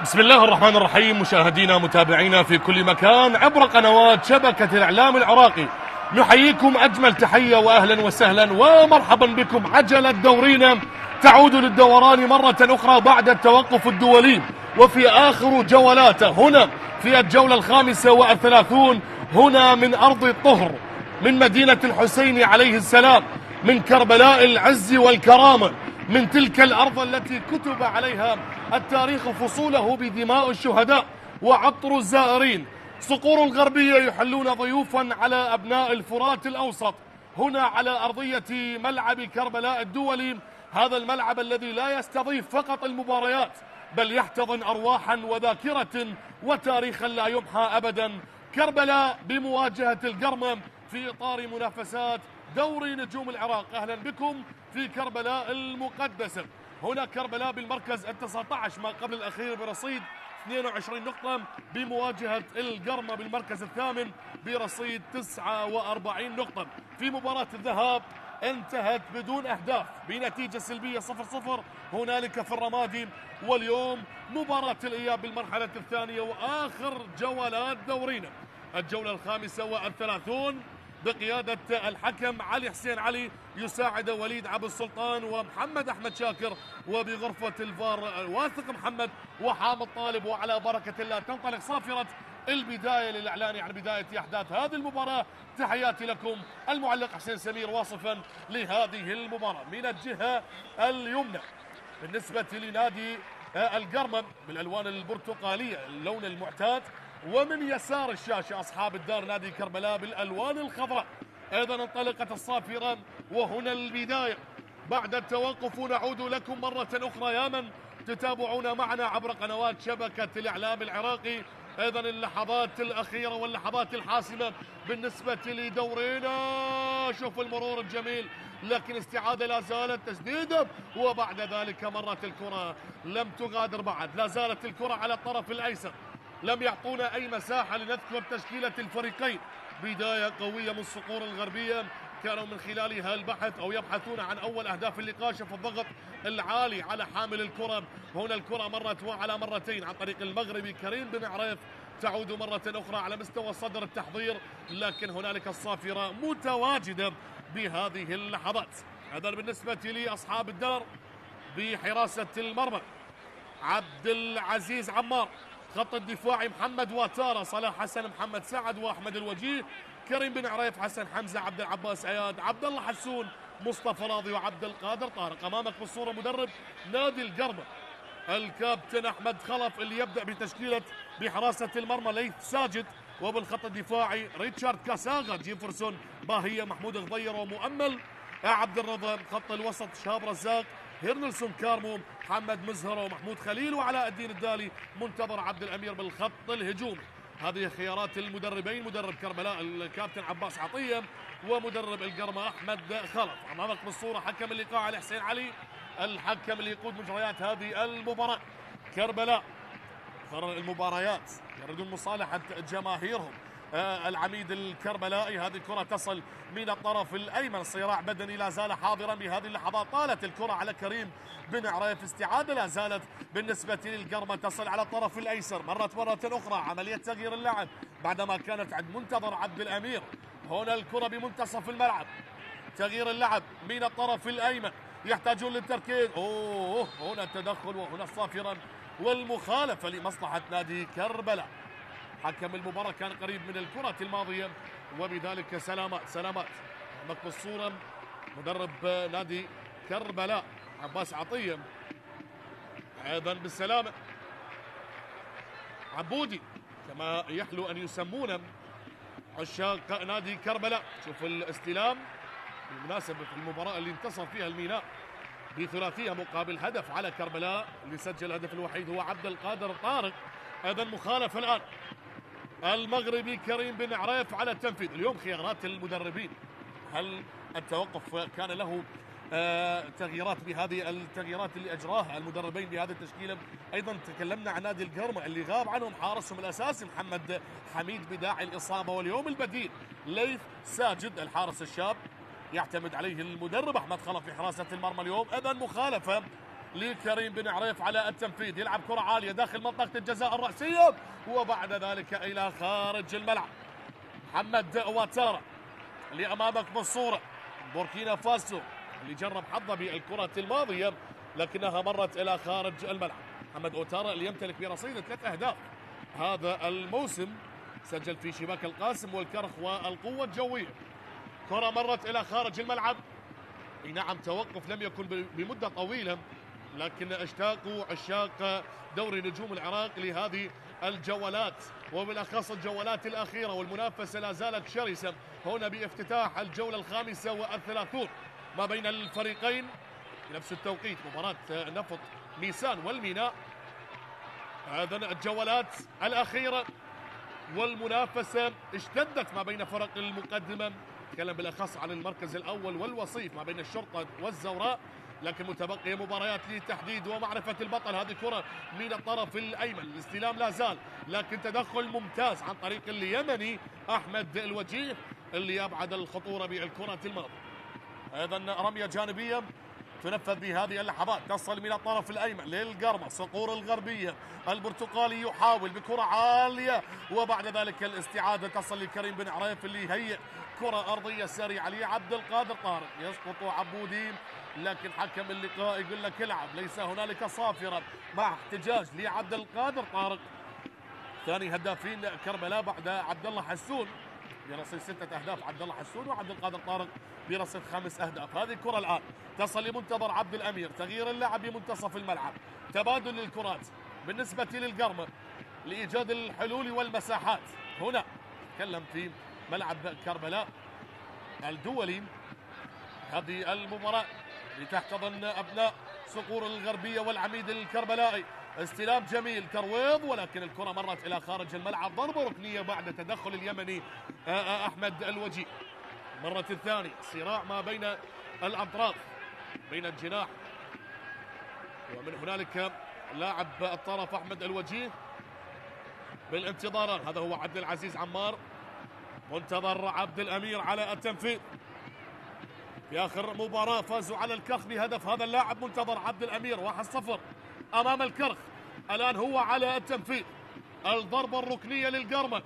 بسم الله الرحمن الرحيم. مشاهدينا متابعينا في كل مكان عبر قنوات شبكة الإعلام العراقي، نحييكم أجمل تحية وأهلا وسهلا ومرحبا بكم. عجلة دورينا تعود للدوران مرة أخرى بعد التوقف الدولي، وفي آخر جولاته هنا في الجولة 35 هنا من أرض الطهر، من مدينة الحسين عليه السلام، من كربلاء العز والكرامة، من تلك الأرض التي كتب عليها التاريخ فصوله بدماء الشهداء وعطر الزائرين. صقور الغربية يحلون ضيوفا على أبناء الفرات الأوسط هنا على أرضية ملعب كربلاء الدولي، هذا الملعب الذي لا يستضيف فقط المباريات بل يحتضن أرواحا وذاكرة وتاريخا لا يمحى أبدا. كربلاء بمواجهة القرمة في إطار منافسات دوري نجوم العراق. أهلا بكم في كربلاء المقدسة. هنا كربلاء بالمركز ال19 ما قبل الأخير برصيد 22 نقطة، بمواجهة القرمة بالمركز الثامن برصيد 49 نقطة. في مباراة الذهاب انتهت بدون أهداف بنتيجة سلبية 0-0 هنالك في الرمادي، واليوم مباراة الإياب بالمرحلة الثانية وآخر جولات دورينا، الجولة 35 بقيادة الحكم علي حسين علي، يساعد وليد عبد السلطان ومحمد أحمد شاكر، وبغرفة الفار واثق محمد وحامد طالب. وعلى بركة الله تنطلق صافرة البداية للإعلان عن بداية أحداث هذه المباراة. تحياتي لكم المعلق حسين سمير واصفا لهذه المباراة. من الجهة اليمنى بالنسبة لنادي القرمة بالألوان البرتقالية اللون المعتاد، ومن يسار الشاشة أصحاب الدار نادي كربلاء بالألوان الخضراء. أيضا انطلقت الصافرة وهنا البداية بعد التوقف. نعود لكم مرة أخرى يا من تتابعون معنا عبر قنوات شبكة الإعلام العراقي. أيضا اللحظات الأخيرة واللحظات الحاسمة بالنسبة لدورينا. شوف المرور الجميل، لكن استعادة لا زالت تسديدة، وبعد ذلك مرت الكرة لم تغادر بعد. لا زالت الكرة على الطرف الأيسر، لم يعطونا أي مساحة لنذكر تشكيلة الفريقين. بداية قوية من صقور الغربية كانوا من خلالها البحث أو يبحثون عن أول أهداف اللقاء. شوف الضغط العالي على حامل الكرة. هنا الكرة مرت وعلى مرتين عن طريق المغربي كريم بن عريف، تعود مرة أخرى على مستوى صدر التحضير، لكن هنالك الصافرة متواجدة بهذه اللحظات. هذا بالنسبة لي أصحاب الدار بحراسة المرمى عبد العزيز عمار، خط الدفاع محمد واتارا، صلاح حسن، محمد سعد، واحمد الوجيه، كريم بن عريف، حسن حمزه، عبد العباس عياد، عبد الله حسون، مصطفى راضي، وعبد القادر طارق. امامك بالصوره مدرب نادي القرمه الكابتن احمد خلف، اللي يبدا بتشكيله بحراسه المرمى ليث ساجد، وبالخط الدفاعي ريتشارد كاساغا، جيفرسون باهيه، محمود غضير ومؤمل عبد الرضا. خط الوسط شهاب رزاق، هيرنلسون كارمو، محمد مزهر ومحمود خليل وعلاء الدين الدالي، منتظر عبد الامير بالخط الهجومي. هذه خيارات المدربين، مدرب كربلاء الكابتن عباس عطيه، ومدرب القرمه احمد خلف. امامك بالصوره حكم اللقاء علي حسين علي، الحكم اللي يقود مجريات هذه المباراه. كربلاء قرر المباريات يريدون مصالحه جماهيرهم. العميد الكربلائي، هذه الكرة تصل من الطرف الأيمن، صراع بدني لا زال حاضرا بهذه اللحظات. طالت الكرة على كريم بن عريف، استعادة لا زالت بالنسبة للقرمة، تصل على الطرف الأيسر، مرت مرة أخرى عملية تغيير اللعب بعدما كانت عند منتظر عبد الأمير. هنا الكرة بمنتصف الملعب، تغيير اللعب من الطرف الأيمن، يحتاجون للتركيز. هنا التدخل وهنا الصافرة والمخالفة لمصلحة نادي كربلاء. حكم المباراة كان قريب من الكرة الماضية، وبذلك سلامات. معك بالصورة مدرب نادي كربلاء عباس عطية، أيضا بالسلامة عبودي كما يحلو أن يسمونه عشاق نادي كربلاء. شوف الاستلام بالمناسبة في المباراة اللي انتصر فيها الميناء بثلاثية مقابل هدف على كربلاء، اللي سجل الهدف الوحيد هو عبد القادر طارق. أيضا مخالفة الآن المغربي كريم بن عريف على التنفيذ. اليوم خيارات المدربين، هل التوقف كان له تغييرات بهذه التغييرات اللي اجراها المدربين بهذه التشكيله؟ ايضا تكلمنا عن نادي القرمه اللي غاب عنهم حارسهم الاساسي محمد حميد بداعي الاصابه، واليوم البديل ليث ساجد الحارس الشاب يعتمد عليه المدرب احمد خلف في حراسه المرمى اليوم. ايضا مخالفه لكريم بن عريف على التنفيذ، يلعب كرة عالية داخل منطقة الجزاء الرأسية وبعد ذلك إلى خارج الملعب. محمد واتارا اللي أمامك بالصورة، بوركينا فاسو اللي جرب حظه بالكرة الماضية لكنها مرت إلى خارج الملعب. محمد واتارا اللي يمتلك برصيد 3 أهداف هذا الموسم، سجل في شباك القاسم والكرخ والقوة الجوية. كرة مرت إلى خارج الملعب، نعم توقف لم يكن بمدة طويلة، لكن اشتاقوا عشاق دوري نجوم العراق لهذه الجولات وبالأخص الجولات الأخيرة، والمنافسة لا زالت شرسة هنا بافتتاح الجولة 35 ما بين الفريقين في نفس التوقيت. مباراة نفط ميسان والميناء، هذا الجولات الأخيرة والمنافسة اشتدت ما بين فرق المقدمة، نتكلم بالأخص عن المركز الأول والوصيف ما بين الشرطة والزوراء، لكن متبقية مباريات لتحديد ومعرفة البطل. هذه كرة من الطرف الأيمن، الاستلام لا زال لكن تدخل ممتاز عن طريق اليمني أحمد الوجيه اللي يبعد الخطورة بالكرة الماضية. أيضا رمية جانبية تنفذ بهذه اللحظات، تصل من الطرف الأيمن للقرمة صقور الغربية، البرتقالي يحاول بكرة عالية وبعد ذلك الاستعادة تصل لكريم بن عريف اللي يهيئ كرة أرضية سريعة لعبد القادر طارق، يسقط عبودي لكن حكم اللقاء يقول لك العب، ليس هنالك صافرة مع احتجاج لعبد القادر طارق. ثاني هدافين كربلاء بعد عبد الله حسون برصيد 6 أهداف، عبد الله حسون وعبد القادر طارق برصيد 5 أهداف. هذه الكرة الآن تصل لمنتظر عبد الأمير، تغيير اللعب بمنتصف الملعب، تبادل للكرات بالنسبة للقرمة لإيجاد الحلول والمساحات. هنا تكلم في ملعب كربلاء الدولي، هذه المباراة لتحتضن أبناء صقور الغربية والعميد الكربلائي. استلام جميل ترويض ولكن الكرة مرت إلى خارج الملعب، ضربة ركنية بعد تدخل اليمني أحمد الوجيه. مرة الثانية صراع ما بين الأطراف بين الجناح، ومن هنالك لاعب الطرف أحمد الوجيه بالانتظار. هذا هو عبد العزيز عمار، منتظر عبد الأمير على التنفيذ. في آخر مباراة فازوا على الكرخ بهدف هذا اللاعب، منتظر عبد الأمير 1-0 أمام الكرخ. الآن هو على التنفيذ، الضربة الركنية للقرمة،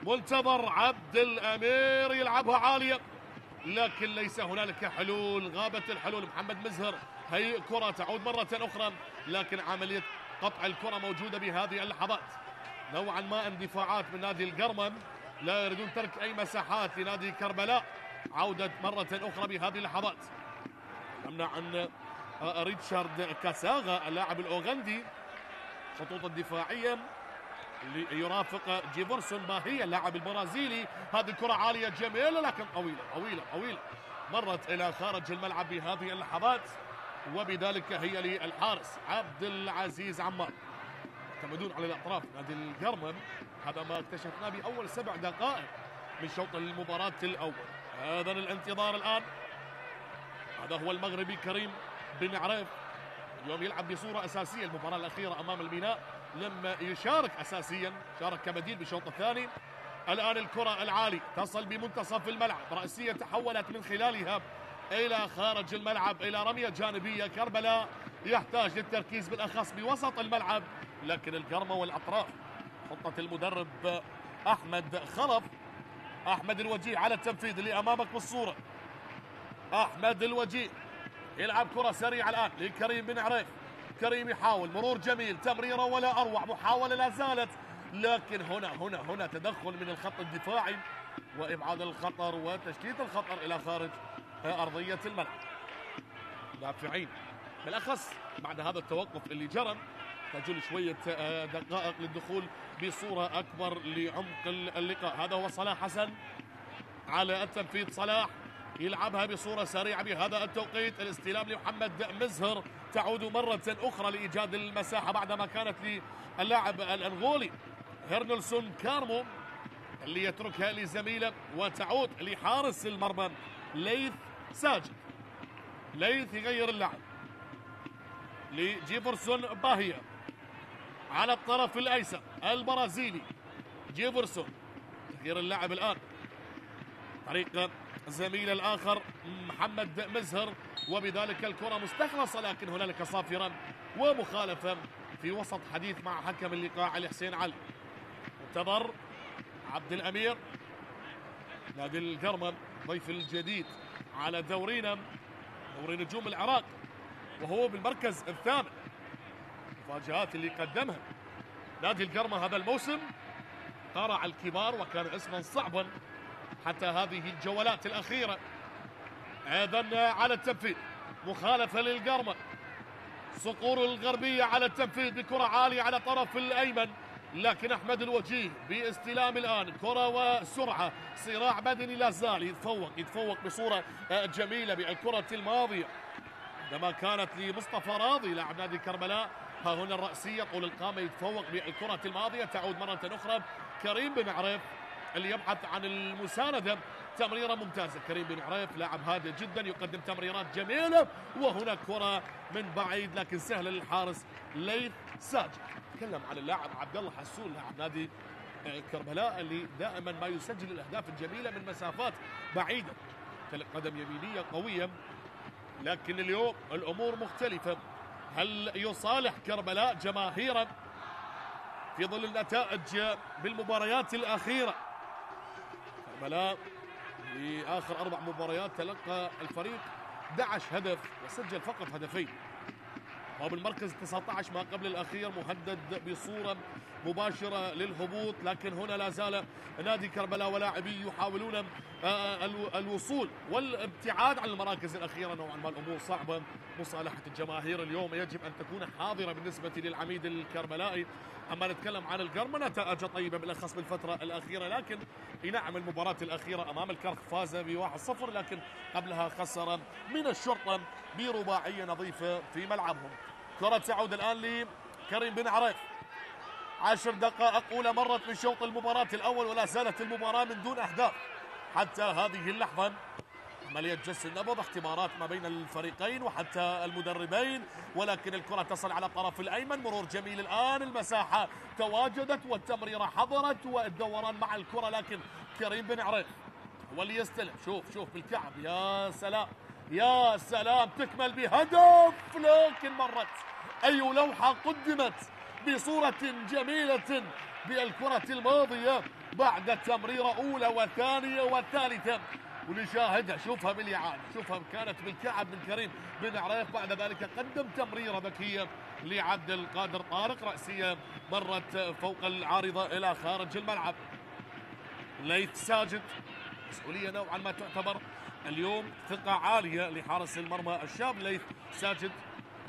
منتظر عبد الأمير يلعبها عالية لكن ليس هنالك حلول، غابت الحلول. محمد مزهر هي كرة تعود مرة أخرى لكن عملية قطع الكرة موجودة بهذه اللحظات. نوعا ما اندفاعات من نادي القرمة، لا يريدون ترك أي مساحات لنادي كربلاء. عودة مرة أخرى بهذه اللحظات، نمنع عن ريتشارد كاساغا اللاعب الأوغندي خطوط الدفاعية اللي يرافق جيفرسون باهية اللاعب البرازيلي. هذه كرة عالية جميلة لكن طويلة طويلة طويلة، مرت إلى خارج الملعب بهذه اللحظات وبذلك هي للحارس عبد العزيز عمار. يعتمدون على الأطراف نادي القرمة، هذا ما اكتشفناه بأول 7 دقائق من شوط المباراة الأول. هذا الانتظار الآن، هذا هو المغربي كريم بن عريف، اليوم يلعب بصورة أساسية. المباراة الأخيرة أمام الميناء لم يشارك أساسيا، شارك كبديل بالشوط الثاني. الآن الكرة العالية تصل بمنتصف الملعب، رأسية تحولت من خلالها إلى خارج الملعب إلى رمية جانبية. كربلاء يحتاج للتركيز بالأخص بوسط الملعب، لكن القرمة والأطراف خطة المدرب أحمد خلف. أحمد الوجيه على التنفيذ اللي أمامك بالصورة، أحمد الوجيه يلعب كرة سريعة الآن لكريم بن عريف. كريم يحاول مرور جميل، تمريرة ولا أروع، محاولة لا زالت لكن هنا تدخل من الخط الدفاعي وإبعاد الخطر وتشتيت الخطر إلى خارج أرضية الملعب. دافعين بالأخص بعد هذا التوقف اللي جرى تجل شوية دقائق للدخول بصورة أكبر لعمق اللقاء. هذا هو صلاح حسن على التنفيذ، صلاح يلعبها بصورة سريعة بهذا التوقيت. الاستلام لمحمد مزهر، تعود مرة أخرى لإيجاد المساحة بعدما كانت للاعب الأنغولي هيرنلسون كارمو اللي يتركها لزميله، وتعود لحارس المرمى ليث ساجد. ليث يغير اللعب لجيفرسون باهية على الطرف الأيسر البرازيلي. جيفرسون تغيير اللاعب الآن طريق زميل الآخر محمد مزهر، وبذلك الكرة مستخلصة، لكن هنالك صافرة ومخالفة في وسط حديث مع حكم اللقاء علي حسين علي. انتظر عبد الأمير نادي القرمة ضيف الجديد على دورينا، دوري نجوم العراق، وهو بالمركز الثامن. المفاجآت اللي قدمها نادي القرمة هذا الموسم قارع الكبار، وكان اسما صعبا حتى هذه الجولات الأخيرة. أيضا على التنفيذ مخالفة للقرمة، صقور الغربية على التنفيذ بكرة عالية على طرف الأيمن، لكن أحمد الوجيه باستلام الآن كرة وسرعة، صراع بدني لا زال، يتفوق بصورة جميلة بالكرة الماضية عندما كانت لمصطفى راضي لاعب نادي كربلاء. ها هنا الرأسية طول القامة، يتفوق بالكرة الماضية. تعود مرة أخرى كريم بن عريف اللي يبحث عن المساندة، تمريرة ممتازة. كريم بن عريف لاعب هادئ جدا، يقدم تمريرات جميلة، وهنا كرة من بعيد لكن سهلة للحارس ليث ساجد. تكلم عن اللاعب عبد الله حسون لاعب نادي كربلاء اللي دائما ما يسجل الأهداف الجميلة من مسافات بعيدة، قدم يمينية قوية، لكن اليوم الأمور مختلفة. هل يصالح كربلاء جماهيرا في ظل النتائج بالمباريات الأخيرة؟ كربلاء في آخر 4 مباريات تلقى الفريق 11 هدف وسجل فقط هدفين، وبالمركز 19 ما قبل الأخير مهدد بصورة مباشرة للهبوط. لكن هنا لا زال نادي كربلاء ولاعبيه يحاولون الوصول والابتعاد عن المراكز الأخيرة. نوعا ما الأمور صعبة، مصالحة الجماهير اليوم يجب أن تكون حاضرة بالنسبة للعميد الكربلائي. أما نتكلم عن القرمة نتائج طيبة بالأخص بالفترة الأخيرة، لكن نعم المباراة الأخيرة أمام الكرخ فاز ب1-0، لكن قبلها خسر من الشرطة برباعية نظيفة في ملعبهم. كرة تعود الآن لكريم بن عريف. 10 دقائق أولى مرت من شوط المباراة الأول، ولا زالت المباراة من دون أهداف حتى هذه اللحظة. عملية جس النبض، اختبارات ما بين الفريقين وحتى المدربين، ولكن الكرة تصل على الطرف الأيمن. مرور جميل الآن، المساحة تواجدت والتمريرة حضرت والدوران مع الكرة، لكن كريم بن عريف هو اللي يستلم. شوف بالكعب، يا سلام يا سلام، تكمل بهدف، لكن مرت أي لوحة قدمت بصورة جميلة بالكرة الماضية بعد تمريرة أولى وثانية وثالثة، ونشاهدها. شوفها بالإعادة، شوفها كانت بالكعب من كريم بن عريف. بعد ذلك قدم تمريرة ذكية لعبد القادر طارق، رأسية مرت فوق العارضة إلى خارج الملعب. ليث ساجد، مسؤولية نوعا ما تعتبر اليوم، ثقة عالية لحارس المرمى الشاب ليث ساجد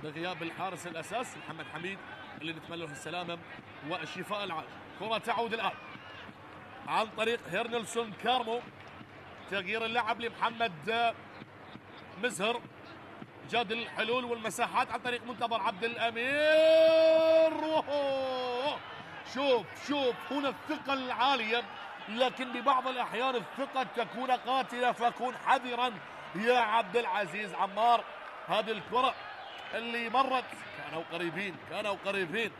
بغياب الحارس الأساس محمد حميد اللي نتمنى له السلامة والشفاء العاجل. كرة تعود الآن عن طريق هيرنلسون كارمو، تغيير اللعب لمحمد مزهر، جاد الحلول والمساحات عن طريق منتظر عبد الأمير. شوف هنا الثقة العالية، لكن ببعض الأحيان الثقة تكون قاتلة، فكن حذرا يا عبد العزيز عمار. هذه الكرة اللي مرت كانوا قريبين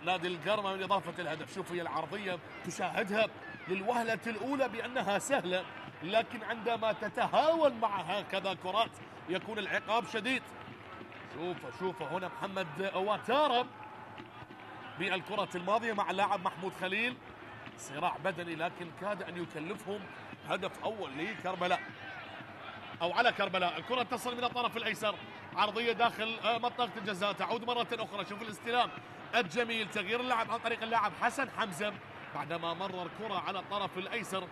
نادي القرمة من إضافة الهدف. شوف هي العرضية تشاهدها للوهلة الأولى بأنها سهلة، لكن عندما تتهاون مع هكذا كرات يكون العقاب شديد. شوف هنا محمد واتارا بالكرة الماضية مع اللاعب محمود خليل، صراع بدني لكن كاد أن يكلفهم هدف أول لكربلاء أو على كربلاء. الكرة تصل من الطرف الأيسر، عرضية داخل منطقة الجزاء، تعود مرة أخرى. شوف الاستلام الجميل، تغيير اللعب عن طريق اللاعب حسن حمزة بعدما مرر كرة على الطرف الأيسر.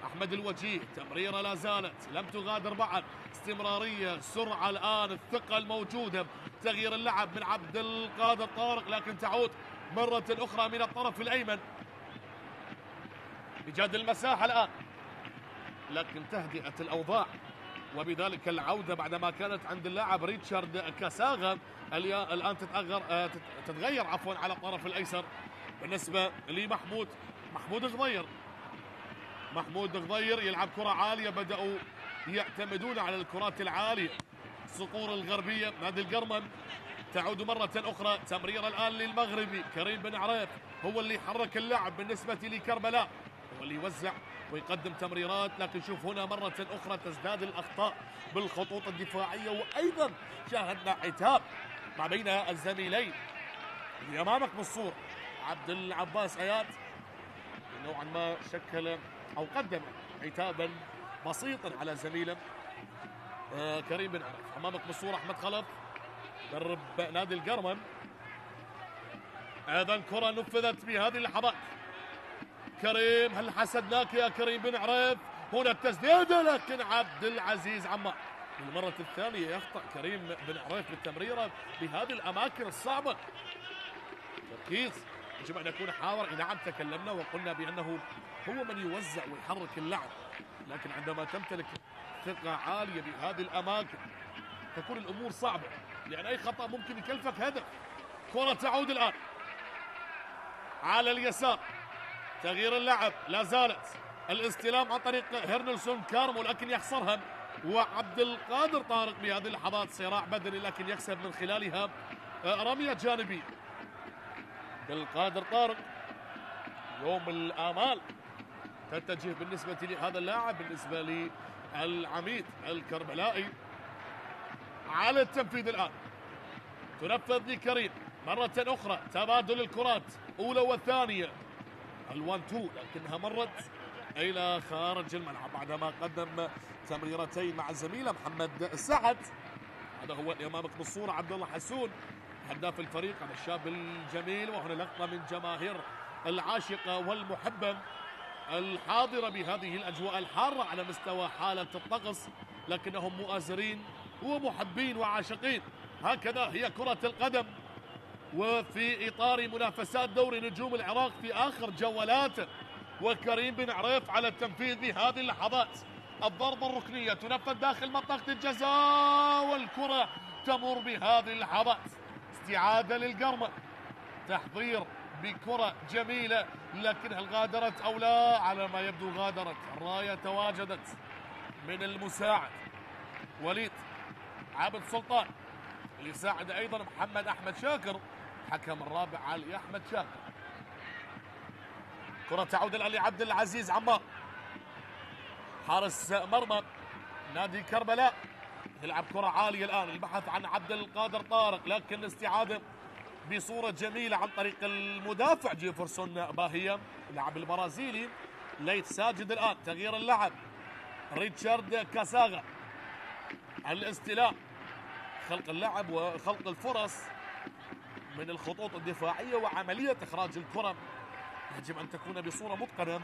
أحمد الوجيه، تمريرة لا زالت لم تغادر بعد، استمرارية، سرعة الآن، الثقة الموجودة. تغيير اللعب من عبد القادر طارق، لكن تعود مرة أخرى من الطرف الأيمن. إيجاد المساحة الآن، لكن تهدئة الأوضاع، وبذلك العودة بعدما كانت عند اللاعب ريتشارد كاساغا الآن تتغير على الطرف الأيسر بالنسبة لمحمود غضير يلعب كرة عالية. بدأوا يعتمدون على الكرات العالية. صقور الغربية نادي القرمة تعود مرة أخرى، تمريرة الآن للمغربي كريم بن عريف، هو اللي حرك اللعب بالنسبة لكربلاء، هو اللي يوزع ويقدم تمريرات، لكن شوف هنا مرة أخرى تزداد الأخطاء بالخطوط الدفاعية، وأيضا شاهدنا عتاب ما بين الزميلين اللي أمامك بالصورة. عبد العباس آيات نوعا ما شكل أو قدم عتابا بسيطا على زميله كريم بن عرف. أمامك بالصورة أحمد خلف مدرب نادي القرمم. أيضا كرة نفذت بهذه اللحظات. كريم هل حسدناك يا كريم بن عريف؟ هنا التسديدة، لكن عبد العزيز عمار للمرة الثانية يخطأ كريم بن عريف بالتمريرة بهذه الأماكن الصعبة. تركيز يجب أن يكون حاضر. نعم تكلمنا وقلنا بأنه هو من يوزع ويحرك اللعب، لكن عندما تمتلك ثقة عالية بهذه الأماكن تكون الأمور صعبة، يعني أي خطأ ممكن يكلفك هدف. كرة تعود الآن على اليسار، تغيير اللعب، لا زالت الاستلام عن طريق هيرنلسون كارمو لكن يخسرها، وعبد القادر طارق بهذه اللحظات صراع بدني لكن يكسب من خلالها رمية جانبية. عبد القادر طارق يوم الآمال تتجه بالنسبة لهذا اللاعب، بالنسبة للعميد الكربلائي. على التنفيذ الآن، تنفذ لكريم مرة أخرى، تبادل الكرات أولى وثانية، ال1-2 لكنها مرت إلى خارج الملعب بعدما قدم تمريرتين مع زميله محمد السعد. هذا هو اللي أمامك بالصورة عبد الله حسون هداف الفريق، هذا الشاب الجميل. وهنا لقطة من جماهير العاشقة والمحبة الحاضرة بهذه الأجواء الحارة على مستوى حالة الطقس، لكنهم مؤازرين ومحبين وعاشقين. هكذا هي كرة القدم، وفي إطار منافسات دوري نجوم العراق في آخر جولاته، وكريم بن عريف على التنفيذ بهذه اللحظات. الضربة الركنية تنفذ داخل منطقة الجزاء، والكرة تمر بهذه اللحظات. استعادة للقرمة، تحضير بكرة جميلة لكن هل غادرت أو لا؟ على ما يبدو غادرت. الراية تواجدت من المساعد وليد عابد سلطان، اللي يساعد أيضا محمد أحمد شاكر، حكم الرابع علي أحمد شاكر. كرة تعود الآن لعبد العزيز عمار، حارس مرمى نادي كربلاء، يلعب كرة عالية الآن، البحث عن عبد القادر طارق لكن استعادة بصورة جميلة عن طريق المدافع جيفرسون باهية اللاعب البرازيلي. ليث ساجد الآن، تغيير اللعب، ريتشارد كاساغا، الاستلام، خلق اللعب وخلق الفرص من الخطوط الدفاعية وعملية إخراج الكرة يجب أن تكون بصورة متقنة،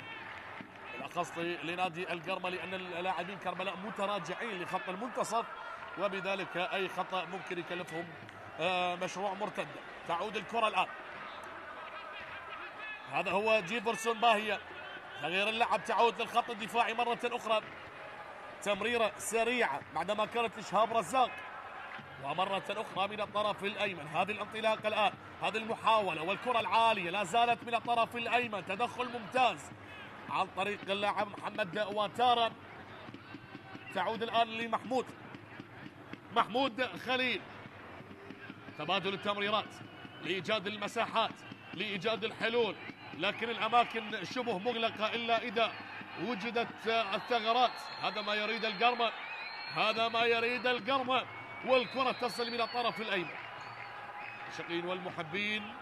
بالأخص لنادي القرمة لأن اللاعبين كربلاء متراجعين لخط المنتصف، وبذلك أي خطأ ممكن يكلفهم مشروع مرتد. تعود الكرة الآن، هذا هو جيفرسون باهية، تغيير اللعب، تعود للخط الدفاعي مرة أخرى، تمريرة سريعة بعدما كانت لشهاب رزاق، ومرة أخرى من الطرف الأيمن. هذه الانطلاقة الآن، هذه المحاولة والكرة العالية لا زالت من الطرف الأيمن، تدخل ممتاز عن طريق اللاعب محمد واتارا. تعود الآن محمود خليل، تبادل التمريرات لإيجاد المساحات، لإيجاد الحلول، لكن الأماكن شبه مغلقة إلا إذا وجدت الثغرات. هذا ما يريد القرمة، والكرة تصل من الطرف الأيمن. العاشقين والمحبين،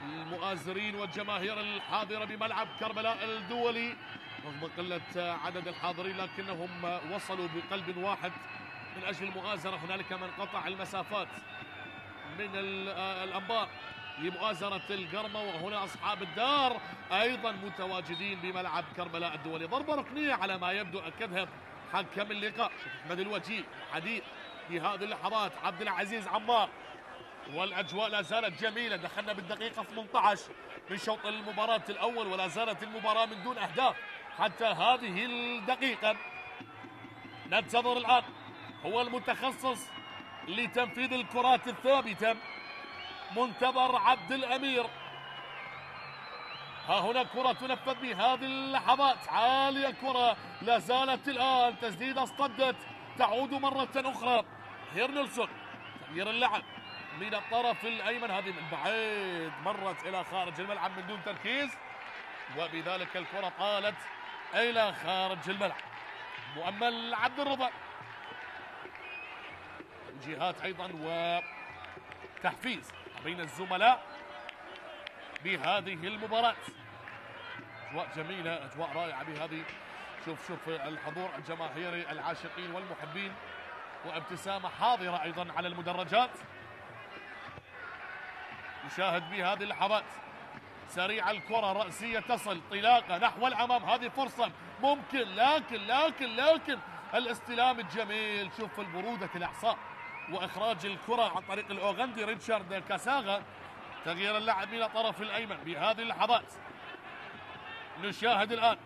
المؤازرين والجماهير الحاضرة بملعب كربلاء الدولي رغم قلة عدد الحاضرين لكنهم وصلوا بقلب واحد من أجل المؤازرة. هنالك من قطع المسافات من الأنبار لمؤازرة القرمة، وهنا أصحاب الدار أيضا متواجدين بملعب كربلاء الدولي. ضربة ركنية على ما يبدو أكدها حكم اللقاء أحمد الوجيه. حديث في هذه اللحظات عبد العزيز عمار، والأجواء لا زالت جميلة. دخلنا بالدقيقة 18 من شوط المباراة الأول ولا زالت المباراة من دون أهداف حتى هذه الدقيقة. ننتظر الآن هو المتخصص لتنفيذ الكرات الثابتة، منتظر عبد الأمير. ها هنا كرة تنفذ بهذه اللحظات، عالية الكرة، لا زالت الآن تسديدة اصطدت، تعود مرة أخرى. هيرنلسون، تغيير اللعب من الطرف الأيمن، هذه من بعيد مرت إلى خارج الملعب من دون تركيز، وبذلك الكرة طالت إلى خارج الملعب. مؤمل عبد الرضا، جهات أيضا وتحفيز بين الزملاء بهذه المباراة. أجواء جميلة، أجواء رائعة بهذه. شوف الحضور الجماهيري، العاشقين والمحبين، وابتسامة حاضرة أيضا على المدرجات. نشاهد بهذه اللحظات سريع الكرة رأسية تصل، طلاقة نحو الأمام، هذه فرصة ممكن، لكن الاستلام الجميل. شوف البرودة الأعصاب وإخراج الكرة عن طريق الأوغندي ريتشارد كاساغا. تغيير اللعب من الطرف الأيمن بهذه اللحظات. نشاهد الآن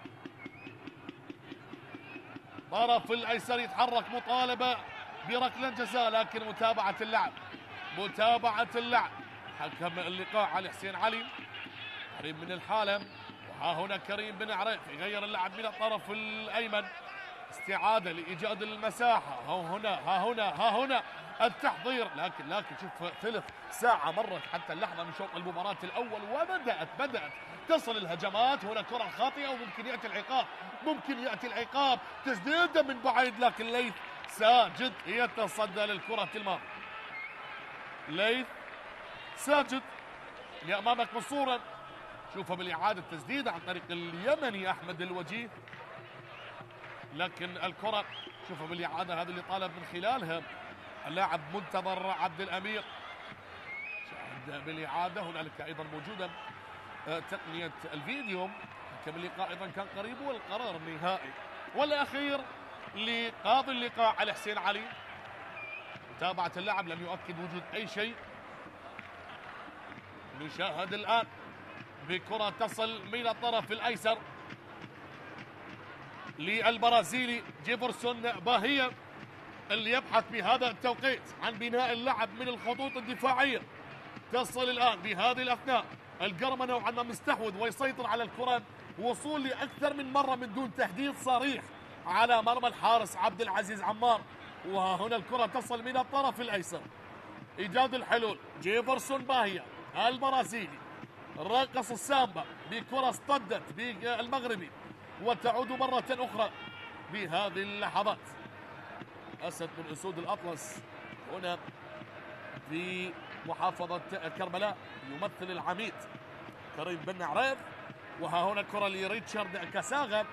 طرف الأيسر يتحرك، مطالبة بركلة جزاء، لكن متابعة اللعب. حكم اللقاء علي حسين علي قريب من الحالة. وها هنا كريم بن عريف يغير اللعب من الطرف الأيمن، استعادة لإيجاد المساحة. ها هنا التحضير، لكن شوف ثلث ساعة مرت حتى اللحظة من شوط المباراة الأول، وبدأت تصل الهجمات. هنا كرة خاطئة وممكن يأتي العقاب، تسديدة من بعيد، لكن ليث ساجد يتصدى للكرة الماضية. ليث ساجد اللي أمامك بالصورة، شوفها بالإعادة، تسديدة عن طريق اليمني أحمد الوجيه، لكن الكرة شوفها بالإعادة، هذه اللي طالب من خلالها اللاعب منتظر عبد الأمير. شاهد بالإعادة، هنالك أيضا موجودة تقنية الفيديو. حكم اللقاء أيضا كان قريب، والقرار النهائي والأخير لقاضي اللقاء علي حسين علي. متابعة اللاعب لم يؤكد وجود أي شيء. نشاهد الآن بكرة تصل من الطرف الأيسر للبرازيلي جيفرسون باهية، اللي يبحث بهذا التوقيت عن بناء اللعب من الخطوط الدفاعية. تصل الآن بهذه الأثناء القرمة نوعا ما مستحوذ ويسيطر على الكرة، وصول لأكثر من مرة من دون تهديد صريح على مرمى الحارس عبد العزيز عمار. وهنا الكرة تصل من الطرف الأيسر، إيجاد الحلول جيفرسون باهية البرازيلي، رقص السامبا بكرة اصطدت بالمغربي، وتعود مرة أخرى بهذه اللحظات. أسد من أسود الأطلس هنا في محافظة كربلاء يمثل العميد كريم بن عريف. وها هنا كرة لريتشارد كاساغا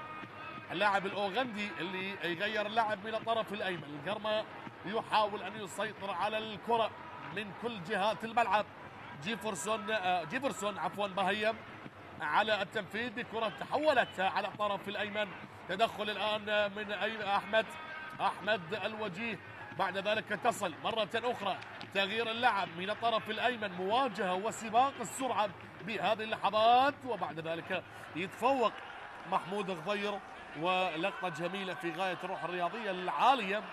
اللاعب الأوغندي اللي يغير اللعب من الطرف الأيمن. القرمة يحاول أن يسيطر على الكرة من كل جهات الملعب. جيفرسون بهيم على التنفيذ بكرة تحولت على الطرف الأيمن. تدخل الآن من أحمد الوجيه. بعد ذلك تصل مرة أخرى تغيير اللعب من الطرف الأيمن، مواجهة وسباق السرعة بهذه اللحظات. وبعد ذلك يتفوق محمود غضير، ولقطة جميلة في غاية الروح الرياضية العالية،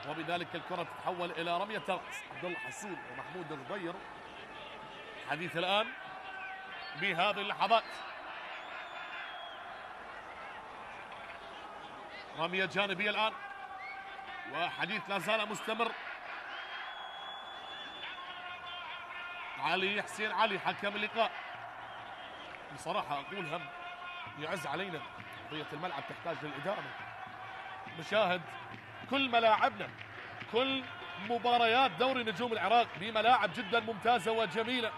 وبذلك الكرة تتحول إلى رمية رأس. عبد الله حسون ومحمود غضير حديث الآن بهذه اللحظات. رمية جانبية الآن، وحديث لا زال مستمر. علي حسين علي حكم اللقاء. بصراحة أقول هم يعز علينا، قضية الملعب تحتاج للإدارة. مشاهد كل ملاعبنا، كل مباريات دوري نجوم العراق بملاعب جدا ممتازة وجميلة،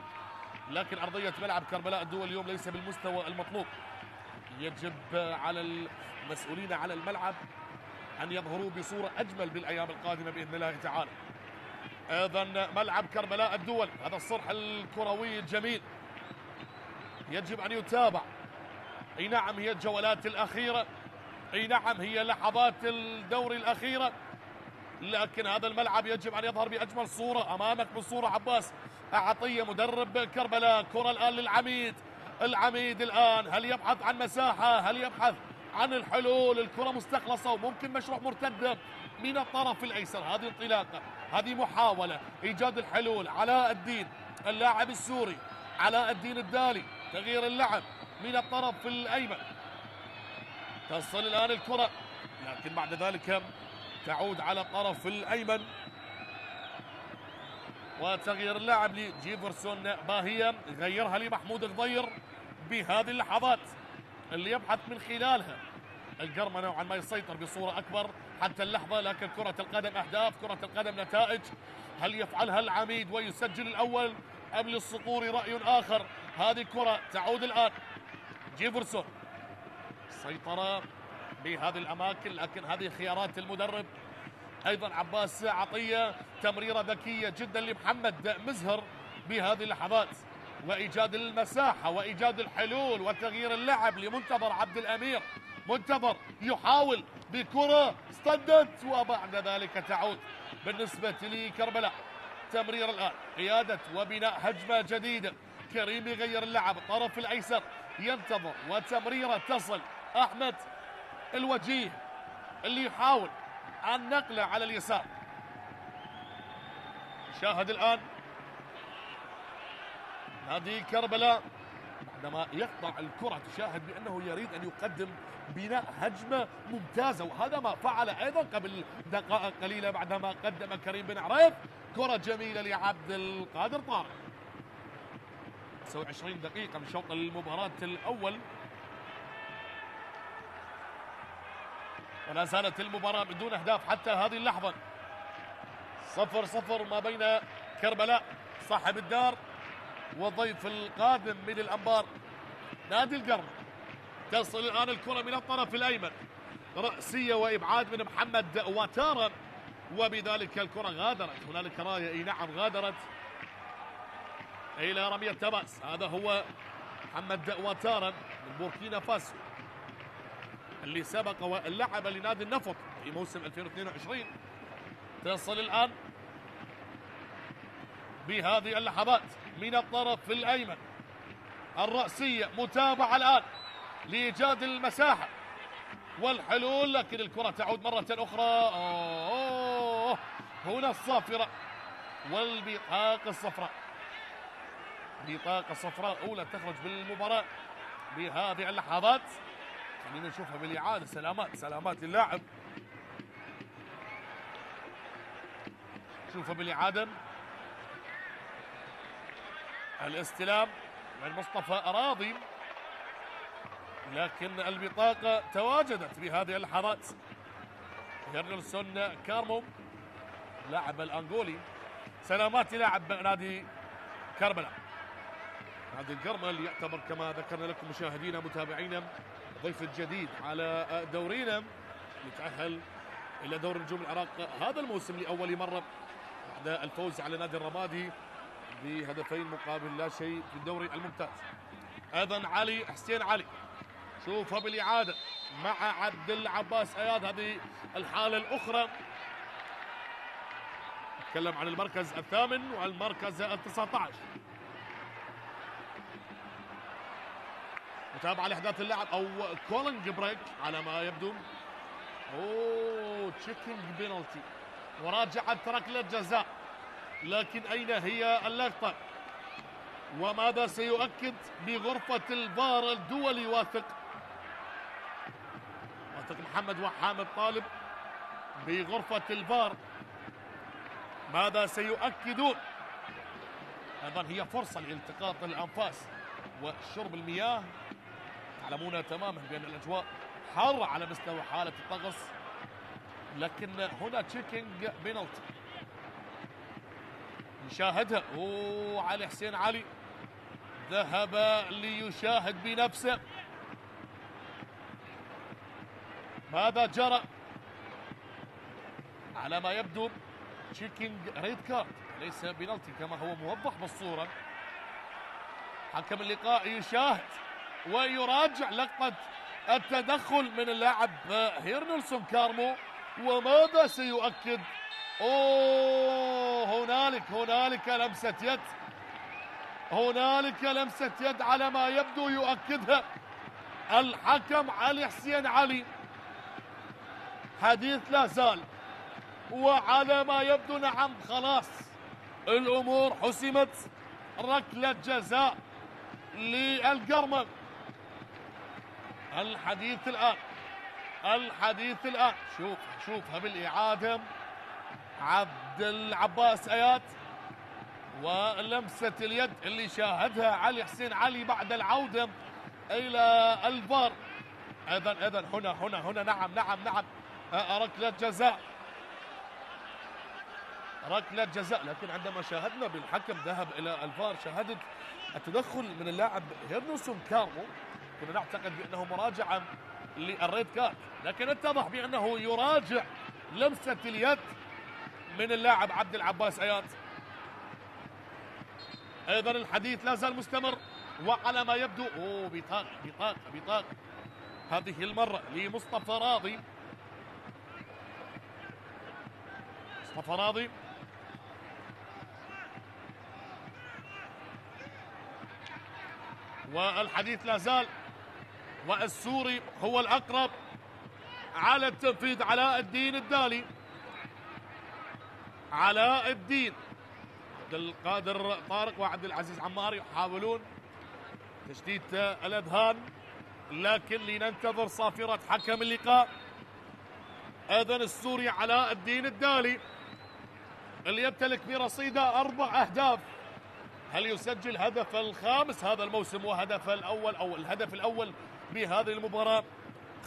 لكن أرضية ملعب كربلاء الدول اليوم ليس بالمستوى المطلوب. يجب على المسؤولين على الملعب أن يظهروا بصورة أجمل بالأيام القادمة بإذن الله تعالى. أيضا ملعب كربلاء الدول، هذا الصرح الكروي الجميل يجب أن يتابع. أي نعم هي الجولات الأخيرة، أي نعم هي لحظات الدوري الأخيرة، لكن هذا الملعب يجب أن يظهر بأجمل صورة. أمامك بالصورة عباس عطية مدرب كربلاء. كرة الآن للعميد. العميد الآن هل يبحث عن مساحة؟ هل يبحث عن الحلول؟ الكرة مستخلصة وممكن مشروع مرتدة من الطرف الأيسر. هذه انطلاقة، هذه محاولة إيجاد الحلول. علاء الدين اللاعب السوري، علاء الدين الدالي، تغيير اللعب من الطرف الأيمن. تصل الآن الكرة، لكن بعد ذلك تعود على الطرف الأيمن، وتغيير اللاعب لجيفرسون باهية، غيرها لمحمود غضير بهذه اللحظات اللي يبحث من خلالها القرمة نوعا ما يسيطر بصورة أكبر حتى اللحظة، لكن كرة القدم أهداف، كرة القدم نتائج. هل يفعلها العميد ويسجل الأول أم للصقور رأي آخر؟ هذه كرة تعود الآن جيفرسون، سيطرة بهذه الأماكن، لكن هذه خيارات المدرب. أيضا عباس عطية، تمريرة ذكية جدا لمحمد مزهر بهذه اللحظات، وإيجاد المساحة وإيجاد الحلول وتغيير اللعب لمنتظر عبد الأمير. منتظر يحاول بكرة اصطدت، وبعد ذلك تعود بالنسبة لكربلاء. تمرير الآن، قيادة وبناء هجمة جديدة. كريم يغير اللعب، الطرف الأيسر ينتظر، وتمريرة تصل. أحمد الوجيه اللي يحاول النقلة على اليسار. شاهد الآن نادي كربلاء عندما يقطع الكرة، تشاهد بأنه يريد أن يقدم بناء هجمة ممتازة، وهذا ما فعل أيضا قبل دقائق قليلة بعدما قدم كريم بن عريف كرة جميلة لعبد القادر طارق. 29 دقيقة من شوط المباراة الأول، ولا زالت المباراة بدون أهداف حتى هذه اللحظة. 0-0 ما بين كربلاء صاحب الدار والضيف القادم من الأنبار نادي القرن. تصل الآن الكرة من الطرف الأيمن، رأسية وإبعاد من محمد واتارا، وبذلك الكرة غادرت. هنالك راية، اي نعم غادرت إلى رمية تماس. هذا هو محمد واتارا من بوركينا فاسو اللي سبق واللعب لنادي النفط في موسم 2022. تصل الآن بهذه اللحظات من الطرف الأيمن، الرأسية متابعة الآن لإيجاد المساحة والحلول، لكن الكرة تعود مرة أخرى. هنا الصافرة والبطاقة الصفراء، بطاقة صفراء أولى تخرج بالمباراة بهذه اللحظات. خلينا نشوفها بالإعادة. سلامات اللاعب، شوفها بالإعادة. الاستلام من مصطفى أراضي، لكن البطاقة تواجدت بهذه اللحظات. هيرنلسون كارمو لاعب الأنغولي، سلامات لاعب نادي كربلاء. نادي القرمل يعتبر كما ذكرنا لكم مشاهدينا متابعينا ضيف الجديد على دورينا، يتأهل إلى دور نجوم العراق هذا الموسم لأول مرة بعد الفوز على نادي الرمادي بهدفين مقابل لا شيء في الدوري الممتاز. أيضا حسين علي، شوفها بالإعادة مع عبد العباس أياد. هذه الحالة الأخرى، نتكلم عن المركز الثامن والمركز 19. متابعة لأحداث اللعب أو كولينج بريك على ما يبدو. تشيكينج بينالتي وراجعة ركلة جزاء، لكن أين هي اللقطة؟ وماذا سيؤكد بغرفة الفار الدولي؟ واثق محمد وحامد طالب بغرفة الفار، ماذا سيؤكدون؟ أيضا هي فرصة لالتقاط الأنفاس وشرب المياه. تعلمون تماما بأن الأجواء حارة على مستوى حالة الطقس، لكن هنا تشيكينج بينالتي نشاهدها. علي حسين علي ذهب ليشاهد بنفسه ماذا جرى. على ما يبدو تشيكينج ريد كارد ليس بينالتي كما هو موضح بالصورة. حكم اللقاء يشاهد ويراجع لقطة التدخل من اللاعب هيرنلسون كارمو، وماذا سيؤكد؟ هنالك لمسة يد، هنالك لمسة يد على ما يبدو يؤكدها الحكم علي حسين علي. حديث لا زال، وعلى ما يبدو نعم خلاص الأمور حسمت. ركلة جزاء للقرمل. الحديث الآن شوفها بالإعادة. عبد العباس آيات ولمسة اليد اللي شاهدها علي حسين علي بعد العودة إلى الفار. اذا هنا نعم ركلة جزاء، ركلة جزاء. لكن عندما شاهدنا بالحكم ذهب الى الفار، شاهدت التدخل من اللاعب هيرنسون كارمو، كنا نعتقد بانه مراجعة للريد كارت، لكن اتضح بانه يراجع لمسة اليد من اللاعب عبد العباس اياد. ايضا الحديث لا زال مستمر، وعلى ما يبدو بطاقة هذه المرة لمصطفى راضي. مصطفى راضي والحديث لا زال، والسوري هو الأقرب على التنفيذ. علاء الدين الدالي، علاء الدين، عبد القادر طارق وعبد العزيز عمار يحاولون تشتيت الأذهان، لكن لننتظر صافرة حكم اللقاء. اذن السوري علاء الدين الدالي اللي يمتلك برصيده 4 أهداف، هل يسجل هدف الخامس هذا الموسم وهدف الأول أو الهدف الأول بهذه المباراة؟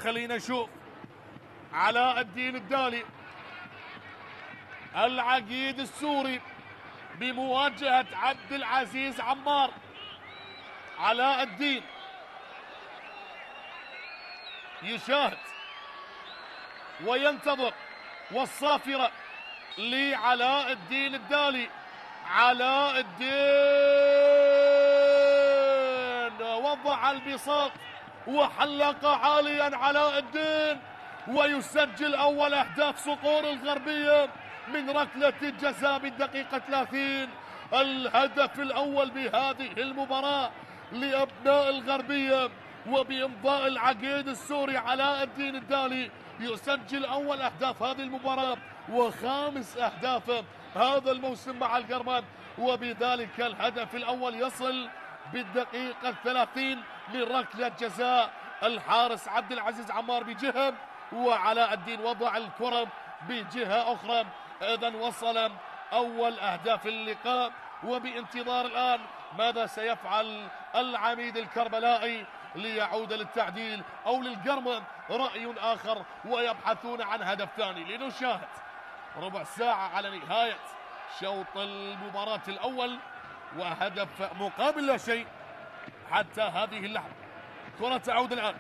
خلينا نشوف. علاء الدين الدالي العقيد السوري بمواجهة عبد العزيز عمار. علاء الدين يشاهد وينتظر، والصافرة لعلاء الدين الدالي. علاء الدين وضع البساط وحلق عاليا علاء الدين، ويسجل أول أهداف صقور الغربية من ركلة الجزاء بالدقيقة 30. الهدف الأول بهذه المباراة لأبناء الغربية، وبإمضاء العقيد السوري علاء الدين الدالي يسجل أول أهداف هذه المباراة وخامس أهدافه هذا الموسم مع القرمان، وبذلك الهدف الأول يصل بالدقيقة 30 من ركلة جزاء الحارس عبد العزيز عمار بجهة، وعلاء الدين وضع الكرة بجهة أخرى. إذن وصل أول أهداف اللقاء، وبانتظار الآن ماذا سيفعل العميد الكربلائي ليعود للتعديل أو للقرمة رأي آخر ويبحثون عن هدف ثاني. لنشاهد ربع ساعة على نهاية شوط المباراة الأول، وهدف مقابل لا شيء حتى هذه اللحظة. كرة تعود الآن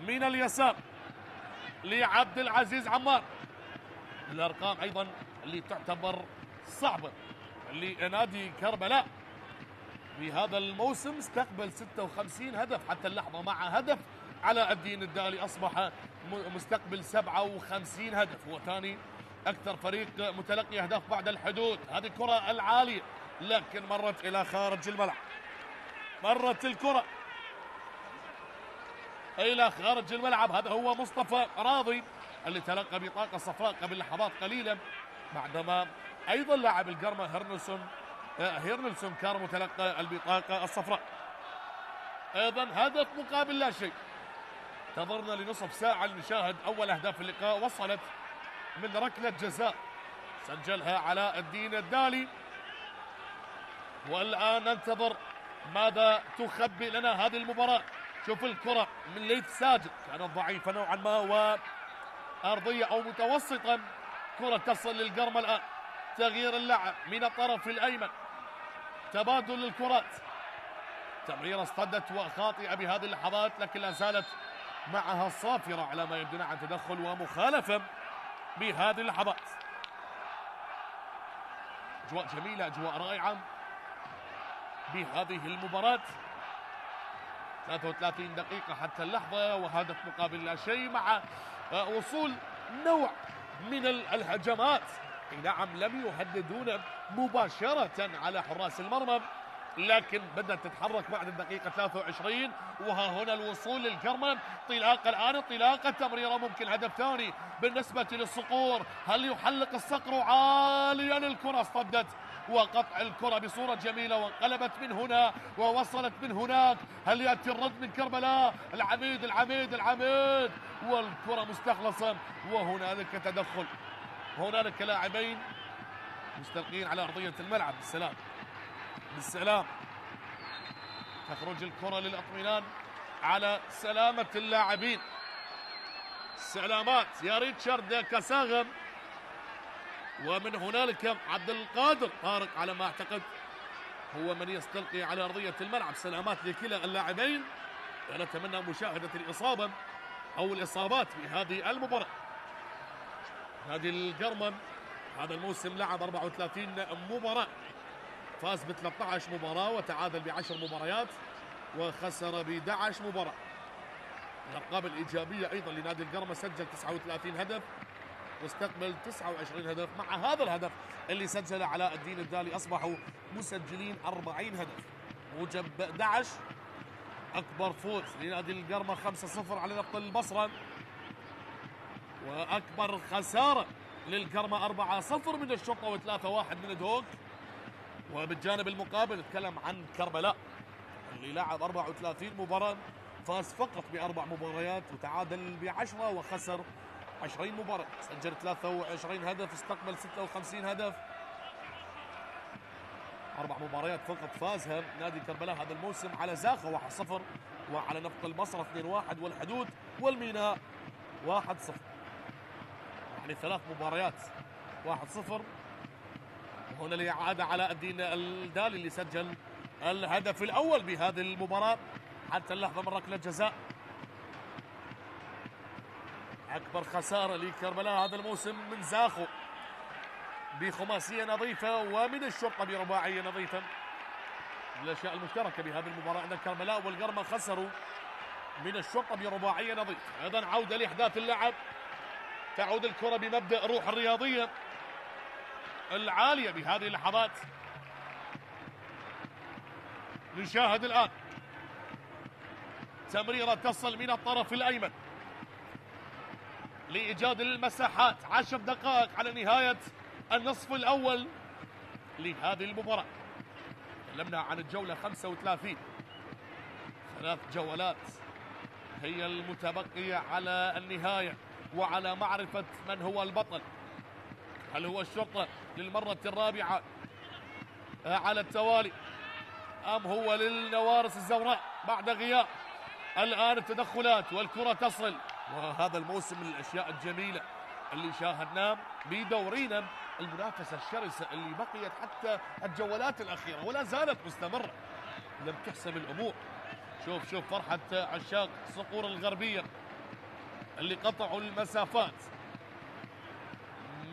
من اليسار لعبد العزيز عمار. الأرقام أيضا اللي تعتبر صعبة لنادي كربلاء بهذا الموسم، استقبل 56 هدف حتى اللحظة، مع هدف علاء الدين الدالي أصبح مستقبل 57 هدف، هو ثاني أكثر فريق متلقي أهداف بعد الحدود. هذه الكرة العالية لكن مرت إلى خارج الملعب، مرت الكرة إلى خارج الملعب. هذا هو مصطفى راضي اللي تلقى بطاقة صفراء قبل لحظات قليلة، بعدما أيضا لاعب القرمة هيرنسون كارمو تلقى البطاقة الصفراء. أيضا هدف مقابل لا شيء. انتظرنا لنصف ساعة لنشاهد أول أهداف اللقاء، وصلت من ركلة جزاء سجلها علاء الدين الدالي. والآن ننتظر ماذا تخبي لنا هذه المباراة. شوف الكرة من ليث ساجد، كانت ضعيفة نوعا ما وأرضية أو متوسطة. كرة تصل للقرمة الآن، تغيير اللعب من الطرف الأيمن، تبادل للكرات، تمريرة اصطدت وخاطئة بهذه اللحظات، لكن لا زالت معها الصافرة على ما يبدو عن تدخل ومخالفة بهذه اللحظات. أجواء جميلة، أجواء رائعة بهذه المباراة. 33 دقيقة حتى اللحظة، وهدف مقابل لا شيء، مع وصول نوع من الهجمات. نعم لم يهددون مباشرة على حراس المرمى، لكن بدأت تتحرك بعد الدقيقة 23. وها هنا الوصول للكرمة، انطلاقة الآن، انطلاقة تمريرة، ممكن هدف ثاني بالنسبة للصقور. هل يحلق الصقر عاليا؟ الكرة اصطدت، وقطع الكرة بصورة جميلة، وانقلبت من هنا ووصلت من هناك. هل يأتي الرد من كربلاء؟ العميد العميد العميد، والكرة مستخلصة، وهنالك تدخل. هنالك لاعبين مستلقين على أرضية الملعب. بالسلام بالسلام، تخرج الكرة للأطمئنان على سلامة اللاعبين. سلامات يا ريتشارد كاساغم. ومن هنالك عبد القادر طارق على ما اعتقد هو من يستلقي على ارضية الملعب. سلامات لكلا اللاعبين. نتمنى مشاهدة الإصابة أو الإصابات في هذه المباراة. نادي القرمم هذا الموسم لعب 34 مباراة، فاز ب 13 مباراة وتعادل ب10 مباريات وخسر ب 11 مباراة. الأرقام الإيجابية أيضا لنادي القرمة، سجل 39 هدف واستقبل 29 هدف. مع هذا الهدف اللي سجله علاء الدين الدالي أصبحوا مسجلين 40 هدف. موجب 11 أكبر فوز لنادي القرمة 5-0 على نفط البصرة، وأكبر خسارة للقرمة 4-0 من الشرطة و3-1 من الدوق. وبالجانب المقابل نتكلم عن كربلاء اللي لعب 34 مباراة، فاز فقط ب4 مباريات وتعادل ب10 وخسر 20 مباراة. سجل 23 هدف، استقبل 56 هدف. 4 مباريات فقط فازها نادي كربلاء هذا الموسم على زاخة 1-0 وعلى نفط البصرة 2-1 والحدود والميناء 1-0. يعني 3 مباريات 1-0. وهنا الإعادة على الدين الدالي اللي سجل الهدف الأول بهذه المباراة حتى اللحظة من ركلة جزاء. أكبر خسارة لكربلاء هذا الموسم من زاخو بخماسية نظيفة ومن الشرطة برباعية نظيفة. الأشياء المشتركة بهذه المباراة أن كربلاء والقرمة خسروا من الشرطة برباعية نظيفة. أيضا عودة لإحداث اللعب، تعود الكرة بمبدأ روح الرياضية العالية بهذه اللحظات. نشاهد الآن تمريرة تصل من الطرف الأيمن لإيجاد المساحات. 10 دقائق على نهاية النصف الأول لهذه المباراة. تكلمنا عن الجولة 35، 3 جولات هي المتبقية على النهاية وعلى معرفة من هو البطل. هل هو الشرطة للمرة الرابعة على التوالي أم هو للنوارس الزوراء بعد غياب؟ الآن التدخلات والكرة تصل، وهذا الموسم من الأشياء الجميلة اللي شاهدناه بدورينا، المنافسة الشرسة اللي بقيت حتى الجولات الأخيرة ولا زالت مستمرة، لم تحسم الأمور. شوف فرحة عشاق صقور الغربية اللي قطعوا المسافات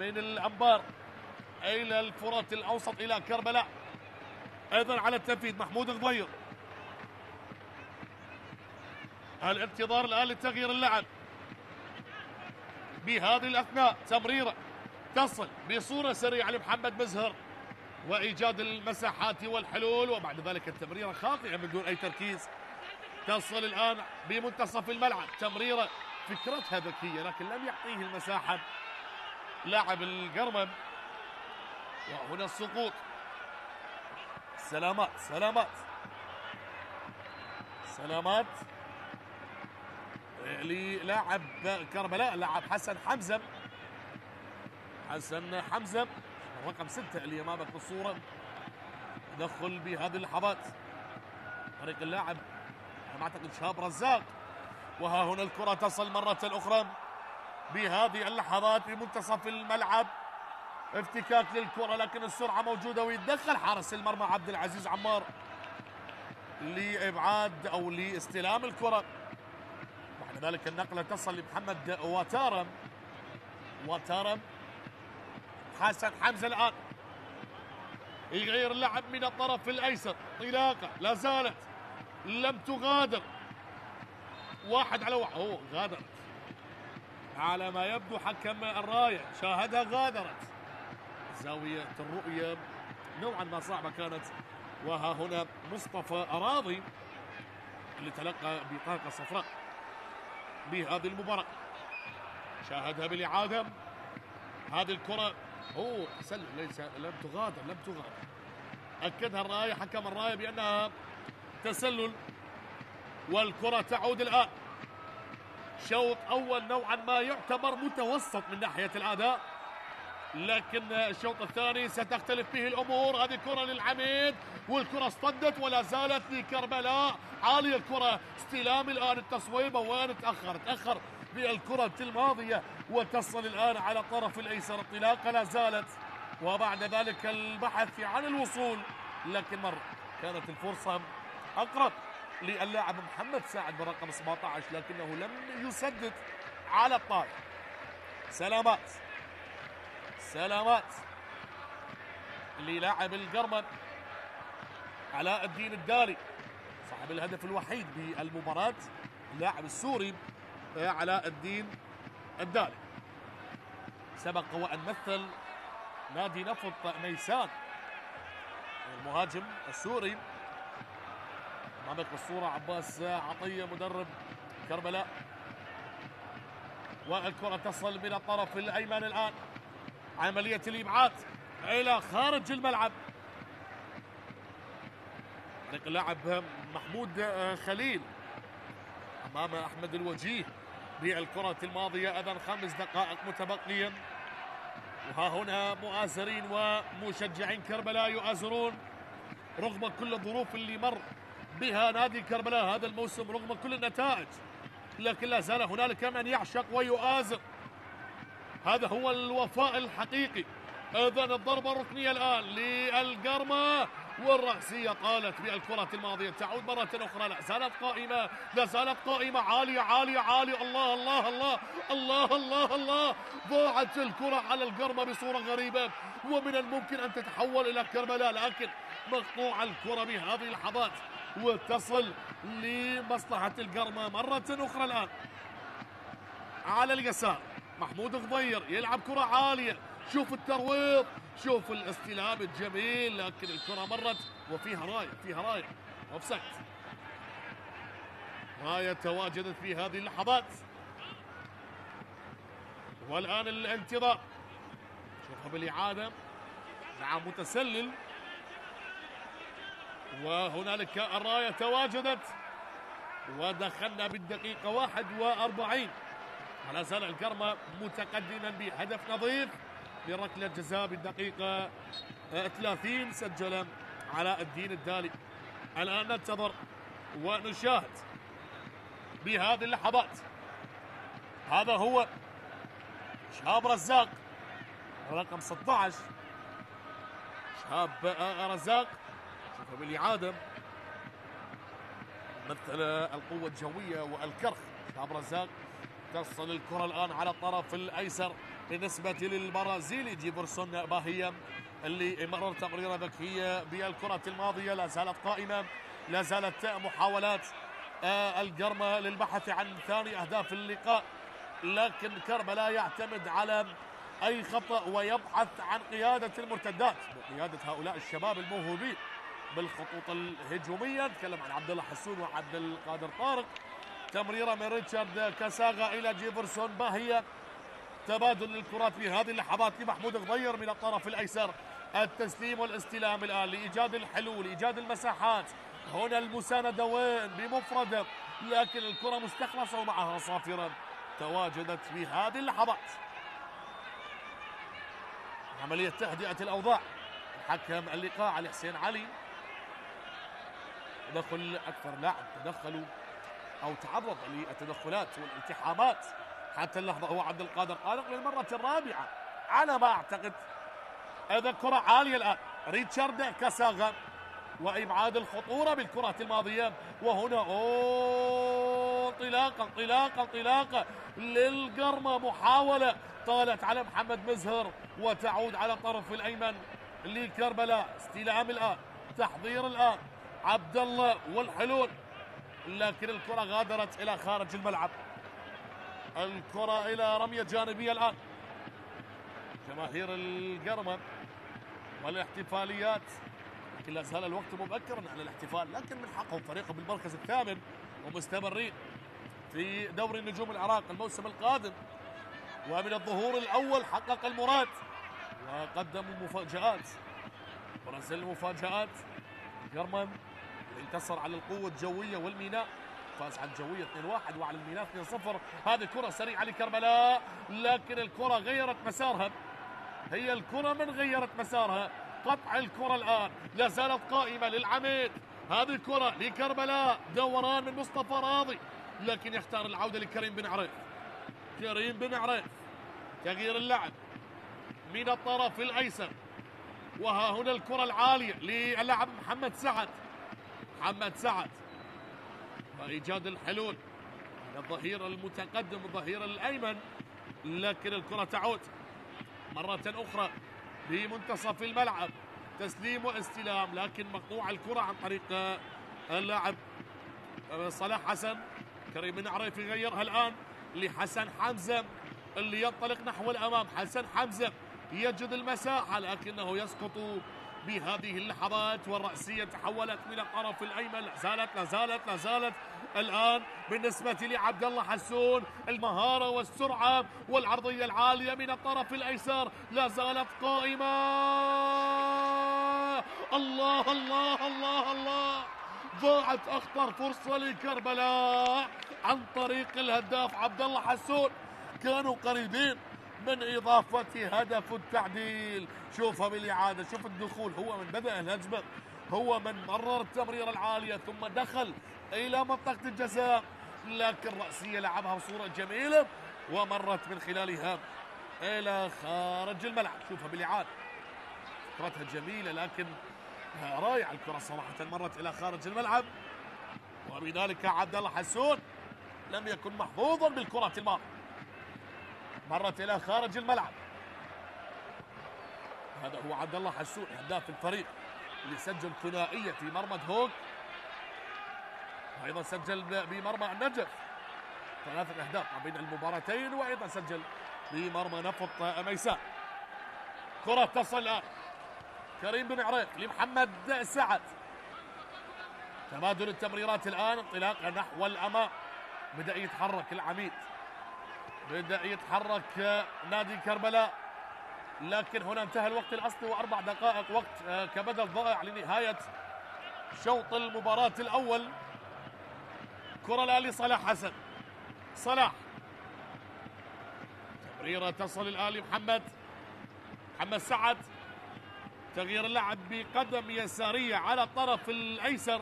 من الأنبار إلى الفرات الأوسط إلى كربلاء. أيضا على التنفيذ محمود غضير. الانتظار الآن لتغيير اللعب. بهذه الأثناء تمريرة تصل بصورة سريعة لمحمد مزهر وإيجاد المساحات والحلول، وبعد ذلك التمريرة خاطئة من دون أي تركيز. تصل الآن بمنتصف الملعب، تمريرة فكرتها ذكية لكن لم يعطيه المساحة لاعب القرمم. وهنا السقوط. سلامات للاعب كربلاء، لاعب حسن حمزة الرقم 6 اللي امامك بالصورة. تدخل بهذه اللحظات طريق اللاعب ما اعتقد شهاب رزاق. وها هنا الكرة تصل مرة اخرى بهذه اللحظات بمنتصف الملعب. افتكاك للكرة لكن السرعة موجودة ويتدخل حارس المرمى عبد العزيز عمار لإبعاد أو لاستلام الكرة. بعد ذلك النقلة تصل لمحمد واتارم. حسن حمزة الآن يغير اللعب من الطرف الأيسر. انطلاقة لا زالت لم تغادر. 1 على 1 غادرت على ما يبدو. حكم الراية شاهدها غادرت. زاوية الرؤية نوعا ما صعبة كانت. وها هنا مصطفى أراضي اللي تلقى بطاقة صفراء بهذه المباراة. شاهدها بالإعادة. هذه الكرة تسلل ليس لم تغادر. أكدها الراية حكم الراية بأنها تسلل. والكرة تعود الآن. شوط أول نوعا ما يعتبر متوسط من ناحية الأداء. لكن الشوط الثاني ستختلف به الأمور. هذه كرة للعميد والكرة اصطدت ولا زالت لكربلاء عالية الكرة. استلام الآن التصويبة وين تأخر بالكرة الماضية وتصل الآن على الطرف الأيسر. انطلاقة لا زالت وبعد ذلك البحث عن الوصول، لكن مرة كانت الفرصة أقرب للاعب محمد ساعد برقم 17 لكنه لم يسدد على الطائر. سلامات للاعب القرمن علاء الدين الدالي صاحب الهدف الوحيد بالمباراة، اللاعب السوري علاء الدين الدالي سبق وأن مثل نادي نفط نيسان. المهاجم السوري امامك بالصورة عباس عطية مدرب كربلاء، والكرة تصل من الطرف الأيمن الآن. عملية الإبعاد إلى خارج الملعب. اللاعب محمود خليل أمام أحمد الوجيه بالكرة الماضية. أذن 5 دقائق متبقية، وها هنا مؤازرين ومشجعين كربلاء يؤازرون رغم كل الظروف اللي مر بها نادي كربلاء هذا الموسم، رغم كل النتائج، لكن لا زال هنالك من يعشق ويؤازر. هذا هو الوفاء الحقيقي. إذن الضربة الركنية الآن للقرمة والرأسية طالت بالكرة الماضية، تعود مرة أخرى. لا زالت قائمة عالية عالية عالية. الله الله الله الله الله الله. ضاعت الكرة على القرمة بصورة غريبة، ومن الممكن أن تتحول إلى كربلاء، لكن مقطوع الكرة بهذه اللحظات وتصل لمصلحة القرمة مرة أخرى. الآن على اليسار محمود غضير يلعب كرة عالية، شوف الترويض، شوف الاستلام الجميل، لكن الكرة مرت وفيها راية اوفسايد. راية تواجدت في هذه اللحظات، والآن الانتظار. شوفها بالإعادة مع متسلل، وهنالك الراية تواجدت ودخلنا بالدقيقة 41. ولا زال القرمة متقدما بهدف نظيف لركلة جزاء بالدقيقة 30 سجل علاء الدين الدالي. الآن ننتظر ونشاهد بهذه اللحظات. هذا هو شهاب رزاق رقم 16. شهاب رزاق شوفوا بالإعادة مثل القوة الجوية والكرخ. شهاب رزاق تصل الكرة الآن على الطرف الأيسر بالنسبة للبرازيلي جيفرسون باهية اللي مرر تمريرة ذكية بالكرة الماضية. لا زالت قائمة، لا زالت محاولات القرمة للبحث عن ثاني أهداف اللقاء، لكن كربلاء يعتمد على أي خطأ ويبحث عن قيادة المرتدات بقيادة هؤلاء الشباب الموهوبين بالخطوط الهجومية. نتكلم عن عبد الله حسون وعبد القادر طارق. تمريرة من ريتشارد كاساغا إلى جيفرسون باهية. تبادل الكرات في هذه اللحظات لمحمود غضير من الطرف الأيسر. التسليم والاستلام الآن لإيجاد الحلول، إيجاد المساحات. هنا المساندة وين بمفردة، لكن الكرة مستخلصة ومعها صافرة تواجدت في هذه اللحظات. عملية تهدئة الأوضاع. حكم اللقاء علي حسين علي. تدخل أكثر لاعب تدخلوا أو تعرض للتدخلات والالتحامات حتى اللحظة هو عبد القادر طارق للمرة الرابعة على ما أعتقد. إذا كرة عالية الآن ريتشارد كاساغا وإبعاد الخطورة بالكرات الماضية. وهنا انطلاقة للقرمة. محاولة طالت على محمد مزهر وتعود على الطرف الأيمن لكربلاء. استلام الآن، تحضير الآن، عبد الله والحلول، لكن الكرة غادرت إلى خارج الملعب. الكرة إلى رمية جانبية الآن. جماهير القرمة والاحتفاليات، لكن لا زال الوقت مبكرا على الاحتفال، لكن من حقهم فريقهم بالمركز الثامن ومستمرين في دوري النجوم العراق الموسم القادم، ومن الظهور الأول حقق المراد وقدموا مفاجآت ونزل المفاجآت. القرمة انتصر على القوة الجوية والميناء، فاز على الجوية 2-1 وعلى الميناء 2-0. هذه كرة سريعة لكربلاء، لكن الكرة غيرت مسارها هي الكرة من غيرت مسارها. قطع الكرة الآن لا زالت قائمة للعميد. هذه كرة لكربلاء، دوران من مصطفى راضي، لكن يختار العودة لكريم بن عريف. كريم بن عريف تغيير اللعب من الطرف الأيسر، وها هنا الكرة العالية للاعب محمد سعد. محمد سعد وإيجاد الحلول على الظهير المتقدم الظهير الأيمن، لكن الكرة تعود مرة أخرى بمنتصف الملعب. تسليم واستلام، لكن مقطوع الكرة عن طريق اللاعب صلاح حسن. كريم بن عريف يغيرها الآن لحسن حمزة اللي ينطلق نحو الأمام. حسن حمزة يجد المساحة لكنه يسقط بهذه اللحظات، والرأسية تحولت من الطرف الأيمن. لا زالت الآن بالنسبة لعبد الله حسون المهارة والسرعة والعرضية العالية من الطرف الأيسر لا زالت قائمة. الله الله الله الله، ضاعت أخطر فرصة لكربلاء عن طريق الهداف عبد الله حسون. كانوا قريبين من إضافة هدف التعديل. شوفها بالإعادة، شوف الدخول، هو من بدأ الهجمة، هو من مرر التمريرة العالية ثم دخل إلى منطقة الجزاء، لكن رأسية لعبها بصورة جميلة ومرت من خلالها إلى خارج الملعب. شوفها بالإعادة، فكرتها جميلة لكن رائعة الكرة صراحة، مرت إلى خارج الملعب، وبذلك عبد الله حسون لم يكن محظوظا بالكرة الماضية، مرت إلى خارج الملعب. هذا هو عبد الله حسون هداف الفريق اللي سجل ثنائية في مرمى هوك، وأيضا سجل بمرمى النجف 3 أهداف ما بين المباراتين، وأيضا سجل بمرمى نفط ميساء. كرة تصل الآن كريم بن عريف لمحمد سعد. تبادل التمريرات الآن، انطلاقة نحو الأمام، بدأ يتحرك العميد، بدأ يتحرك نادي كربلاء، لكن هنا انتهى الوقت الأصلي و4 دقائق وقت كبدل ضائع لنهاية شوط المباراة الأول. كرة الآن لصلاح حسن. صلاح، تمريرة تصل الآن لمحمد سعد. تغيير اللعب بقدم يسارية على الطرف الأيسر،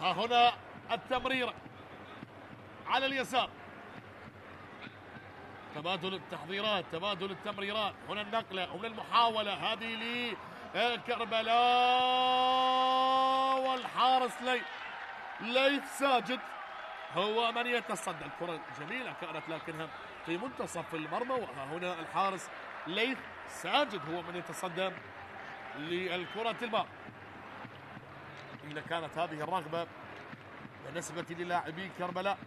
وها هنا التمريرة على اليسار. تبادل التحضيرات، تبادل التمريرات، هنا النقلة، هنا المحاولة هذه لكربلاء، والحارس ليث ساجد هو من يتصدى. الكرة جميلة كانت لكنها في منتصف المرمى، وها هنا الحارس ليث ساجد هو من يتصدى للكرة الماء. إذا كانت هذه الرغبة بالنسبة للاعبي كربلاء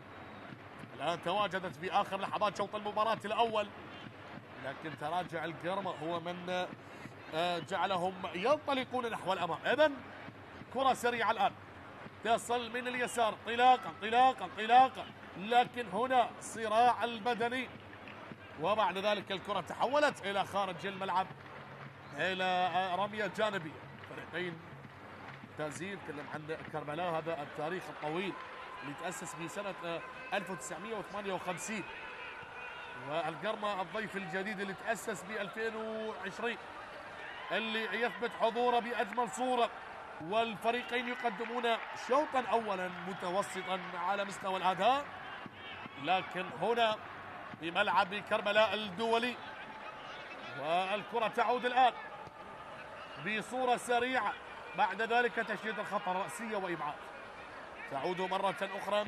الآن تواجدت في آخر لحظات شوط المباراة الأول، لكن تراجع القرمة هو من جعلهم ينطلقون نحو الأمام. إذن كرة سريعة الآن تصل من اليسار، انطلاقا، لكن هنا صراع البدني، وبعد ذلك الكرة تحولت إلى خارج الملعب إلى رمية جانبية. فريقين تازين، تكلم عن كربلاء هذا التاريخ الطويل اللي تأسس بسنة 1958، والقرمة الضيف الجديد اللي تأسس ب 2020 اللي يثبت حضوره بأجمل صورة، والفريقين يقدمون شوطا أولا متوسطا على مستوى الأداء، لكن هنا في ملعب كربلاء الدولي، والكرة تعود الآن بصورة سريعة، بعد ذلك تشديد الخطر، رأسية وإبعاد. تعود مرة أخرى،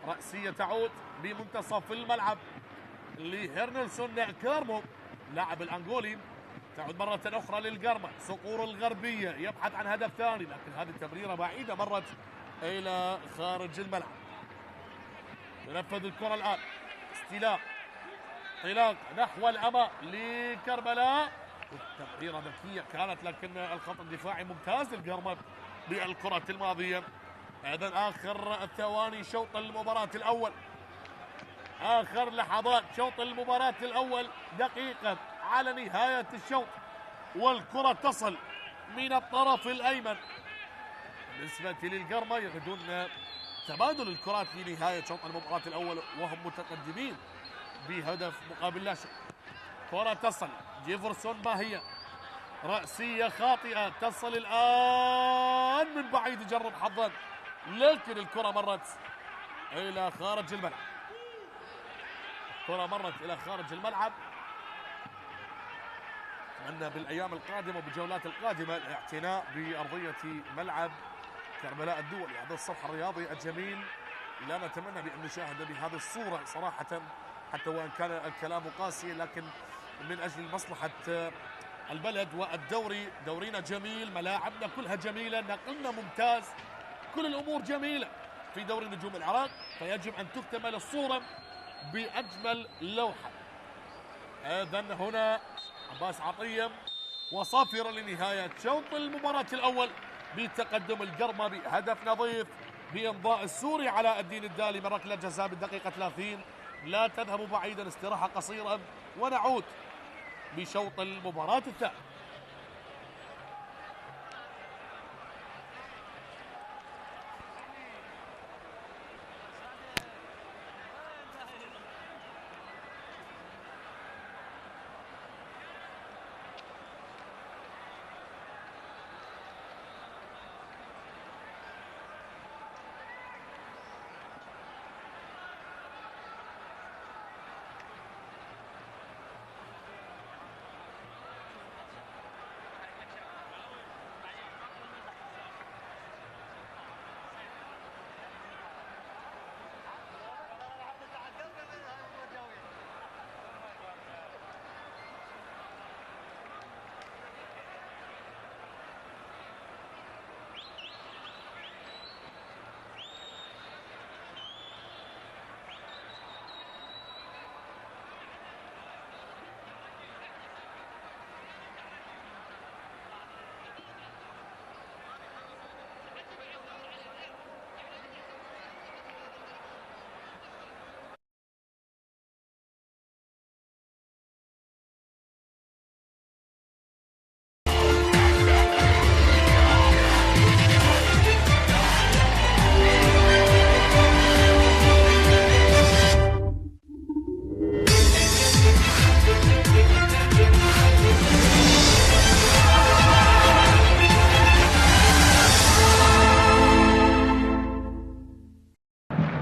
رأسية تعود بمنتصف الملعب لهيرنلسون كارمو لاعب الأنغولي. تعود مرة أخرى للقرمة، صقور الغربية يبحث عن هدف ثاني، لكن هذه التمريرة بعيدة مرت إلى خارج الملعب. تنفذ الكرة الآن، استلام، انطلاق نحو الأمام لكربلاء، التمريرة ذكية كانت، لكن الخط الدفاعي ممتاز القرمة بالكرة الماضية. إذن آخر ثواني شوط المباراة الأول، آخر لحظات شوط المباراة الأول، دقيقة على نهاية الشوط، والكرة تصل من الطرف الأيمن. بالنسبة للقرمة يريدون تبادل الكرات في نهاية شوط المباراة الأول وهم متقدمين بهدف مقابل لا شيء. كرة تصل جيفرسون باهية، رأسية خاطئة تصل الآن من بعيد يجرب حظا، لكن الكرة مرت إلى خارج الملعب. كرة مرت إلى خارج الملعب. أتمنى بالأيام القادمة وبالجولات القادمة الاعتناء بأرضية ملعب كربلاء الدولي، هذا الصفحة الرياضي الجميل لا نتمنى بأن نشاهد بهذه الصورة صراحة، حتى وإن كان الكلام قاسي، لكن من أجل مصلحة البلد والدوري. دورينا جميل، ملاعبنا كلها جميلة، نقلنا ممتاز، كل الأمور جميلة في دوري نجوم العراق، فيجب أن تكتمل الصورة بأجمل لوحة. إذن هنا عباس عطية وصافرة لنهاية شوط المباراة الأول بتقدم القرمة بهدف نظيف بإمضاء السوري علاء الدين الدالي من ركلة جزاء بالدقيقة 30. لا تذهبوا بعيدا، استراحة قصيرة ونعود بشوط المباراة الثاني.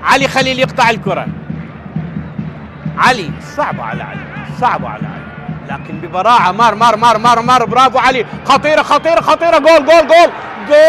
علي خليل يقطع الكرة. علي صعبة على علي، صعبة على علي، لكن ببراعة مار مار مار مار مار. برافو علي، خطيرة خطيرة خطيرة. جول جول جول جول.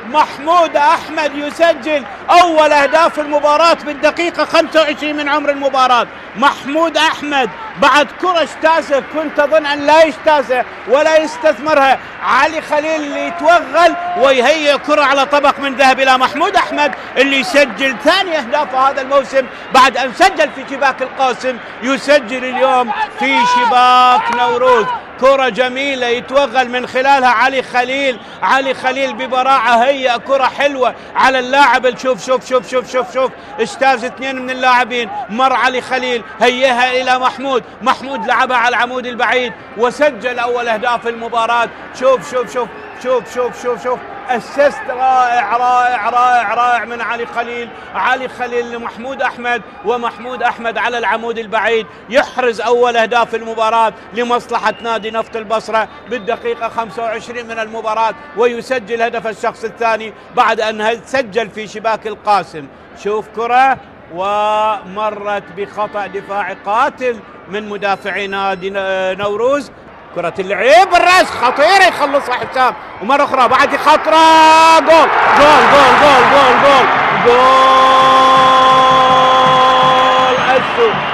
محمود أحمد يسجل أول أهداف المباراة بالدقيقة 25 من عمر المباراة. محمود أحمد بعد كرة اجتازه، كنت أظن أن لا يجتازه ولا يستثمرها. علي خليل اللي يتوغل ويهيئ كرة على طبق من ذهب إلى محمود أحمد اللي يسجل ثاني أهدافه هذا الموسم بعد أن سجل في شباك القاسم، يسجل اليوم في شباك نوروز. كرة جميلة يتوغل من خلالها علي خليل. علي خليل ببراعة هيئ كرة حلوة على اللاعب. شوف شوف شوف شوف شوف شوف اجتاز اثنين من اللاعبين، مر علي خليل هيئها إلى محمود. محمود لعبها على العمود البعيد وسجل أول أهداف المباراة. شوف شوف شوف شوف شوف شوف شوف اسيست رائع رائع رائع رائع من علي خليل. علي خليل لمحمود أحمد، ومحمود أحمد على العمود البعيد يحرز أول أهداف المباراة لمصلحة نادي نفط البصرة بالدقيقة 25 من المباراة، ويسجل هدف الشخص الثاني بعد أن سجل في شباك القاسم. شوف كرة ومرت بخطأ دفاعي قاتل من مدافعي نادي نوروز. كرة اللعب بالراس خطيرة يخلصها حسام، ومرة أخرى بعد خطرة. جول جول جول جول جول جول جول.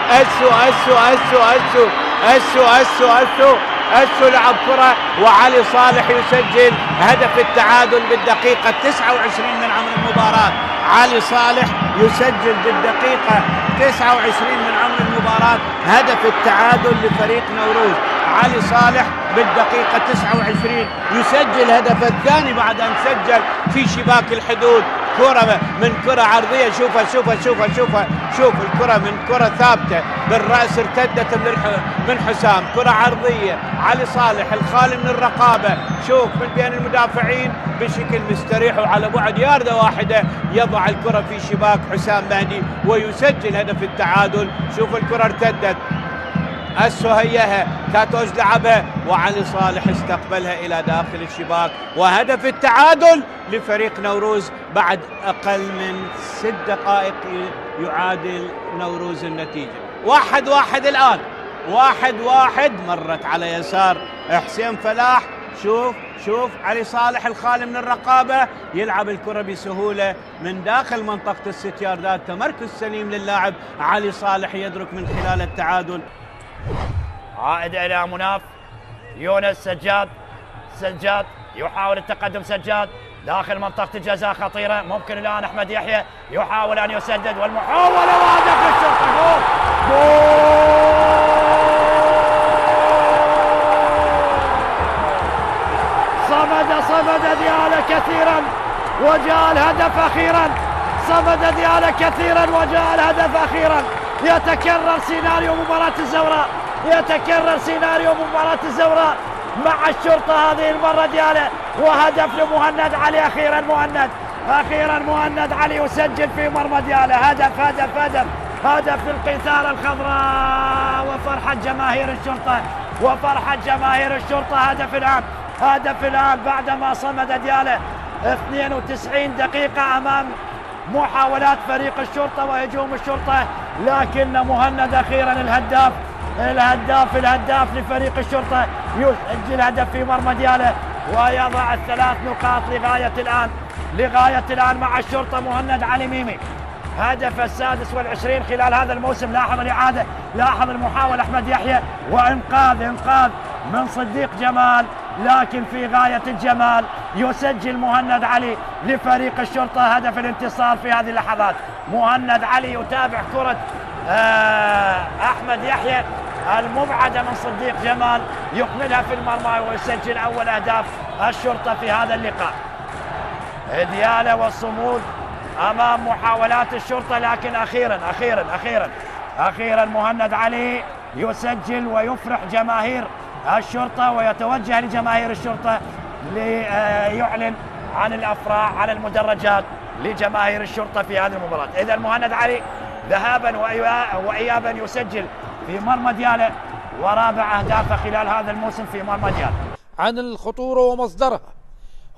أسو أسو أسو أسو أسو أسو أسو أسو لعب كرة، وعلي صالح يسجل هدف التعادل بالدقيقة 29 من عمر المباراة. علي صالح يسجل بالدقيقة 29 من عمر المباراة هدف التعادل لفريق نوروز. علي صالح بالدقيقة 29 يسجل هدف الثاني بعد أن سجل في شباك الحدود. كرة من كرة عرضية. شوفها شوفها شوفها شوفها، شوف الكرة من كرة ثابتة بالرأس ارتدت من حسام. كرة عرضية علي صالح الخالي من الرقابة، شوف من بين المدافعين بشكل مستريح وعلى بعد ياردة واحدة يضع الكرة في شباك حسام مهدي ويسجل هدف التعادل. شوف الكرة ارتدت، السهيها كاتوز لعبها وعلي صالح استقبلها إلى داخل الشباك، وهدف التعادل لفريق نوروز بعد أقل من 6 دقائق يعادل نوروز النتيجة. 1-1 الآن، 1-1. مرت على يسار حسين فلاح، شوف علي صالح الخالي من الرقابة يلعب الكرة بسهولة من داخل منطقة الست ياردات. تمركز سليم للاعب علي صالح يدرك من خلال التعادل. عائد إلى مناف يونس. سجاد يحاول التقدم، سجاد داخل منطقة الجزاء خطيرة. ممكن الآن أحمد يحيى يحاول أن يسدد، والمحاولة وهدف الشرطة. جول صمد ديالا كثيرا وجاء الهدف أخيرا. صمد ديالا كثيرا وجاء الهدف أخيرا. يتكرر سيناريو مباراة الزوراء مع الشرطة هذه المرة ديالا، وهدف لمهند علي. أخيرا مهند علي يسجل في مرمى ديالا. هدف للقيثارة الخضراء وفرحة جماهير الشرطة. هدف الآن بعدما صمد ديالا 92 دقيقة أمام محاولات فريق الشرطة وهجوم الشرطة، لكن مهند أخيرا الهداف لفريق الشرطة يسجل هدف في مرمى ديالا ويضع 3 نقاط لغاية الآن مع الشرطة. مهند علي ميمي هدف 26 خلال هذا الموسم. لاحظ الإعادة، لاحظ المحاولة أحمد يحيى وإنقاذ من صديق جمال، لكن في غاية الجمال يسجل مهند علي لفريق الشرطة هدف الانتصار في هذه اللحظات. مهند علي يتابع كرة أحمد يحيى المبعدة من صديق جمال، يكملها في المرمى ويسجل أول أهداف الشرطة في هذا اللقاء. ديالا والصمود أمام محاولات الشرطة، لكن أخيرا مهند علي يسجل ويفرح جماهير الشرطة ويتوجه لجماهير الشرطة ليعلن عن الأفراح على المدرجات لجماهير الشرطة في هذه المباراة. إذا مهند علي ذهابا وإيابا يسجل في مرمى ديالا ورابع أهدافه خلال هذا الموسم في مرمى ديالا. عن الخطورة ومصدرها،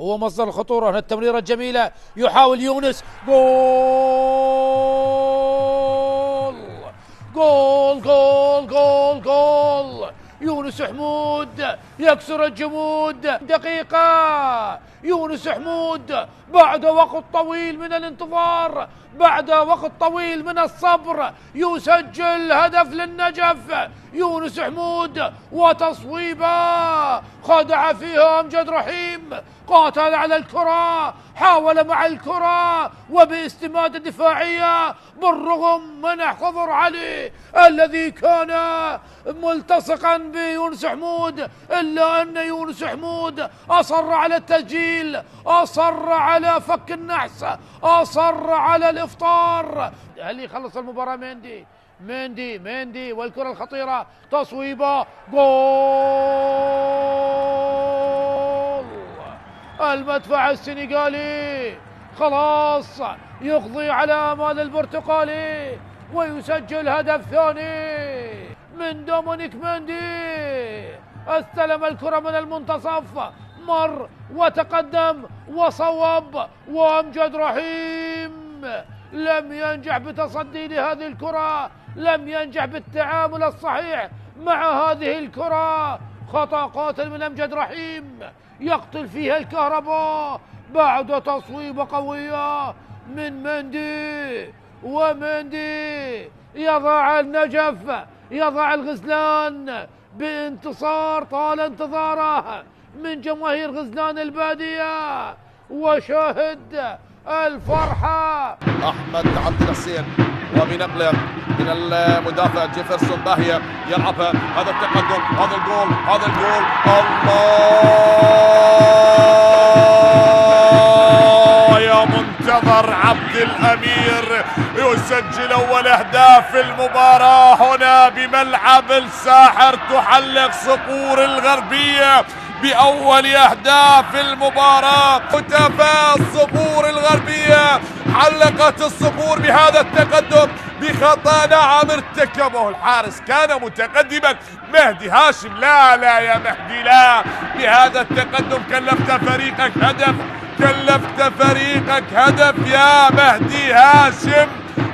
هو مصدر الخطورة. هنا التمريرة الجميلة، يحاول يونس. جول يونس حمود يكسر الجمود. دقيقة يونس حمود بعد وقت طويل من الانتظار، بعد وقت طويل من الصبر، يسجل هدف للنجف. يونس حمود وتصويبه خدع فيها أمجد رحيم، قاتل على الكرة، حاول مع الكرة وباستماتة دفاعية بالرغم من خضر علي الذي كان ملتصقا بيونس حمود، إلا أن يونس حمود أصر على التسجيل، أصر على فك النحس، أصر على الإفطار. هل يخلص المباراة مندي والكرة الخطيرة، تصويبه، جول. المدفع السنغالي خلاص يقضي على آمال البرتقالي ويسجل هدف ثاني من دومينيك مندي. استلم الكرة من المنتصف، مر وتقدم وصوب، وأمجد رحيم لم ينجح بتصدي لهذه الكرة، لم ينجح بالتعامل الصحيح مع هذه الكرة. خطأ قاتل من أمجد رحيم يقتل فيها الكهرباء بعد تصويبة قوية من مندي، ومندي يضع النجف، يضع الغزلان بانتصار طال انتظاره من جماهير غزلان البادية. وشاهد الفرحة أحمد عبد الحسين وبنقله من المدافع جيفرسون باهية يلعبها، هذا التقدم، هذا الجول، هذا الجول، الله يا منتظر عمار عبد الأمير يسجل أول أهداف المباراة هنا بملعب الساحر. تحلق صقور الغربية بأول أهداف المباراة. تفاز صقور الغربية، حلقت الصقور بهذا التقدم بخطأ نعم ارتكبه الحارس، كان متقدما مهدي هاشم. لا يا مهدي لا، بهذا التقدم كلفت فريقك هدف، كلفت فريقك هدف يا مهدي هاشم.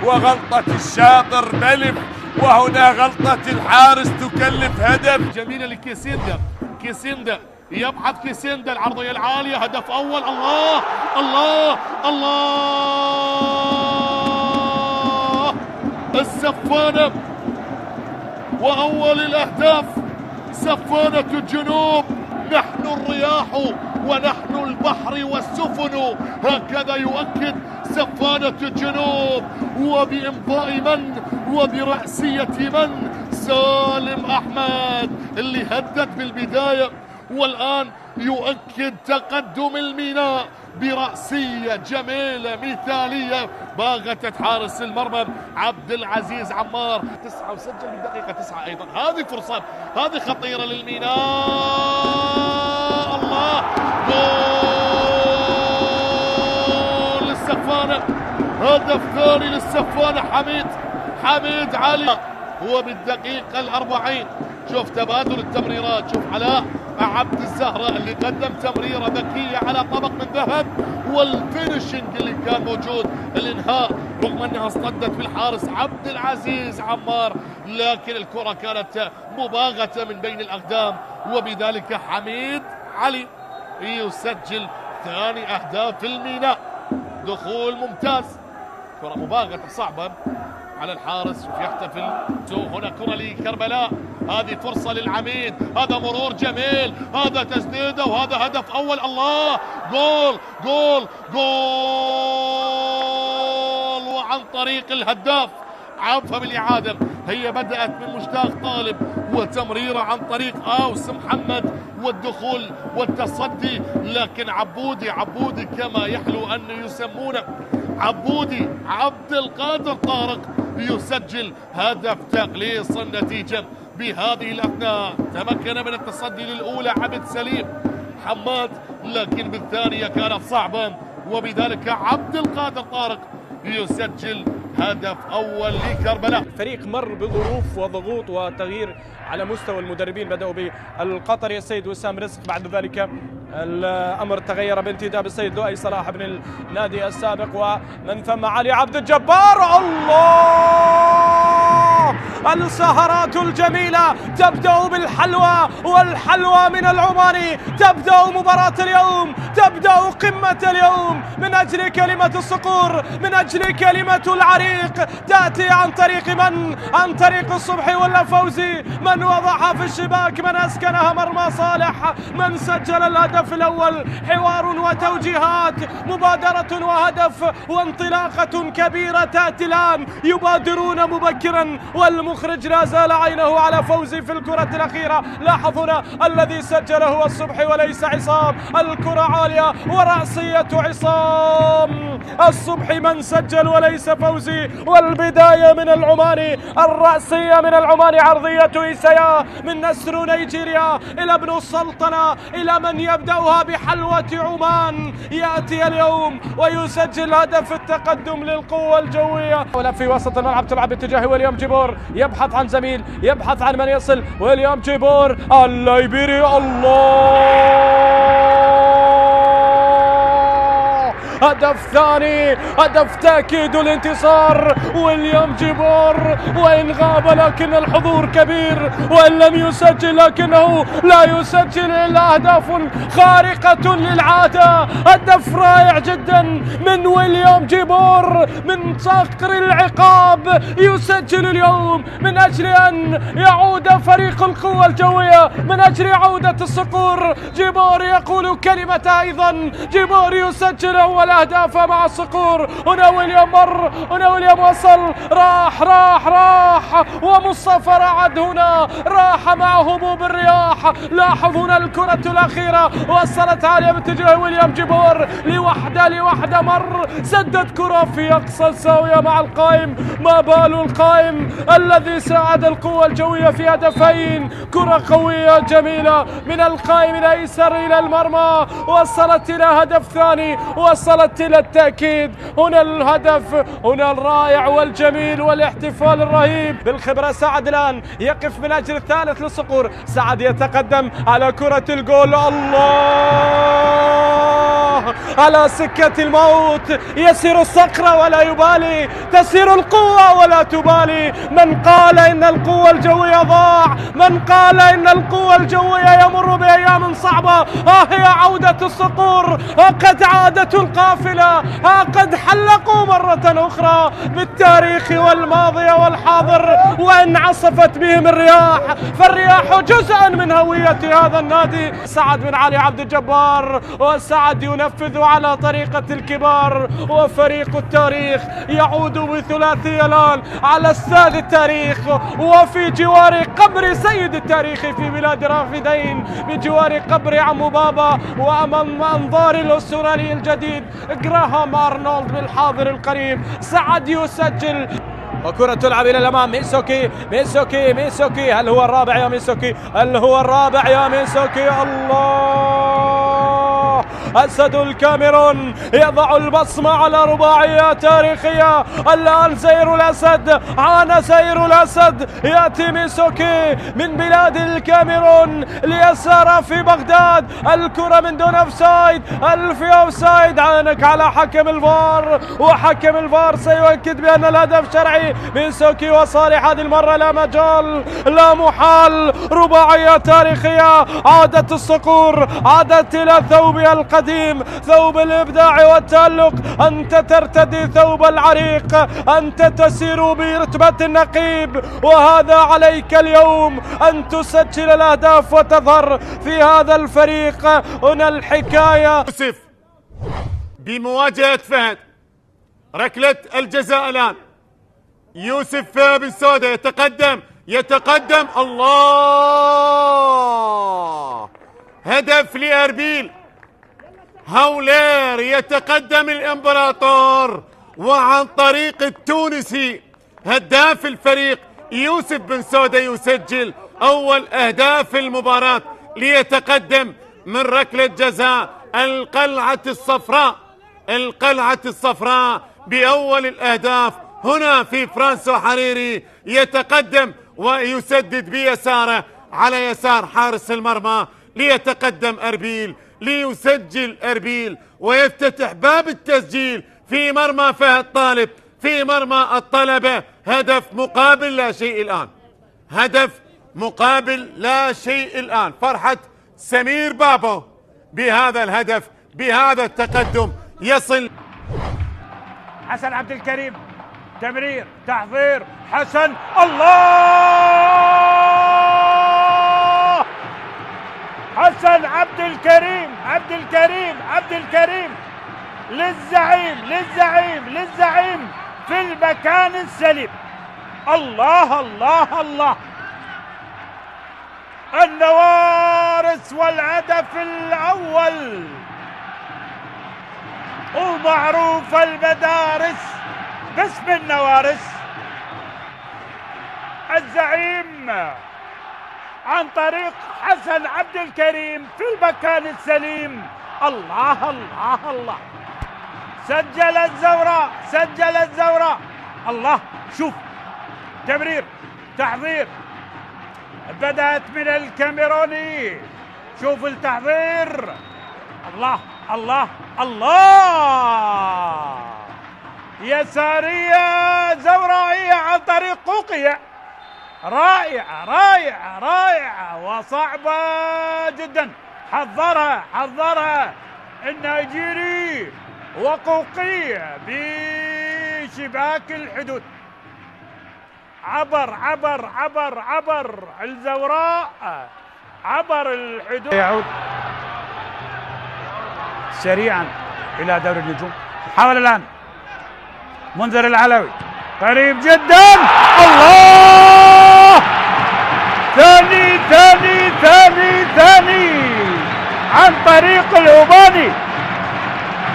وغلطة الشاطر ملف، وهنا غلطة الحارس تكلف هدف. جميلة لكيسيندا، كيسيندا يبحث كيسيندا العرضية العالية، هدف أول. الله الله الله، السفانة وأول الأهداف سفانة الجنوب. نحن الرياح ونحن البحر والسفن، هكذا يؤكد سفانة الجنوب. وبإمضاء من وبرأسية من؟ سالم أحمد اللي هدد بالبداية، والآن يؤكد تقدم الميناء برأسية جميلة مثالية باغتت حارس المرمى عبد العزيز عمار. 9 وسجل بالدقيقة 9 أيضا. هذه فرصة، هذه خطيرة للميناء. الله، جول للسفانة، هدف ثاني للسفانة. حميد علي هو بالدقيقة 40. شوف تبادل التمريرات، شوف علاء عبد الزهرة اللي قدم تمريرة ذكية على طبق من ذهب، والفينشنج اللي كان موجود، الانهاء رغم انها اصطدت بالحارس عبد العزيز عمار، لكن الكرة كانت مباغتة من بين الأقدام، وبذلك حميد علي يسجل ثاني أهداف الميناء. دخول ممتاز، كرة مباغتة صعبة على الحارس. شوف يحتفل. هنا كرة لكربلاء، هذه فرصة للعميد، هذا مرور جميل، هذا تسديده، وهذا هدف أول. الله، جول جول جول، وعن طريق الهداف. عفوا بالإعادة، هي بدأت من مشتاق طالب وتمريرة عن طريق أوس محمد والدخول والتصدي، لكن عبودي كما يحلو أن يسمونه، عبودي عبد القادر طارق يسجل هدف تقليص النتيجة. بهذه الأثناء تمكن من التصدي للأولى عبد سليم حماد، لكن بالثانية كانت صعبة، وبذلك عبد القادر طارق يسجل هدف أول لكربلاء. الفريق مر بظروف وضغوط وتغيير على مستوى المدربين، بدأوا بالقطري السيد وسام رزق، بعد ذلك الأمر تغير بانتداب السيد لؤي صلاح بن النادي السابق، ومن ثم علي عبد الجبار. الله، السهرات الجميلة تبدأ بالحلوى، والحلوى من العماني. تبدأ مباراة اليوم، تبدأ قمة اليوم من أجل كلمة الصقور، من أجل كلمة العريق، تأتي عن طريق من؟ عن طريق الصبحي ولا فوزي؟ من وضعها في الشباك؟ من أسكنها مرمى صالح؟ من سجل الهدف الأول؟ حوار وتوجيهات، مبادرة وهدف وانطلاقة كبيرة تأتي الآن. يبادرون مبكرا، والمخرج لا زال عينه على فوزي في الكرة الأخيرة. لاحظ هنا الذي سجل هو الصبحي وليس عصام. الكرة عالية ورأسية عصام. الصبحي من سجل وليس فوزي، والبداية من العماني، الرأسية من العماني، عرضية إيسايا من نسر نيجيريا إلى ابن السلطنة، إلى من يبدأها بحلوة عمان. يأتي اليوم ويسجل هدف التقدم للقوة الجوية. ولا في وسط الملعب تلعب باتجاه ويليام جيبور، يبحث عن زميل، يبحث عن من يصل. ويليام جيبور الليبيري. الله، هدف ثاني، هدف تأكيد الانتصار. ويليام جيبور وإن غاب لكن الحضور كبير، وإن لم يسجل لكنه لا يسجل إلا أهداف خارقة للعادة. هدف رائع جدا من ويليام جيبور من صقر العقاب، يسجل اليوم من أجل أن يعود فريق القوة الجوية، من أجل عودة الصقور. جيبور يقول كلمة أيضا، جيبور يسجل أول الأهداف مع الصقور. هنا ويليام مر، هنا ويليام وصل، راح ومصطفى رعد هنا راح مع هبوب الرياح. لاحظ هنا الكرة الأخيرة وصلت عالية باتجاه ويليام جيبور، لوحده مر، سدد كرة في أقصى الزاوية مع القائم. ما بال القائم الذي ساعد القوة الجوية في هدفين. كرة قوية جميلة من القائم الأيسر إلى المرمى، وصلت إلى هدف ثاني، وصلت إلى التأكيد. هنا الهدف، هنا الرائع والجميل والاحتفال الرهيب بالخبرة. سعد الآن يقف من أجل الثالث للصقور. سعد يتقدم على كرة الجول. الله على سكة الموت، يسير الصقر ولا يبالي، تسير القوة ولا تبالي. من قال إن القوة الجوية ضاع، من قال إن القوة الجوية يمر بأيام صعبة، هي عودة الصقور، قد عادت القافلة، قد حلقوا مرة أخرى بالتاريخ والماضي والحاضر. وإن عصفت بهم الرياح فالرياح جزء من هوية هذا النادي. سعد بن علي عبد الجبار، وسعد ينفذ على طريقة الكبار، وفريق التاريخ يعود بثلاثية الآن على استاد التاريخ، وفي جوار قبر سيد التاريخ في بلاد رافدين، بجوار قبر عمو بابا، وأمام أنظار الأسترالي الجديد جراهام أرنولد بالحاضر القريب. سعد يسجل، وكرة تلعب إلى الأمام. ميسوكي هل هو الرابع يا ميسوكي؟ الله، أسد الكاميرون يضع البصمة على رباعية تاريخية. الآن سير الأسد، عانى سير الأسد، يأتي ميسوكي من بلاد الكاميرون ليسار في بغداد. الكرة من دون أوفسايد، في أوفسايد، عانك على حكم الفار، وحكم الفار سيؤكد بأن الهدف شرعي. ميسوكي وصالح هذه المرة لا مجال، لا محال. رباعية تاريخية، عادت الصقور، عادت إلى ثوبها القديم، ثوب الإبداع والتألق. أنت ترتدي ثوب العريق، أنت تسير برتبة النقيب، وهذا عليك اليوم أن تسجل الأهداف وتظهر في هذا الفريق. هنا الحكاية. يوسف بمواجهة فهد، ركلة الجزاء الآن. يوسف بن سودة يتقدم، الله، هدف لأربيل. هولير يتقدم الإمبراطور، وعن طريق التونسي هداف الفريق يوسف بن سودة يسجل أول أهداف المباراة، ليتقدم من ركلة جزاء القلعة الصفراء بأول الأهداف. هنا في فرانسو حريري يتقدم ويسدد بيساره على يسار حارس المرمى، ليتقدم أربيل، ليسجل أربيل ويفتتح باب التسجيل في مرمى فهد طالب، في مرمى الطلبة. هدف مقابل لا شيء الآن. فرحة سمير بابو بهذا الهدف، بهذا التقدم يصل. حسن عبد الكريم، تمرير، تحضير، حسن، الله، حسن عبد الكريم للزعيم في المكان السليم. الله الله الله، النوارس والهدف الأول، ومعروف المدارس باسم النوارس. الزعيم عن طريق حسن عبد الكريم في المكان السليم. الله الله الله، سجل الزوراء. الله، شوف، تمرير، تحضير، بدأت من الكاميروني، شوف التحضير. الله الله الله، يسارية زورائية عن طريق قوقية، رائعة وصعبة جدا. حضرها النيجيري وقوقية بشباك الحدود. عبر الزوراء، عبر الحدود. يعود سريعا إلى دوري النجوم. حاول الآن منذر العلوي قريب جدا. الله، ثاني ثاني ثاني ثاني عن طريق العماني،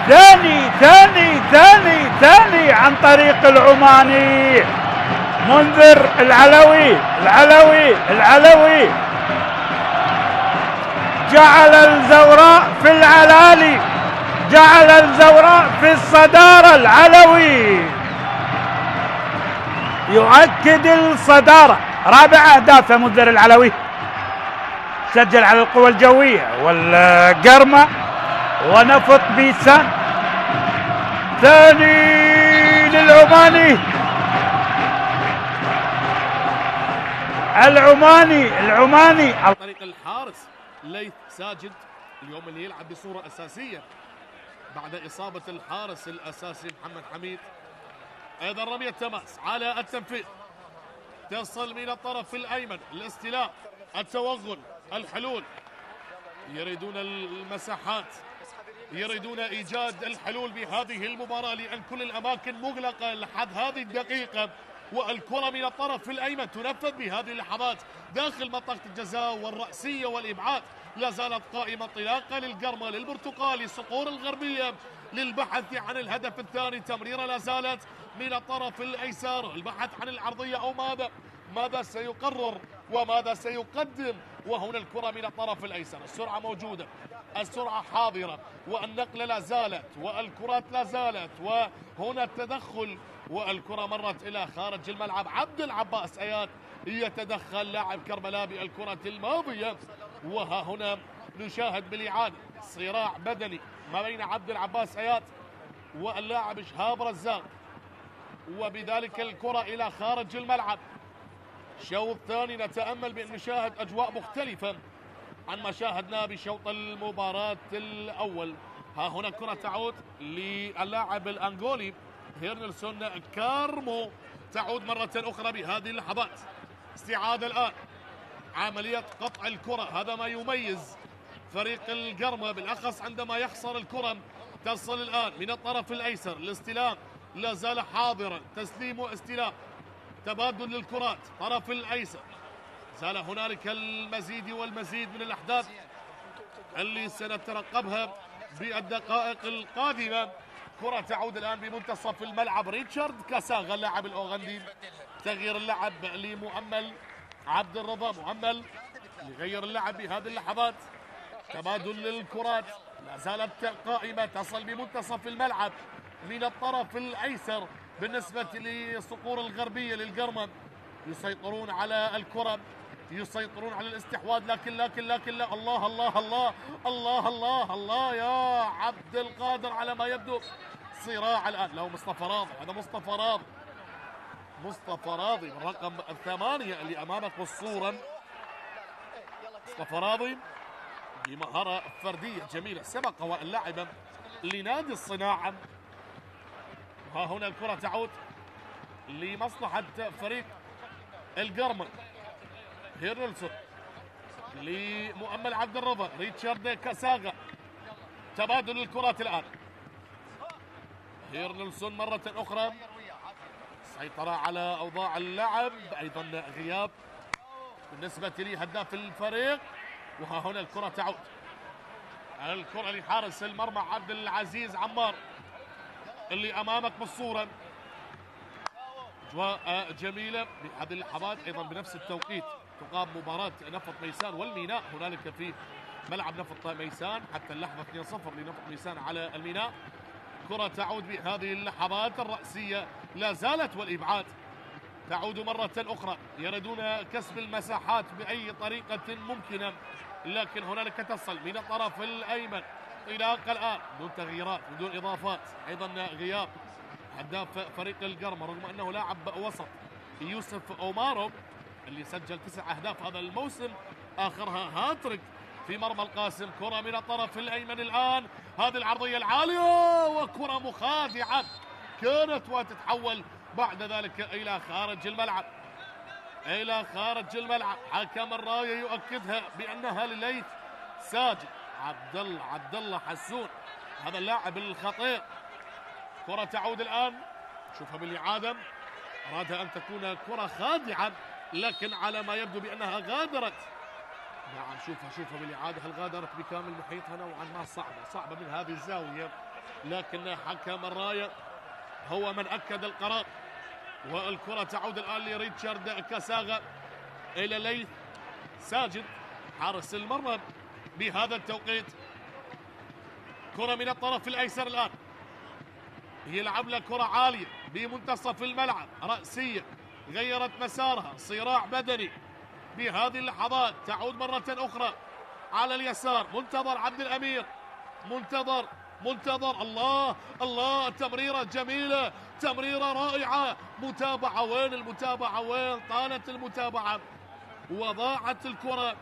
ثاني ثاني ثاني ثاني عن طريق العماني. منذر العلوي العلوي جعل الزوراء في العلالي، جعل الزوراء في الصدارة. العلوي يؤكد الصدارة. رابع أهداف منذر العلوي، سجل على القوى الجوية والقرمة ونفط بيسان. ثاني للعماني، العماني عن طريق الحارس ليث ساجد اليوم اللي يلعب بصورة أساسية بعد إصابة الحارس الأساسي محمد حميد. أيضا رمية تماس على التنفيذ، تصل من الطرف الأيمن، الاستلام، التوغل، الحلول. يريدون المساحات، يريدون إيجاد الحلول بهذه المباراة لأن كل الأماكن مغلقة لحد هذه الدقيقة. والكرة من الطرف الأيمن تنفذ بهذه اللحظات داخل منطقة الجزاء والرأسية والإبعاد. لا زالت قائمة انطلاقة للقرمة، للبرتقالي، الصقور الغربية للبحث عن الهدف الثاني. تمريرة لا زالت من الطرف الأيسر، البحث عن العرضية أو ماذا سيقرر وماذا سيقدم. وهنا الكرة من الطرف الأيسر، السرعة موجودة، السرعة حاضرة، والنقلة لا زالت، والكرات لا زالت، وهنا التدخل، والكرة مرت إلى خارج الملعب. عبد العباس آيات يتدخل، لاعب كربلاء بالكرة الماضية. وها هنا نشاهد بالإعادة صراع بدني ما بين عبد العباس آيات واللاعب شهاب رزاق، وبذلك الكرة إلى خارج الملعب. شوط ثاني نتأمل بأن نشاهد أجواء مختلفة عن ما شاهدنا بشوط المباراة الأول. ها هنا كرة تعود للاعب الأنغولي هيرنلسون كارمو، تعود مرة أخرى بهذه اللحظات. استعادة الآن، عملية قطع الكرة، هذا ما يميز فريق القرمة بالأخص عندما يخسر الكرة. تصل الآن من الطرف الأيسر، الاستلام لا زال حاضرا، تسليم واستلام، تبادل للكرات طرف الأيسر. زال هنالك المزيد والمزيد من الأحداث اللي سنترقبها بالدقائق القادمة. كرة تعود الآن بمنتصف الملعب، ريتشارد كاساغا اللاعب الأوغندي، تغيير اللعب لمؤمل عبد الرضا. مؤمل يغير اللعب بهذه اللحظات، تبادل للكرات لا زالت قائمة، تصل بمنتصف الملعب من الطرف الأيسر. بالنسبة للصقور الغربية للقرمة يسيطرون على الكرة، يسيطرون على الاستحواذ، لكن لا. الله الله الله الله الله الله يا عبد القادر، على ما يبدو صراع الآن. له مصطفى راضي، هذا مصطفى راضي الرقم 8 اللي أمامك بالصورة. مصطفى راضي بمهارة فردية جميلة، سبق واللاعب لنادي الصناعة. ها هنا الكرة تعود لمصلحة فريق القرمة. هيرنلسون لمؤمل عبد الرضا، ريتشارد كاساغا، تبادل الكرات الآن. هيرنلسون مرة أخرى سيطرة على أوضاع اللعب، أيضا غياب بالنسبة لي هداف الفريق. وها هنا الكرة تعود، الكرة لحارس المرمى عبد العزيز عمار اللي أمامك بالصورة. أجواء جميلة بهذه اللحظات. أيضا بنفس التوقيت تقام مباراة نفط ميسان والميناء هنالك في ملعب نفط ميسان، حتى اللحظة 2-0 لنفط ميسان على الميناء. كرة تعود بهذه اللحظات، الرأسية لا زالت والإبعاد. تعود مرة أخرى، يريدون كسب المساحات بأي طريقة ممكنة، لكن هنالك تصل من الطرف الأيمن. انطلاق الآن بدون تغييرات بدون إضافات، أيضا غياب هداف فريق القرمة رغم أنه لاعب وسط يوسف أومارو اللي سجل 9 أهداف هذا الموسم، آخرها هاتريك في مرمى القاسم. كرة من الطرف الأيمن الآن، هذه العرضية العالية وكرة مخادعة كانت وتتحول بعد ذلك إلى خارج الملعب، إلى خارج الملعب. حكم الراية يؤكدها بأنها لليث ساجد. عبد الله حسون هذا اللاعب الخطير. كرة تعود الآن، شوفها بالإعادة، أراد أن تكون كرة خادعة لكن على ما يبدو بأنها غادرت. نعم شوفها بالإعادة، هل غادرت بكامل محيطها؟ نوعا ما صعبة من هذه الزاوية، لكن حكم الراية هو من أكد القرار. والكرة تعود الآن لريتشارد كاساغا إلى ليث ساجد حارس المرمى بهذا التوقيت. كرة من الطرف الأيسر الآن، يلعب له كرة عالية بمنتصف الملعب رأسية، غيرت مسارها، صراع بدني بهذه اللحظات. تعود مرة أخرى على اليسار، منتظر عبد الأمير، منتظر الله تمريرة جميلة، تمريرة رائعة، متابعة، وين المتابعة؟ وين طالت المتابعة وضاعت الكرة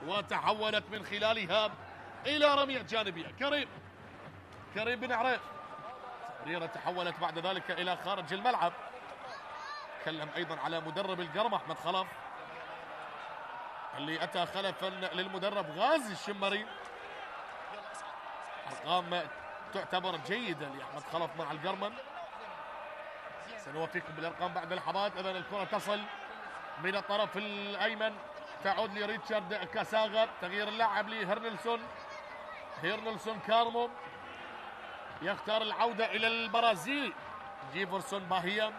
وتحولت من خلالها إلى رمية جانبية. كريم بن عريف، تمريرة تحولت بعد ذلك إلى خارج الملعب. تكلم أيضا على مدرب القرم أحمد خلف اللي أتى خلفا للمدرب غازي الشمري. أرقام تعتبر جيدة لأحمد خلف مع القرمن، سنوفيكم بالأرقام بعد لحظات. إذن الكرة تصل من الطرف الأيمن، تعود لريتشارد كاساغا، تغيير اللاعب هيرنلسون كارمو يختار العودة إلى البرازيلي جيفرسون باهيا.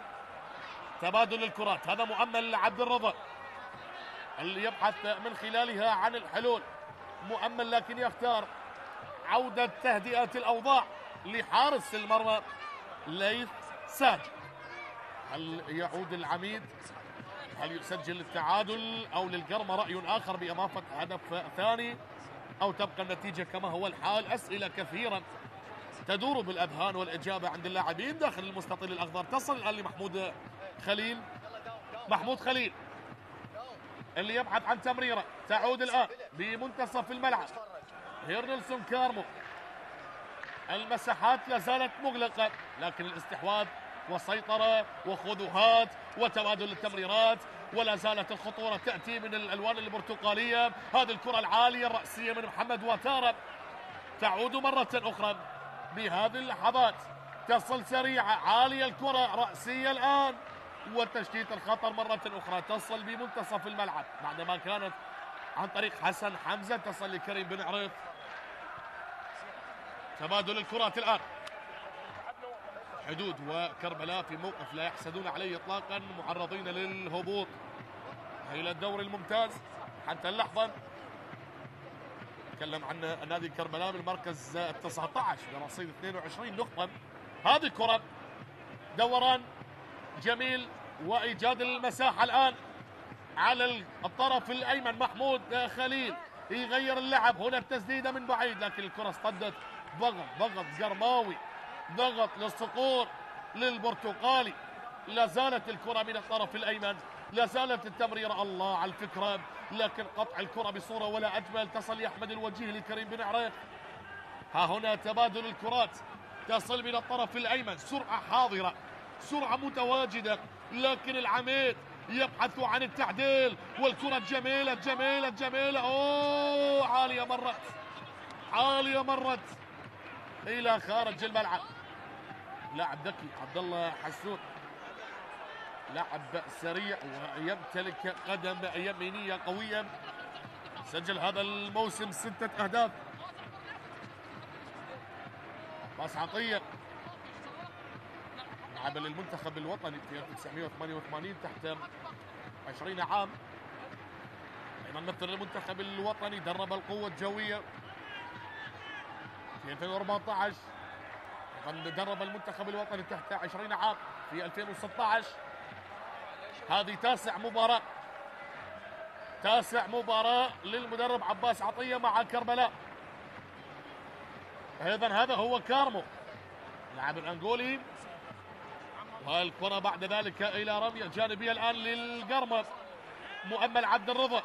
تبادل الكرات، هذا مؤمل عبد الرضا اللي يبحث من خلالها عن الحلول، مؤمل لكن يختار عودة تهدئة الأوضاع لحارس المرمى ليث ساجد. هل يعود العميد؟ هل يسجل التعادل أو للقرمة رأي آخر بإضافة هدف ثاني، أو تبقى النتيجة كما هو الحال؟ أسئلة كثيرة تدور بالأذهان والإجابة عند اللاعبين داخل المستطيل الأخضر. تصل الآن لمحمود خليل اللي يبحث عن تمريرة، تعود الآن بمنتصف الملعب. هيرنلسون كارمو، المساحات لا زالت مغلقة لكن الاستحواذ وسيطرة وخذوهات وتبادل التمريرات، ولا زالت الخطورة تأتي من الألوان البرتقالية. هذه الكرة العالية الرأسية من محمد واتارا تعود مرة أخرى بهذه اللحظات، تصل سريعة، عالية الكرة، رأسية الآن، وتشتيت الخطر مرة أخرى، تصل بمنتصف الملعب بعدما كانت عن طريق حسن حمزة، تصل لكريم بن عريف. تبادل الكرات الآن، حدود وكربلاء في موقف لا يحسدون عليه إطلاقا، معرضين للهبوط إلى الدوري الممتاز حتى اللحظة. نتكلم عن نادي كربلاء بالمركز 19 برصيد 22 نقطة. هذه كرة دوران جميل وإيجاد المساحة الآن على الطرف الأيمن. محمود خليل يغير اللعب، هنا التسديدة من بعيد لكن الكرة اصطدت، ضغط قرماوي، ضغط للصقور للبرتقالي. لا زالت الكرة من الطرف الأيمن، لا زالت التمريرة، الله على الفكرة، لكن قطع الكرة بصورة ولا أجمل. تصل لأحمد الوجيه لكريم بن عريف. ها هنا تبادل الكرات، تصل من الطرف الأيمن، سرعة حاضرة، سرعة متواجدة، لكن العميد يبحث عن التعديل، والكرة جميلة. أوه، عالية مرت إلى خارج الملعب. لاعب ذكي عبد الله حسون، لاعب سريع ويمتلك قدم يمينية قوية، سجل هذا الموسم 6 أهداف. باص عطية، لعب للمنتخب الوطني في 1988 تحت 20 عام، أيضا مثل المنتخب الوطني، درب القوة الجوية في 2014، أيضا درب المنتخب الوطني تحت 20 عام في 2016. هذه تاسع مباراة للمدرب عباس عطية مع كربلاء. أيضا هذا هو كارمو لاعب الأنغولي، والكرة بعد ذلك إلى رمية جانبية الآن للقرمة. مؤمل عبد الرضا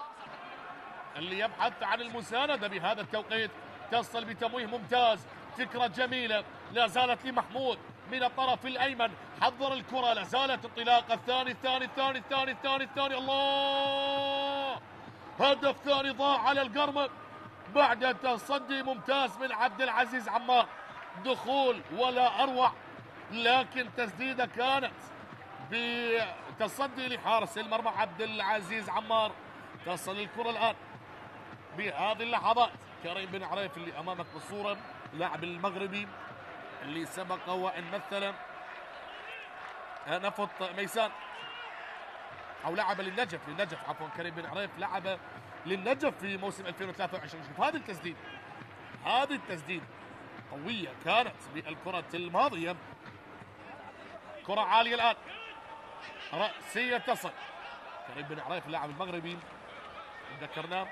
اللي يبحث عن المساندة بهذا التوقيت، تصل بتمويه ممتاز، فكرة جميلة، لا زالت لمحمود من الطرف الأيمن، حضر الكرة، لا زالت انطلاقة، الثاني، الله، هدف ثاني ضاع على القرمة بعد تصدي ممتاز من عبد العزيز عمار. دخول ولا أروع، لكن تسديدة كانت بتصدي لحارس المرمى عبد العزيز عمار. تصل الكرة الآن بهذه اللحظات كريم بن عريف اللي أمامك بالصورة، لاعب المغربي اللي سبق وإن مثل نفط ميسان، أو لعب للنجف عفوا. كريم بن عريف لعب للنجف في موسم 2023. شوف هذه التسديد قوية كانت بالكرة الماضية. كرة عالية الآن رأسية تصل. كريم بن عريف اللاعب المغربي ذكرناه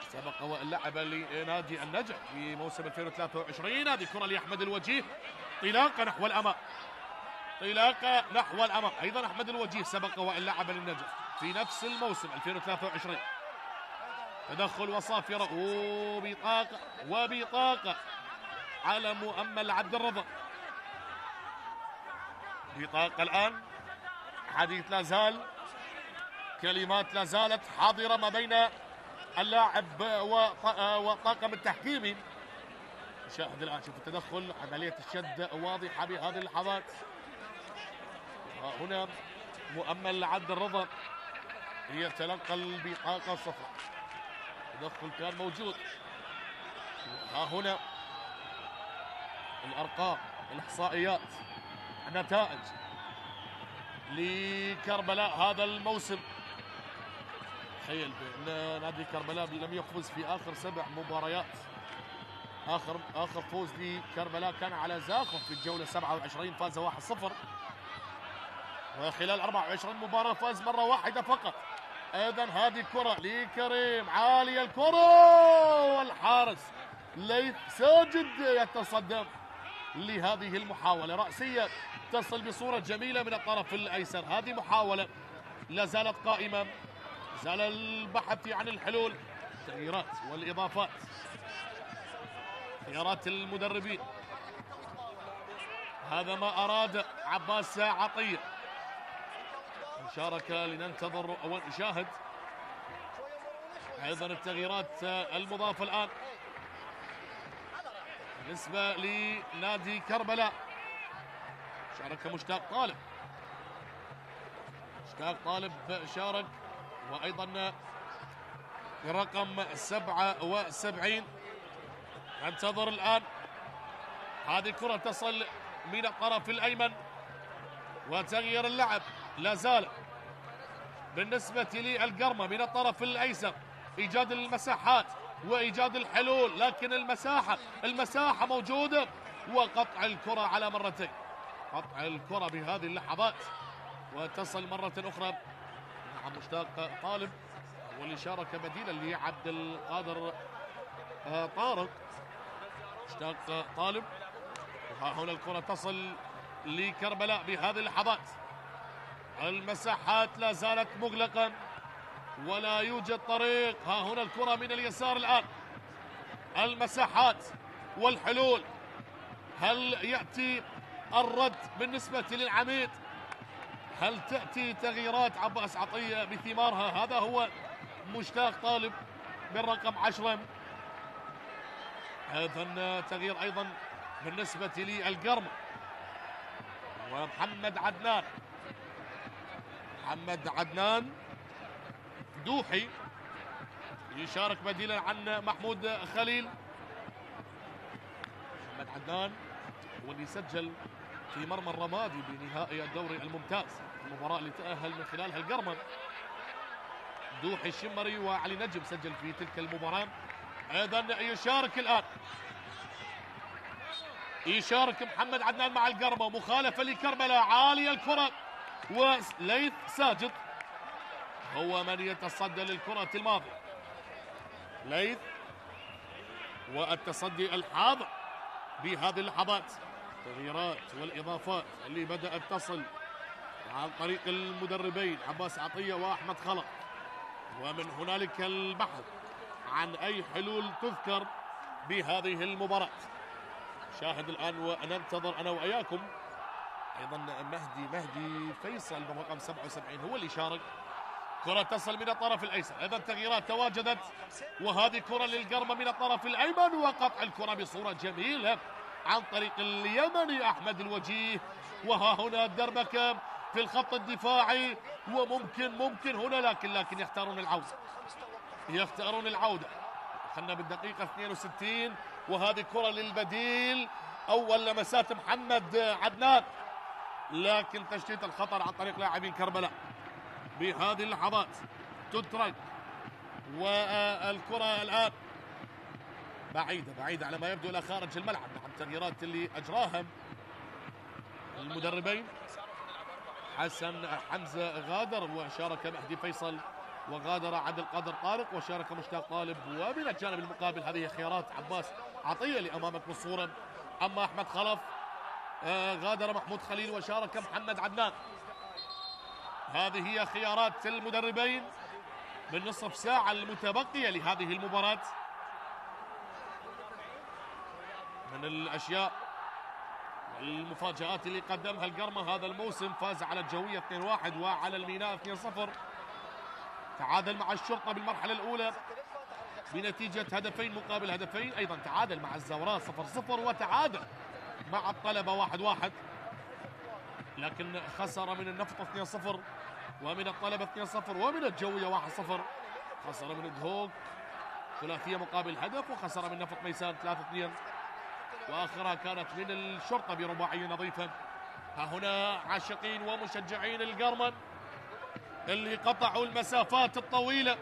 سبق واللعب لنادي النجف في موسم 2023. هذه كرة لأحمد الوجيه، طلاقة نحو الأمام، أيضا أحمد الوجيه سبق واللعب للنجف في نفس الموسم 2023. تدخل وصافرة وبطاقة على مؤمل عبد الرضا. بطاقة الآن، حديث لا زال، كلمات لا زالت حاضرة ما بين اللاعب وطاقم التحكيمي. شاهد الآن، شوف التدخل، عملية الشد واضحة بهذه اللحظات. هنا مؤمل عبد الرضا يتلقى البطاقة الصفراء، التدخل كان موجود. وها هنا الأرقام، الإحصائيات، النتائج لكربلاء هذا الموسم. تخيل بأن نادي كربلاء لم يفوز في آخر 7 مباريات. آخر فوز لكربلاء كان على زاخف في الجولة 27، فاز 1-0، وخلال 24 مباراة فاز مرة واحدة فقط. ايضا هذه كرة لكريم، عالية الكرة، والحارس ليث ساجد يتصدى لهذه المحاولة. رأسية تصل بصورة جميلة من الطرف الأيسر. هذه محاولة لا زالت قائمة، زال البحث عن الحلول، التغييرات والإضافات، خيارات المدربين. هذا ما أراد عباس عطية. مشاركة لننتظر أو نشاهد أيضا التغييرات المضافة الآن بالنسبة لنادي كربلاء. شارك مشتاق طالب شارك، وأيضا رقم 77. ننتظر الآن هذه كرة تصل من الطرف الأيمن، وتغيير اللعب لا زال بالنسبة للقرمة من الطرف الأيسر، إيجاد المساحات وإيجاد الحلول، لكن المساحة موجودة، وقطع الكرة على مرتين. قطع الكرة بهذه اللحظات، وتصل مرة أخرى مع مشتاق طالب، واللي شارك بديلا لعبد القادر طارق. مشتاق طالب، وها هنا الكرة تصل لكربلاء بهذه اللحظات. المساحات لا زالت مغلقة ولا يوجد طريق. ها هنا الكرة من اليسار الآن، المساحات والحلول. هل يأتي الرد بالنسبة للعميد؟ هل تأتي تغييرات عباس عطية بثمارها؟ هذا هو مشتاق طالب بالرقم 10. هذا تغيير أيضا بالنسبة للقرمة، ومحمد عدنان دوحي يشارك بديلا عن محمود خليل. محمد عدنان هو اللي سجل في مرمى الرمادي بنهائي الدوري الممتاز، المباراة اللي تأهل من خلالها القرمة. دوحي الشمري وعلي نجم سجل في تلك المباراة. ايضا يشارك محمد عدنان مع القرمة. مخالفة لكربلاء، عالية الكرة، وليث ساجد هو من يتصدى للكرة الماضية. ليث والتصدي الحاضر بهذه اللحظات. التغييرات والإضافات اللي بدأت تصل عن طريق المدربين عباس عطية وأحمد خلق، ومن هنالك البحث عن أي حلول تذكر بهذه المباراة. شاهد الآن وننتظر أنا وإياكم أيضا مهدي فيصل برقم 77 هو اللي شارك كرة تصل من الطرف الأيسر، إذا تغييرات تواجدت، وهذه كرة للقرمة من الطرف الأيمن، وقطع الكرة بصورة جميلة عن طريق اليمني أحمد الوجيه. وها هنا الدربكة في الخط الدفاعي، وممكن هنا لكن يختارون العودة. خلنا بالدقيقة 62، وهذه كرة للبديل، أول لمسات محمد عدنان، لكن تشتيت الخطر عن طريق لاعبين كربلاء. بهذه اللحظات تترك، والكرة الآن بعيدة على ما يبدو إلى خارج الملعب. مع التغييرات اللي أجراها المدربين، حمزة غادر وشارك مهدي فيصل، وغادر عادل قادر طارق وشارك مشتاق طالب. ومن الجانب المقابل هذه خيارات عباس عطية اللي أمامك بالصورة. أما أحمد خلف غادر محمود خليل وشارك محمد عدنان. هذه هي خيارات المدربين بالنصف ساعة المتبقية لهذه المباراة. من الأشياء والمفاجآت اللي قدمها القرمة هذا الموسم، فاز على الجوية 2-1 وعلى الميناء 2-0. تعادل مع الشرطة بالمرحلة الأولى بنتيجة 2 مقابل 2. أيضا تعادل مع الزوراء 0-0، وتعادل مع الطلبة 1-1، لكن خسر من النفط 2-0 ومن الطلبة 2-0 ومن الجوية 1-0. خسر من الدهوك ثلاثية مقابل هدف، وخسر من نفط ميسان 3-2، وآخرها كانت من الشرطة برباعية نظيفة. ها هنا عاشقين ومشجعين القرمن اللي قطعوا المسافات الطويلة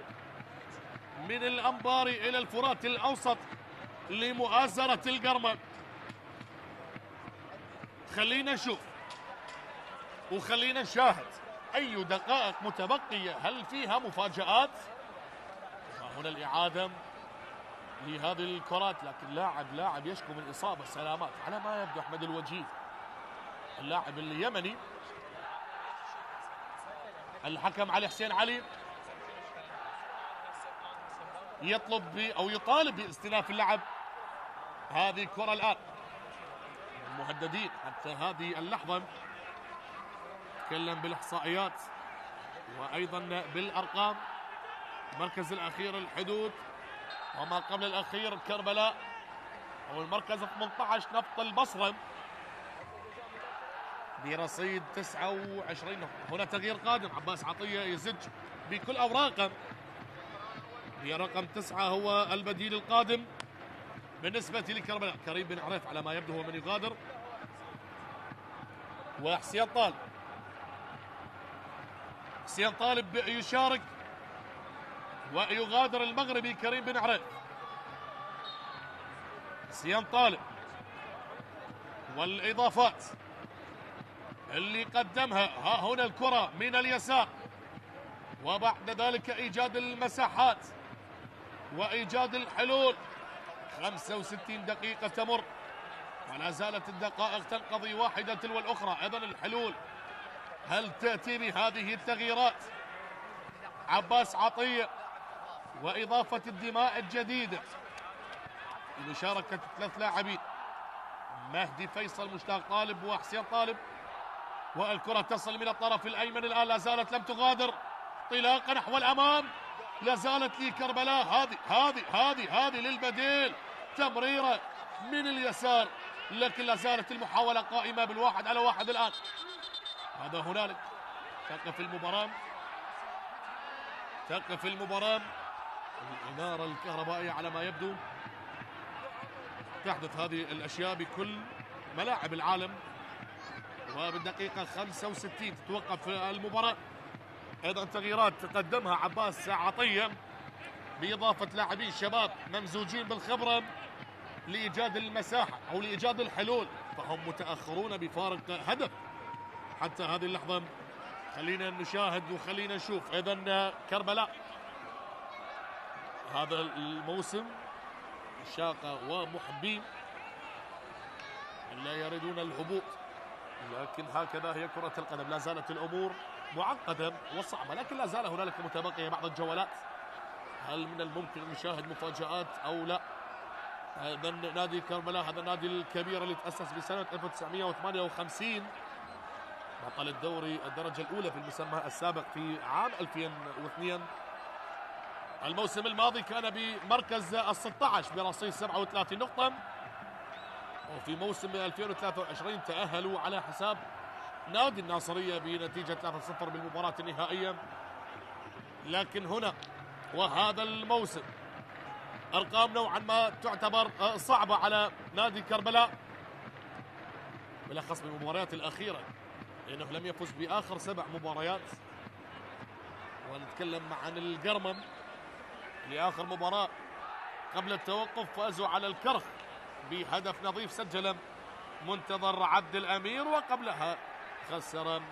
من الأنباري إلى الفرات الأوسط لمؤازرة القرمن. خلينا نشوف وخلينا نشاهد أي دقائق متبقية، هل فيها مفاجآت؟ هنا الإعادة لهذه الكرات، لكن لاعب يشكو من إصابة سلامات على ما يبدو أحمد الوجيه، اللاعب اليمني. الحكم علي حسين علي يطلب أو يطالب باستئناف اللعب. هذه كرة الآن المهددين حتى هذه اللحظة، تكلم بالإحصائيات وأيضا بالأرقام. المركز الأخير الحدود، وما قبل الأخير كربلاء، والمركز 18 نفط البصرة برصيد 29 نقطة. هنا تغيير قادم، عباس عطية يزج بكل أوراقه، هي رقم 9 هو البديل القادم بالنسبة لكربلاء. كريم بن عريف على ما يبدو هو من يغادر، وحسين طالب. حسين طالب يشارك ويغادر المغربي كريم بن عريف. حسين طالب والإضافات اللي قدمها، ها هنا الكرة من اليسار، وبعد ذلك إيجاد المساحات وإيجاد الحلول. 65 دقيقة تمر ولا زالت الدقائق تنقضي واحدة تلو الأخرى. أيضا الحلول هل تأتي بهذه التغييرات؟ عباس عطية وإضافة الدماء الجديدة بمشاركة 3 لاعبين، مهدي فيصل، مشتاق طالب، وحسين طالب. والكرة تصل من الطرف الأيمن الآن، لا زالت لم تغادر، انطلاقة نحو الأمام، لا زالت لكربلاء. هذه للبديل، تمريرة من اليسار، لكن لا زالت المحاولة قائمة بالواحد على واحد الآن. هذا هنالك تقف المباراة. الإنارة الكهربائية على ما يبدو، تحدث هذه الأشياء بكل ملاعب العالم. وبالدقيقة 65 تتوقف المباراة. أيضا تغييرات قدمها عباس عطية بإضافة لاعبين شباب ممزوجين بالخبرة لإيجاد المساحة أو لإيجاد الحلول، فهم متأخرون بفارق هدف حتى هذه اللحظة. خلينا نشاهد وخلينا نشوف. أيضا كربلاء هذا الموسم شاقة ومحبين لا يريدون الهبوط، لكن هكذا هي كرة القدم. لا زالت الأمور معقدة وصعبة، لكن لا زال هنالك متبقية بعض الجولات. هل من الممكن أن نشاهد مفاجآت أو لا؟ هذا نادي كربلاء، هذا النادي الكبير اللي تأسس بسنة 1958 بطل الدوري الدرجة الأولى في المسمى السابق في عام 2002. الموسم الماضي كان بمركز ال16 برصيد 37 نقطة، وفي موسم 2023 تأهلوا على حساب نادي الناصرية بنتيجة 3-0 بالمباراة النهائية. لكن هنا وهذا الموسم أرقام نوعا ما تعتبر صعبة على نادي كربلاء، بالأخص بالمباريات الأخيرة، لأنه لم يفز بآخر 7 مباريات. ونتكلم عن القرمم لآخر مباراة قبل التوقف فازوا على الكرخ بهدف نظيف سجل منتظر عبد الأمير، وقبلها خسر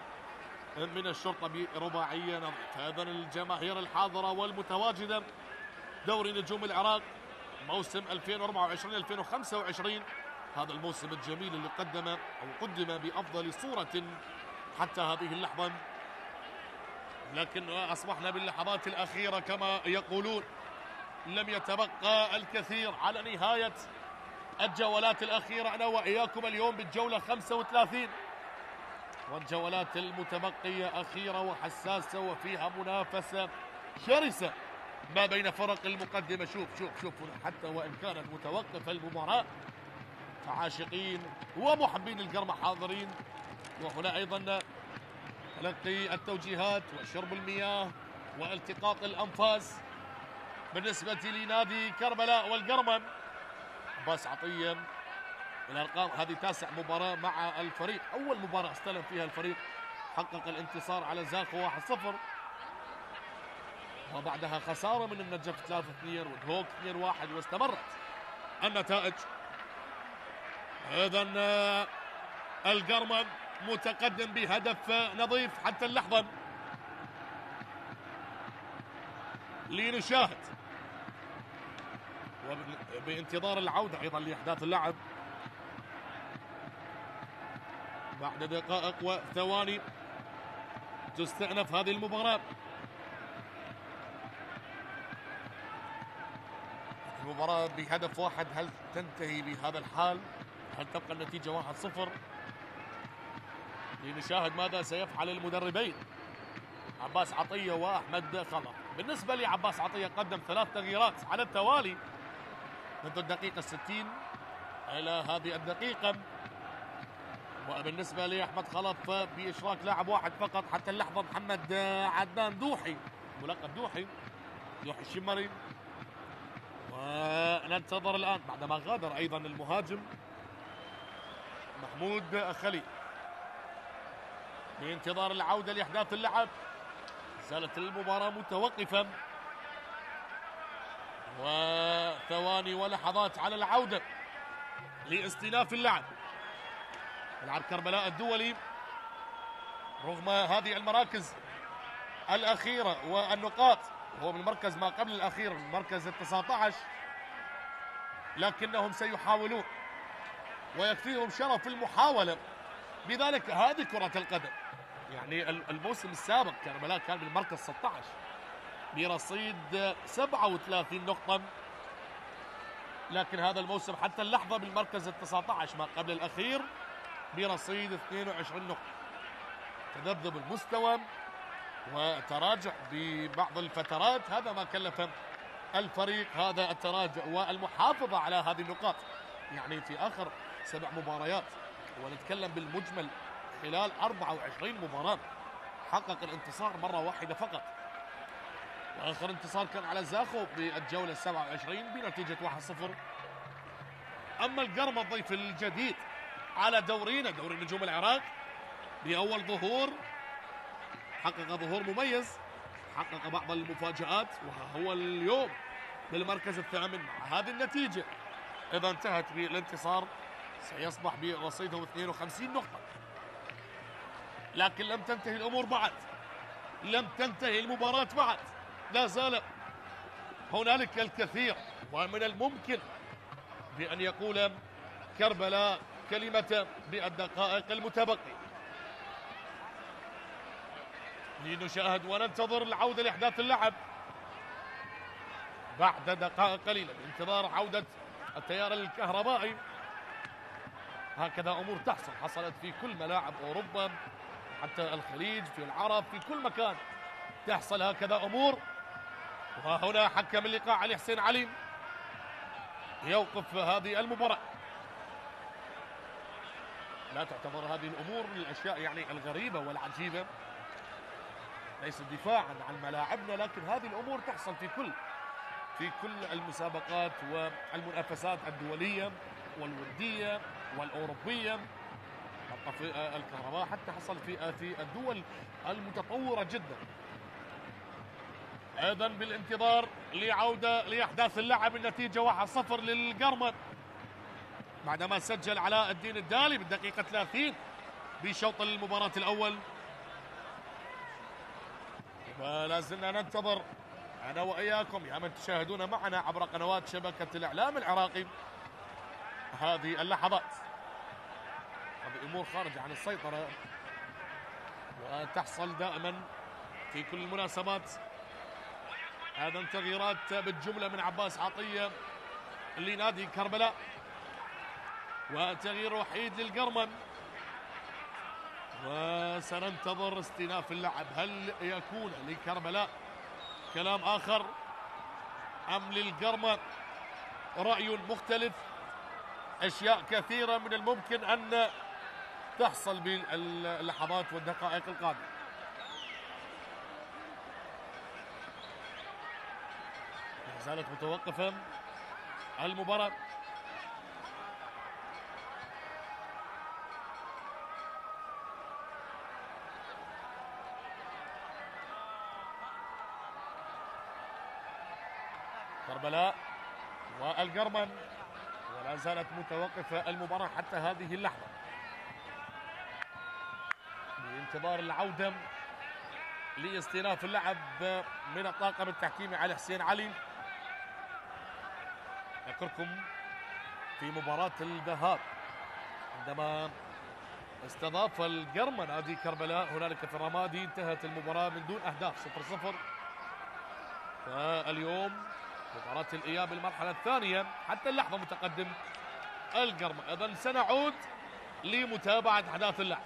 من الشرطة برباعية نظيف. هذا الجماهير الحاضرة والمتواجدة دوري نجوم العراق موسم 2024-2025، هذا الموسم الجميل اللي قدم بأفضل صورة حتى هذه اللحظة. لكن أصبحنا باللحظات الأخيرة كما يقولون، لم يتبقى الكثير على نهاية الجولات الأخيرة. أنا وإياكم اليوم بالجولة 35، والجولات المتبقية أخيرة وحساسة وفيها منافسة شرسة ما بين فرق المقدمة. شوف حتى وإن كانت متوقفة المباراة فعاشقين ومحبين القرمة حاضرين، وهنا أيضا تلقي التوجيهات وشرب المياه والتقاط الأنفاس بالنسبة لنادي كربلاء والقرمم. عباس عطية الأرقام هذه 9 مباراة مع الفريق، أول مباراة استلم فيها الفريق حقق الانتصار على زاخو 1-0، وبعدها خسارة من النجف 3-2 ودهوك 2-1، واستمرت النتائج. إذن القرمم متقدم بهدف نظيف حتى اللحظة. لنشاهد وبانتظار العودة أيضا لأحداث اللعب بعد دقائق وثواني تستأنف هذه المباراة. المباراة بهدف واحد، هل تنتهي بهذا الحال؟ هل تبقى النتيجة 1-0؟ لنشاهد ماذا سيفعل المدربين عباس عطية وأحمد خلف. بالنسبة لعباس عطية قدم 3 تغييرات على التوالي منذ الدقيقة 60 إلى هذه الدقيقة، وبالنسبة لأحمد خلف بإشراك لاعب واحد فقط حتى اللحظة محمد عدنان دوحي، ملقب دوحي الشمري. وننتظر الآن بعدما غادر أيضا المهاجم محمود خليل بانتظار العودة لأحداث اللعب. زالت المباراة متوقفة وثواني ولحظات على العودة لاستئناف اللعب. ملعب كربلاء الدولي رغم هذه المراكز الأخيرة والنقاط، هو من مركز ما قبل الأخير مركز 19، لكنهم سيحاولون ويكفيهم شرف المحاولة. بذلك هذه كرة القدم، يعني الموسم السابق كربلاء كان بالمركز 16 برصيد 37 نقطة، لكن هذا الموسم حتى اللحظة بالمركز 19 ما قبل الأخير برصيد 22 نقطة. تذبذب المستوى وتراجع ببعض الفترات، هذا ما كلف الفريق هذا التراجع والمحافظة على هذه النقاط. يعني في آخر 7 مباريات، ونتكلم بالمجمل خلال 24 مباراة، حقق الانتصار مرة واحدة فقط، وآخر انتصار كان على زاخو بالجولة 27 بنتيجة 1-0. أما القرمة الضيف الجديد على دورينا دوري نجوم العراق بأول ظهور، حقق ظهور مميز، حقق بعض المفاجآت، وهو اليوم بالمركز الثامن مع هذه النتيجة. إذا انتهت بالانتصار سيصبح برصيده 52 نقطة، لكن لم تنتهي الأمور بعد، لم تنتهي المباراة بعد، لا زال هنالك الكثير، ومن الممكن بأن يقول كربلاء كلمة بالدقائق المتبقية. لنشاهد وننتظر العودة لأحداث اللعب بعد دقائق قليلة بانتظار عودة التيار الكهربائي. هكذا أمور حصلت في كل ملاعب أوروبا حتى الخليج، في العرب، في كل مكان تحصل هكذا أمور. وهنا حكم اللقاء علي حسين علي يوقف هذه المباراة. لا تعتبر هذه الأمور من الأشياء يعني الغريبة والعجيبة، ليس دفاعا عن ملاعبنا، لكن هذه الأمور تحصل في كل المسابقات والمنافسات الدولية والودية والأوروبية، حتى في الكهرباء، حتى حصل في الدول المتطورة جدا. أيضا بالانتظار لعودة لأحداث اللعب، النتيجة 1-0 للقرمة بعدما سجل علاء الدين الدالي بالدقيقة 30 بشوط المباراة الأول. ولا زلنا ننتظر أنا وإياكم يا من تشاهدون معنا عبر قنوات شبكة الإعلام العراقي هذه اللحظات. هذه أمور خارجة عن السيطرة وتحصل دائما في كل المناسبات. هذا تغييرات بالجملة من عباس عطية لنادي كربلاء، وتغيير وحيد للقرمة. وسننتظر استئناف اللعب، هل يكون لكربلاء كلام آخر أم للقرمة رأي مختلف؟ أشياء كثيرة من الممكن أن تحصل باللحظات والدقائق القادمة. ما زالت متوقفة المباراة. كربلاء والقرمن، ولا زالت متوقفة المباراة حتى هذه اللحظة بانتظار العودة لاستئناف اللعب من الطاقم التحكيمي علي حسين علي. أذكركم في مباراة الذهاب عندما استضاف القرمن نادي كربلاء هنالك في الرمادي، انتهت المباراة من دون أهداف 0-0. فاليوم مباراة الإياب المرحلة الثانية حتى اللحظة متقدم القرمن. إذن سنعود لمتابعة أحداث اللعب،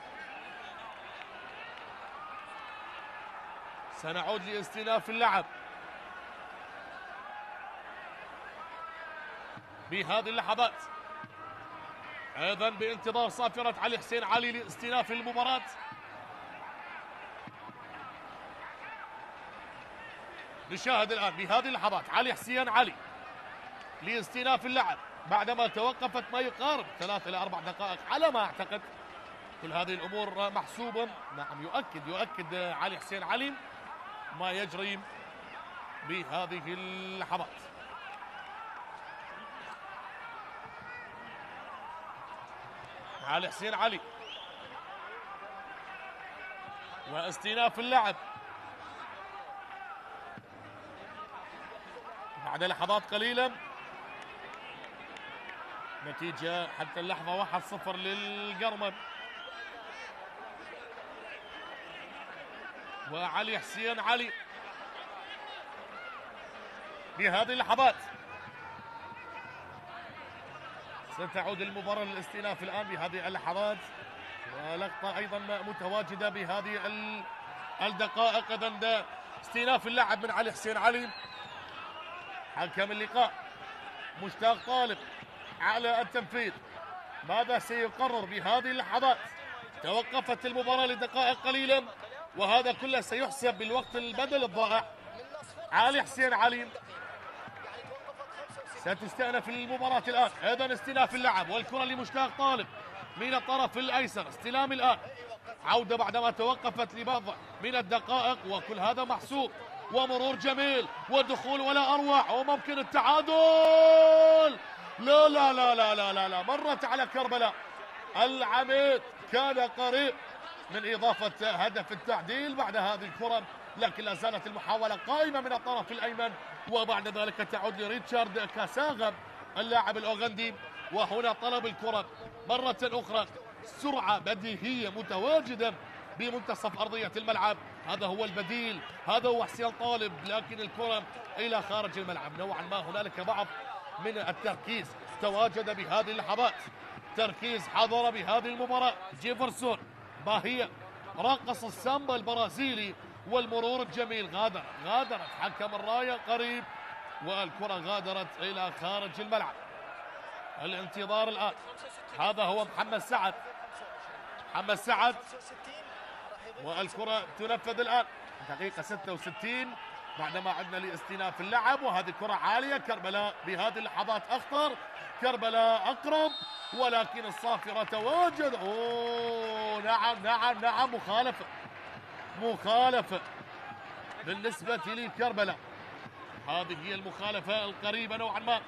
سنعود لاستئناف اللعب بهذه اللحظات، أيضا بانتظار صافرة علي حسين علي لاستئناف المباراة. نشاهد الآن بهذه اللحظات علي حسين علي لاستئناف اللعب بعدما توقفت ما يقارب 3 إلى 4 دقائق على ما أعتقد. كل هذه الأمور محسوبة. نعم، يؤكد علي حسين علي ما يجري بهذه اللحظات. علي حسين علي واستئناف اللعب بعد لحظات قليلة. نتيجة حتى اللحظة 1-0 للقرمن. وعلي حسين علي بهذه اللحظات ستعود المباراة للاستئناف الآن بهذه اللحظات، ولقطة أيضا متواجدة بهذه الدقائق. إذن استئناف اللعب من علي حسين علي. حكم اللقاء مشتاق طالب على التنفيذ، ماذا سيقرر بهذه اللحظات؟ توقفت المباراة لدقائق قليلة وهذا كله سيحسب بالوقت البدل الضائع. علي حسين علي ستستأنف المباراة الآن. أيضا استئناف اللعب والكرة لمشتاق طالب من الطرف الأيسر. استلام الآن، عودة بعدما توقفت لبضع من الدقائق، وكل هذا محسوب ومرور جميل ودخول ولا أروع وممكن التعادل. لا لا لا لا لا لا, لا. مرت على كربلاء. العميد كان قريب من إضافة هدف التعديل بعد هذه الكرة، لكن لا زالت المحاولة قائمة من الطرف الأيمن، وبعد ذلك تعود لريتشارد كاساغا اللاعب الأوغندي. وهنا طلب الكرة مرة أخرى، سرعة بديهية متواجدة بمنتصف أرضية الملعب. هذا هو البديل، هذا هو حسين طالب، لكن الكرة إلى خارج الملعب. نوعا ما هنالك بعض من التركيز تواجد بهذه اللحظات، تركيز حضر بهذه المباراة. جيفرسون باهية رقص السامبا البرازيلي والمرور الجميل. غادرت حكم الراية قريب، والكرة غادرت إلى خارج الملعب. الانتظار الآن، هذا هو محمد سعد والكرة تنفذ الآن. دقيقة 66 بعدما عدنا لاستئناف اللعب، وهذه كرة عالية. كربلاء بهذه اللحظات أخطر، كربلاء أقرب، ولكن الصافرة تواجد. نعم مخالفة بالنسبة لكربلاء. هذه هي المخالفة القريبة نوعا ما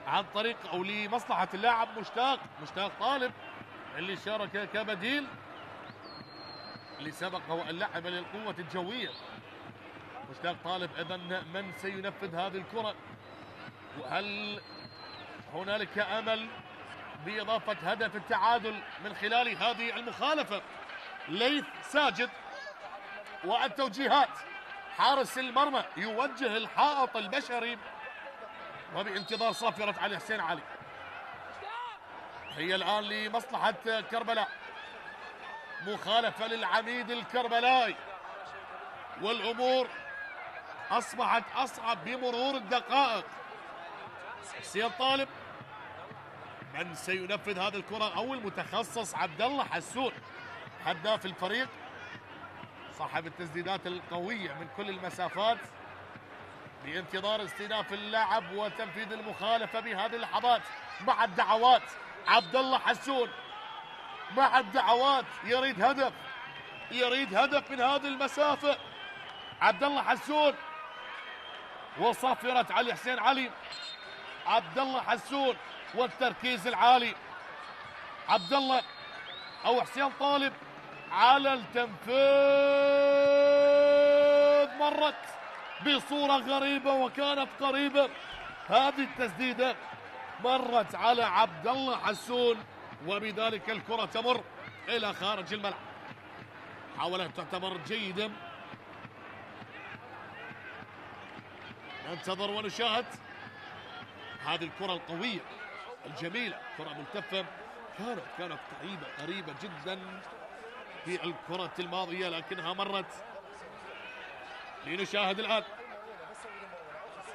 عن طريق أو لمصلحة اللاعب مشتاق طالب اللي شارك كبديل، اللي سبقه اللعب للقوة الجوية. مشتاق طالب إذن من سينفذ هذه الكرة؟ وهل هنالك أمل بإضافة هدف التعادل من خلال هذه المخالفة؟ ليث ساجد، والتوجيهات حارس المرمى يوجه الحائط البشري، وبانتظار صافرة علي حسين علي. هي الآن لمصلحة كربلاء، مخالفة للعميد الكربلائي، والأمور أصبحت أصعب بمرور الدقائق. حسين طالب من سينفذ هذه الكرة؟ أو المتخصص عبد الله حسون، هداف الفريق، صاحب التسديدات القوية من كل المسافات، بانتظار استئناف اللعب وتنفيذ المخالفة بهذه اللحظات. مع الدعوات عبد الله حسون، مع الدعوات يريد هدف من هذه المسافة. عبد الله حسون وصافرة علي حسين علي. عبد الله حسون والتركيز العالي. عبد الله أو حسين طالب على التنفيذ، مرت بصورة غريبة وكانت قريبة. هذه التسديدة مرت على عبد الله حسون، وبذلك الكرة تمر إلى خارج الملعب. حاولت تعتبر جيدة. ننتظر ونشاهد هذه الكرة القوية الجميلة، كرة ملتفة كانت قريبة جدا في الكرة الماضية، لكنها مرت. لنشاهد الآن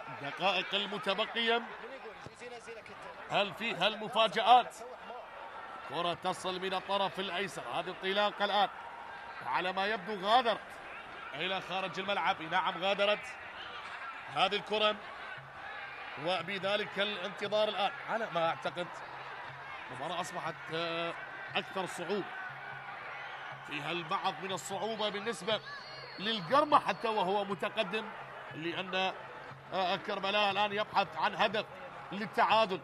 الدقائق المتبقية، هل فيها المفاجآت؟ كرة تصل من الطرف الأيسر، هذه انطلاقة الآن على ما يبدو غادرت إلى خارج الملعب. نعم غادرت هذه الكرة، وبذلك الانتظار الآن. على ما أعتقد المباراة أصبحت أكثر صعوبة، فيها البعض من الصعوبة بالنسبة للقرمة حتى وهو متقدم، لأن كربلاء الآن يبحث عن هدف للتعادل،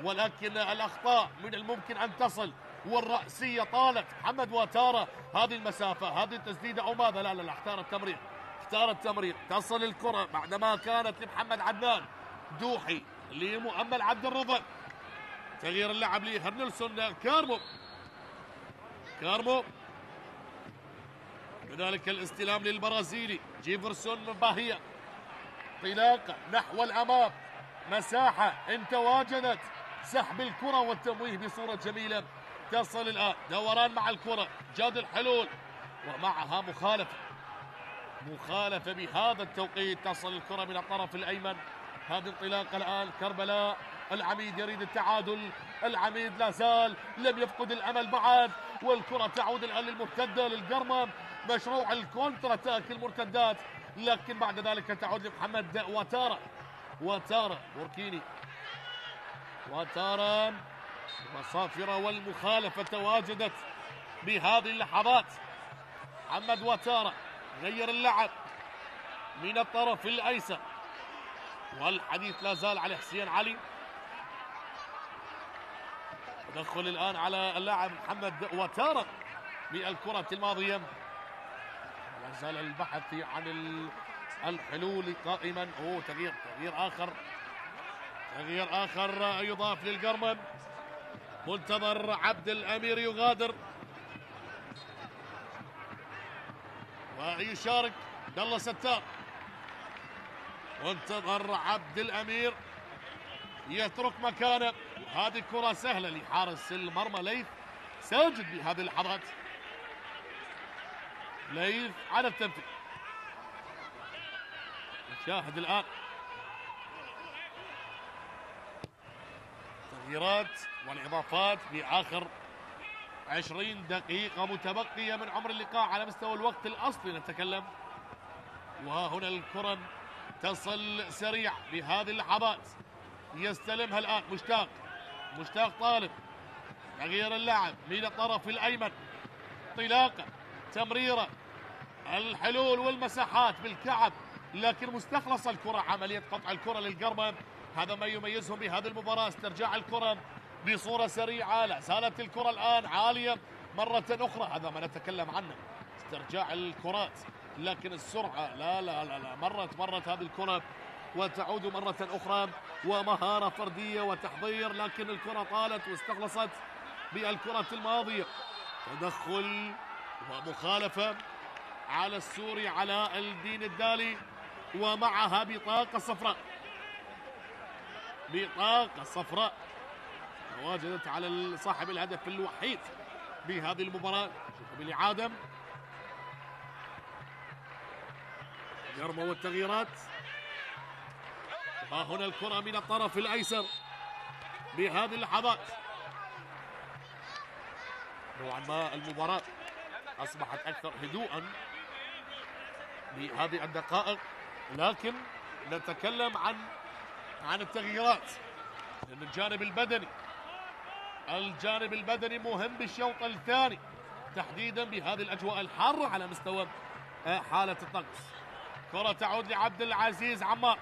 ولكن الأخطاء من الممكن أن تصل، والرأسية طالت. محمد واتارا هذه المسافة، هذه التسديدة أو ماذا؟ لا اختار التمرير. تصل الكرة بعدما كانت لمحمد عدنان. دوحي لمؤمل عبد الرضا. تغيير اللعب لهرنلسون كارمو. بذلك الاستلام للبرازيلي جيفرسون باهية. انطلاقة نحو الأمام، مساحة إن تواجدت، سحب الكرة والتمويه بصورة جميلة. تصل الآن دوران مع الكرة، جاد الحلول، ومعها مخالفة بهذا التوقيت. تصل الكرة من الطرف الأيمن. هذه انطلاقة الآن كربلاء. العميد يريد التعادل، العميد لا زال لم يفقد الأمل بعد، والكرة تعود الآن للمرتدة للقرمة. مشروع الكونتر اتاك المرتدات، لكن بعد ذلك تعود لمحمد واتارا بوركيني. واتارا وصافرة، والمخالفة تواجدت بهذه اللحظات. محمد واتارا غير اللعب من الطرف الأيسر، والحديث لا زال على حسين علي. تدخل الآن على اللاعب محمد واتارا بالكرة الماضية. لا زال البحث عن الحلول قائما. تغيير آخر يضاف للقرمة. منتظر عبد الأمير يغادر ويشارك عبد الله ستار. منتظر عبد الأمير يترك مكانه. هذه كرة سهلة لحارس المرمى ليث ساجد بهذه اللحظات. ليث على التنفيذ. نشاهد الآن التغييرات والإضافات في آخر 20 دقيقة متبقية من عمر اللقاء على مستوى الوقت الأصلي نتكلم. وها هنا الكرة تصل سريع بهذه اللحظات، يستلمها الآن مشتاق طالب، تغيير اللاعب من الطرف الأيمن، انطلاقة، تمريرة، الحلول والمساحات بالكعب، لكن مستخلص الكرة، عملية قطع الكرة للقرمة. هذا ما يميزهم بهذه المباراة، استرجاع الكرة بصورة سريعة. لا زالت الكرة الآن عالية مرة أخرى، هذا ما نتكلم عنه، استرجاع الكرات، لكن السرعة لا لا لا, لا. مرت هذه الكرة وتعود مرة أخرى، ومهارة فردية وتحضير، لكن الكرة طالت واستخلصت بالكرة الماضية. تدخل ومخالفة على السوري علاء الدين الدالي، ومعها بطاقة صفراء تواجدت على صاحب الهدف الوحيد بهذه المباراة. شوفوا بالإعادة جرمة والتغييرات. ها هنا الكرة من الطرف الأيسر بهذه اللحظات. نوعا ما المباراة أصبحت أكثر هدوءا بهذه الدقائق، لكن نتكلم عن التغييرات، لأن الجانب البدني مهم بالشوط الثاني تحديدا بهذه الأجواء الحارة على مستوى حالة الطقس. كرة تعود لعبد العزيز عمار،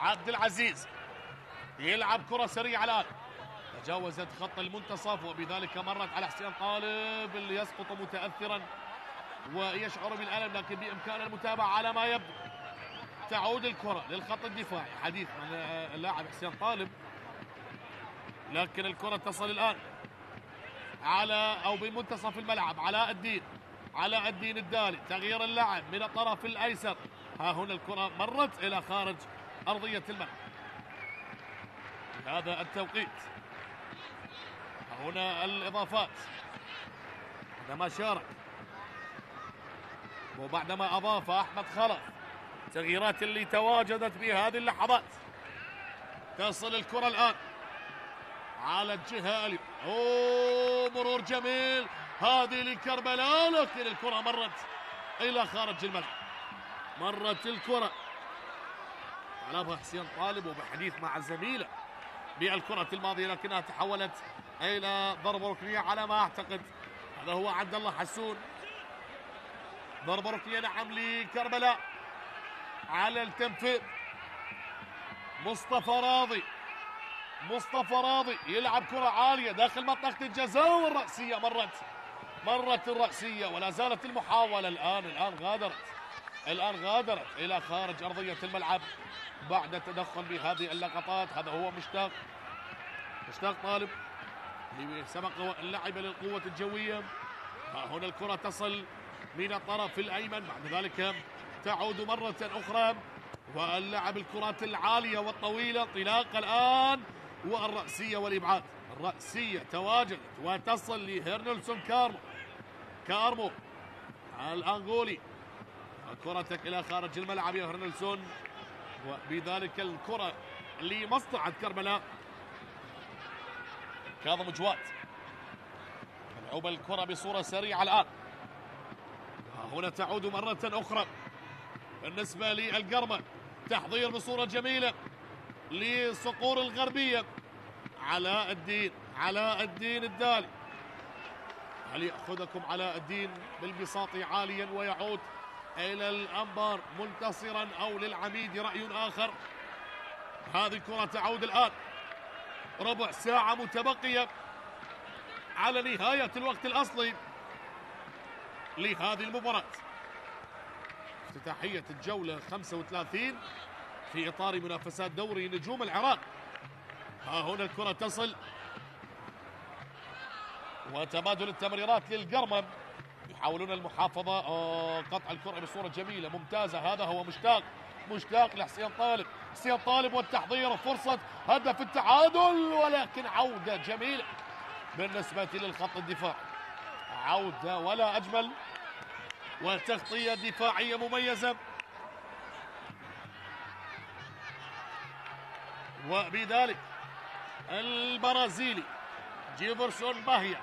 عبد العزيز يلعب كرة سريعة الآن، تجاوزت خط المنتصف وبذلك مرت على حسين طالب اللي يسقط متأثرا ويشعر بالألم، لكن بإمكان المتابعة على ما يبدو. تعود الكرة للخط الدفاعي، حديث عن اللاعب حسين طالب، لكن الكرة تصل الآن بمنتصف الملعب. علاء الدين الدالي، تغيير اللاعب من الطرف الأيسر. ها هنا الكرة مرت إلى خارج أرضية الملعب في هذا التوقيت. ها هنا الإضافات بعدما شارك وبعدما أضاف أحمد خلف، تغييرات اللي تواجدت بهذه اللحظات. تصل الكرة الآن على الجهة مرور جميل، هذه لكربلاء، لكن الكرة مرت إلى خارج الملعب. مرت الكرة طلبها حسين طالب وبحديث مع زميله بالكرة الماضية، لكنها تحولت إلى ضربة ركنية على ما أعتقد. هذا هو عبد الله حسون، ضربة ركنية نعم لكربلاء على التنفيذ. مصطفى راضي يلعب كرة عالية داخل منطقة الجزاء، والرأسية مرت الرأسية، ولا زالت المحاولة. الآن غادرت إلى خارج أرضية الملعب بعد التدخل بهذه اللقطات. هذا هو مشتاق طالب اللي سبق اللعب للقوة الجوية. ها هنا الكرة تصل من الطرف الأيمن، بعد ذلك تعود مرة أخرى واللعب الكرات العالية والطويلة. انطلاق الآن والرأسية والإبعاد. الرأسية تواجدت وتصل لهرنلسون كارمو الأنغولي. كرتك إلى خارج الملعب يا هرنلسون، وبذلك الكرة لمصلحة كربلاء. كاظم جواد ملعوب الكرة بصورة سريعة الآن. هنا تعود مرة أخرى بالنسبة للقرمة، تحضير بصورة جميلة لصقور الغربية. علاء الدين الدالي، هل يأخذكم علاء الدين بالبساط عاليا ويعود إلى الأنبار منتصرا أو للعميد رأي آخر؟ هذه الكرة تعود الآن، ربع ساعة متبقية على نهاية الوقت الأصلي لهذه المباراة، افتتاحية الجولة 35 في إطار منافسات دوري نجوم العراق. ها هنا الكرة تصل وتبادل التمريرات للقرمة، يحاولون المحافظة. قطع الكرة بصورة جميلة ممتازة. هذا هو مشتاق لحسين طالب والتحضير، فرصة هدف التعادل، ولكن عودة جميلة بالنسبة للخط الدفاعي. عودة ولا أجمل، وتغطية دفاعية مميزة. وبذلك البرازيلي جيفرسون باهيا.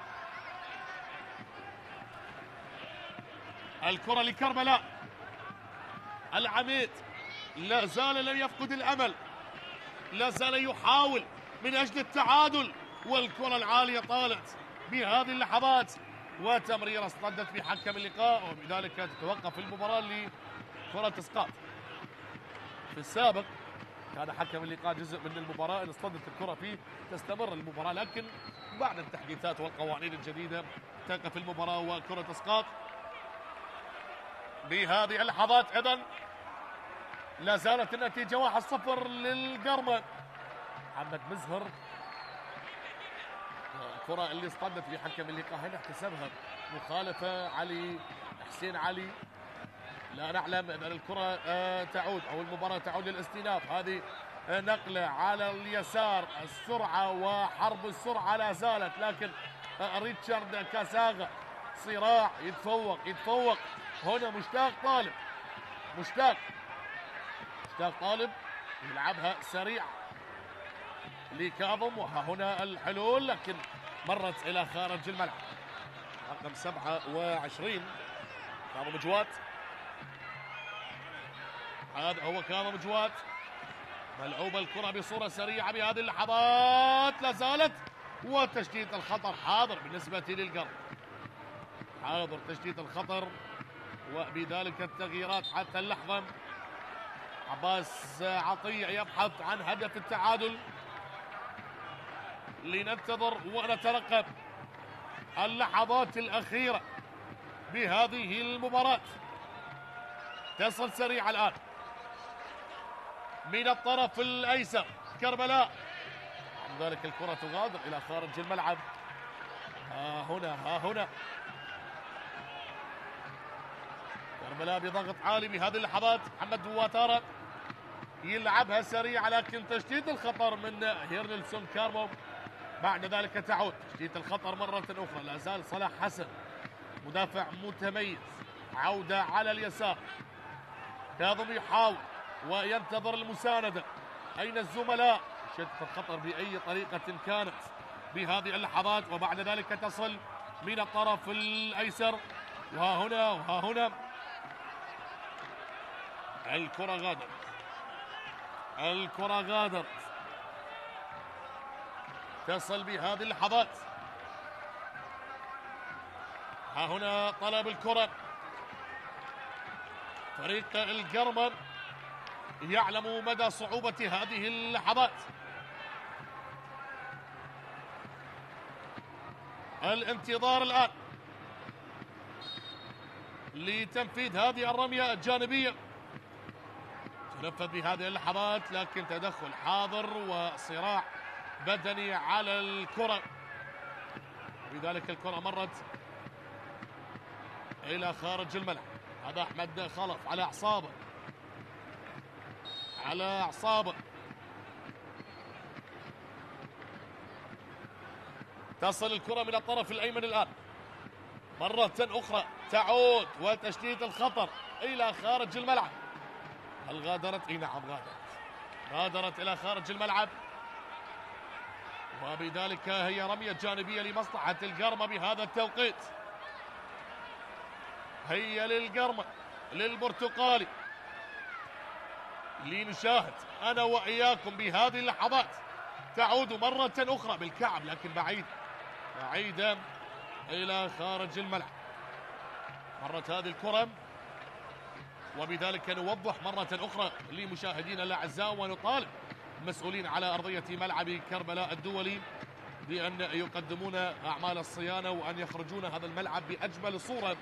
الكرة لكربلاء. العميد لا زال لم يفقد الأمل، لا زال يحاول من أجل التعادل، والكرة العالية طالت بهذه اللحظات، وتمريرة اصطدت بحكم اللقاء، وبذلك تتوقف المباراة لكرة اسقاط. في السابق كان حكم اللقاء جزء من المباراة، اللي اصطدت الكرة فيه تستمر المباراة، لكن بعد التحديثات والقوانين الجديدة توقف المباراة وكرة اسقاط. بهذه اللحظات ايضا لا زالت النتيجة 1-0 للقرمة. محمد مزهر الكرة اللي اصطدت بحكم اللقاء هنا احتسبها مخالفة علي حسين علي. لا نعلم اذا الكرة تعود او المباراة تعود للاستئناف. هذه نقلة على اليسار، السرعة وحرب السرعة لا زالت، لكن ريتشارد كاساغا صراع يتفوق هنا. مشتاق طالب يلعبها سريع لكاظم، وها هنا الحلول لكن مرت الى خارج الملعب. رقم 27 كاظم جواد، هذا هو كاظم جواد. ملعوبة الكرة بصورة سريعة بهذه اللحظات، لا زالت، وتشتيت الخطر حاضر بالنسبة للقرن، حاضر تشتيت الخطر، وبذلك التغييرات حتى اللحظة. عباس عطية يبحث عن هدف التعادل. لننتظر ونترقب اللحظات الأخيرة بهذه المباراة. تصل سريع الآن من الطرف الأيسر كربلاء، ذلك الكرة تغادر إلى خارج الملعب. ها هنا كربلاء بضغط عالي بهذه اللحظات. محمد واتارا يلعبها سريعة، لكن تشتيت الخطر من هيرنلسون كارمو. بعد ذلك تعود تشتيت الخطر مرة أخرى. لا زال صلاح حسن مدافع متميز، عودة على اليسار. كاظم يحاول وينتظر المساندة. أين الزملاء؟ شتت الخطر بأي طريقة كانت بهذه اللحظات، وبعد ذلك تصل من الطرف الأيسر. وها هنا الكرة غادرت تصل بهذه اللحظات. ها هنا طلب الكرة. فريق القرمة يعلم مدى صعوبة هذه اللحظات. الانتظار الآن لتنفيذ هذه الرمية الجانبية. تنفذ بهذه اللحظات، لكن تدخل حاضر وصراع بدني على الكرة، لذلك الكرة مرت إلى خارج الملعب. هذا أحمد خلف على أعصابه تصل الكرة من الطرف الأيمن الآن مرة أخرى، تعود وتشتيت الخطر إلى خارج الملعب. هل غادرت؟ نعم غادرت إلى خارج الملعب، وبذلك هي رمية جانبية لمصلحة القرمة بهذا التوقيت. هي للقرمة للبرتقالي لنشاهد أنا وإياكم بهذه اللحظات. تعود مرة أخرى بالكعب، لكن بعيدة إلى خارج الملعب. مرت هذه الكرة، وبذلك نوضح مرة أخرى لمشاهدينا الأعزاء ونطالب المسؤولين على أرضية ملعب كربلاء الدولي بأن يقدمون أعمال الصيانة وأن يخرجون هذا الملعب بأجمل صورة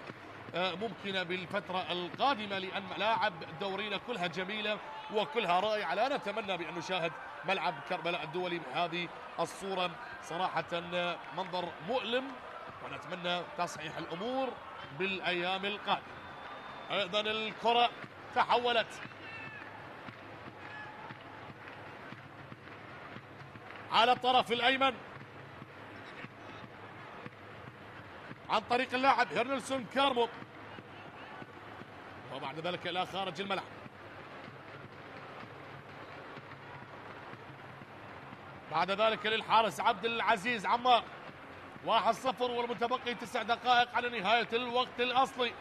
ممكنة بالفترة القادمة، لأن ملاعب دورينا كلها جميلة وكلها رائعة. لا نتمنى بأن نشاهد ملعب كربلاء الدولي بهذه الصورة، صراحة منظر مؤلم، ونتمنى تصحيح الأمور بالأيام القادمة. أيضا الكرة تحولت على الطرف الأيمن. عن طريق اللاعب هيرنلسون كارمو، وبعد ذلك إلى خارج الملعب. بعد ذلك للحارس عبد العزيز عمار. 1-0 والمتبقي 9 دقائق على نهاية الوقت الأصلي،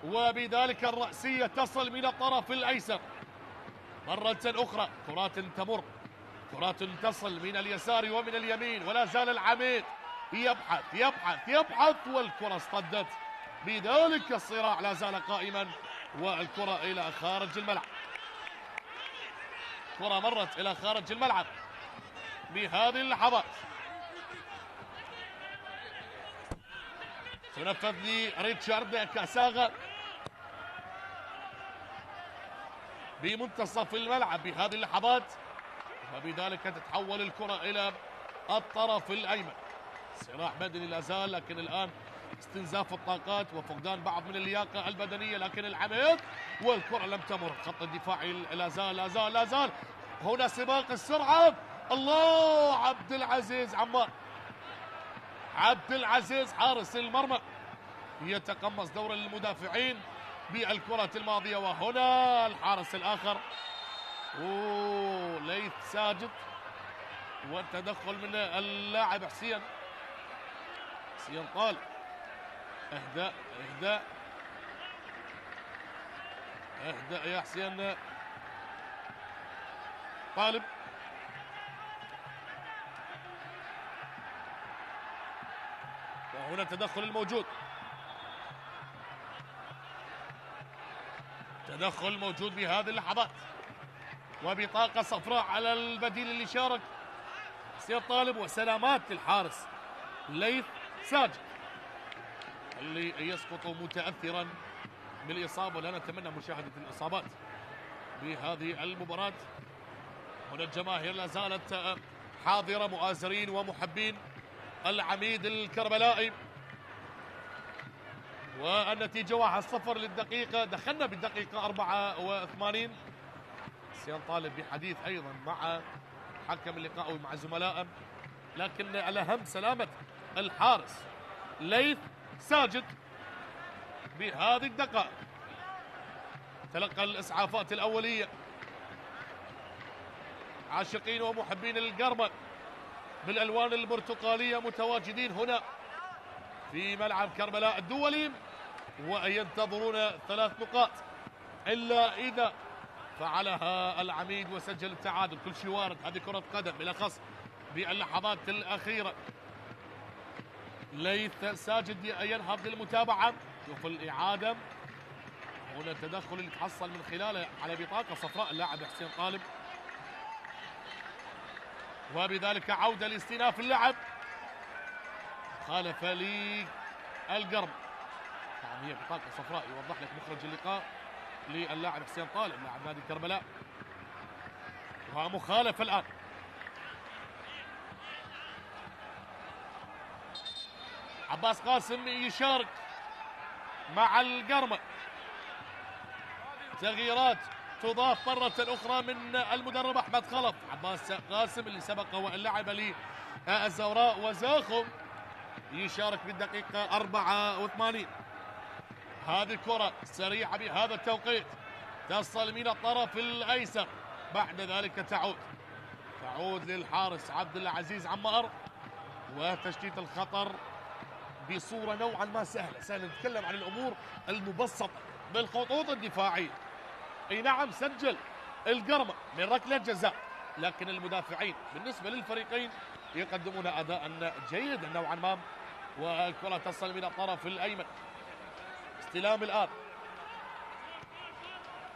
وبذلك الرأسية تصل من الطرف الأيسر مرة أخرى. كرات تمر، كرات تصل من اليسار ومن اليمين، ولا زال العميد يبحث يبحث يبحث، والكرة اصطدت. بذلك الصراع لا زال قائما، والكرة إلى خارج الملعب. كرة مرت إلى خارج الملعب بهذه اللحظات. تنفذ لريتشارد كاساغا بمنتصف الملعب بهذه اللحظات، وبذلك تتحول الكرة إلى الطرف الأيمن. صراع بدني لا زال، لكن الآن استنزاف الطاقات وفقدان بعض من اللياقة البدنية، لكن العميد والكرة لم تمر. خط الدفاعي لا زال لا زال لا زال. هنا سباق السرعة. الله، عبد العزيز عمار، عبد العزيز حارس المرمى يتقمص دور المدافعين بالكرة الماضية. وهنا الحارس الآخر ليث ساجد، والتدخل من اللاعب حسين طالب. اهداء اهداء اهداء يا حسين طالب. وهنا التدخل الموجود، تدخل موجود بهذه اللحظات، وبطاقة صفراء على البديل اللي شارك حسين طالب. وسلامات للحارس ليث ساجد اللي يسقط متأثرا بالإصابة، ولا نتمنى مشاهدة الإصابات بهذه المباراة. هنا الجماهير لا زالت حاضرة، مؤازرين ومحبين العميد الكربلائي. والنتيجة 1-0 للدقيقة، دخلنا بالدقيقة 84. حسين طالب بحديث أيضا مع حكم اللقاء ومع زملائه، لكن الأهم سلامة الحارس ليث ساجد بهذه الدقائق. تلقى الإسعافات الأولية. عاشقين ومحبين القرمة بالألوان البرتقالية متواجدين هنا في ملعب كربلاء الدولي، وينتظرون 3 نقاط إلا إذا فعلها العميد وسجل التعادل. كل شيء وارد، هذه كرة قدم، بالأخص باللحظات الأخيرة. ليث ساجد ينهض للمتابعة. شوف الإعادة، هنا التدخل اللي تحصل من خلاله على بطاقة صفراء اللاعب حسين طالب، وبذلك عودة لاستئناف اللعب. خالف لي القرم، طبعا هي بطاقة صفراء يوضح لك مخرج اللقاء للاعب حسين طالب لاعب نادي كربلاء، ومخالفة الآن. عباس قاسم يشارك مع القرمة. تغييرات تضاف مرة أخرى من المدرب أحمد خلف. عباس قاسم اللي سبق واللعب للزوراء وزاخم يشارك بالدقيقة 84. هذه كرة سريعة بهذا التوقيت تصل من الطرف الأيسر، بعد ذلك تعود للحارس عبد العزيز عمار، وتشتيت الخطر بصورة نوعا ما سهلة نتكلم عن الأمور المبسطة بالخطوط الدفاعية. اي نعم، سجل القرمة من ركلة جزاء، لكن المدافعين بالنسبة للفريقين يقدمون أداء جيدا نوعا ما. والكرة تصل من الطرف الأيمن، استلام الآن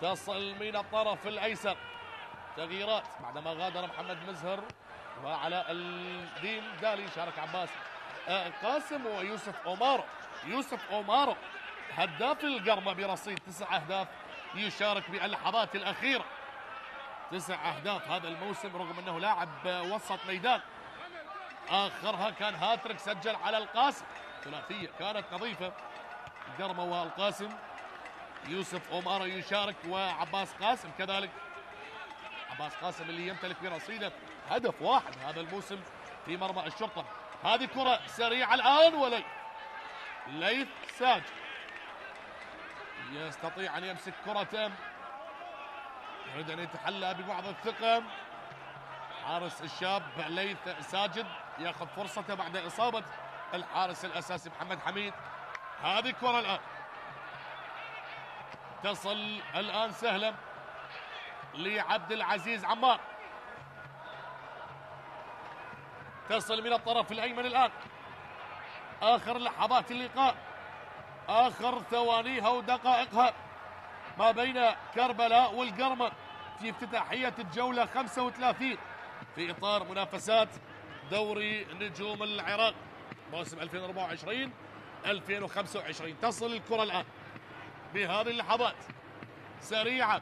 تصل من الطرف الأيسر. تغييرات بعدما غادر محمد مزهر وعلى الدين دالي شارك عباس قاسم ويوسف أومارو هداف القرمة برصيد 9 أهداف يشارك باللحظات الأخيرة. 9 أهداف هذا الموسم، رغم أنه لاعب وسط ميدان. آخرها كان هاتريك سجل على القاسم، ثلاثية كانت نظيفة. القرمة والقاسم، يوسف أومارو يشارك وعباس قاسم كذلك. عباس قاسم اللي يمتلك برصيده هدف واحد هذا الموسم في مرمى الشرطة. هذه كرة سريعة الآن، ليث ساجد يستطيع أن يمسك كرة، يريد أن يتحلى ببعض الثقة. حارس الشاب ليث ساجد ياخذ فرصته بعد إصابة الحارس الأساسي محمد حميد. هذه الكرة الآن تصل الآن سهلا لعبد العزيز عمار، تصل من الطرف الأيمن الآن. آخر لحظات اللقاء، آخر ثوانيها ودقائقها ما بين كربلاء والقرمة في افتتاحية الجولة 35 في إطار منافسات دوري نجوم العراق موسم 2024-2025. تصل الكرة الآن بهذه اللحظات سريعة،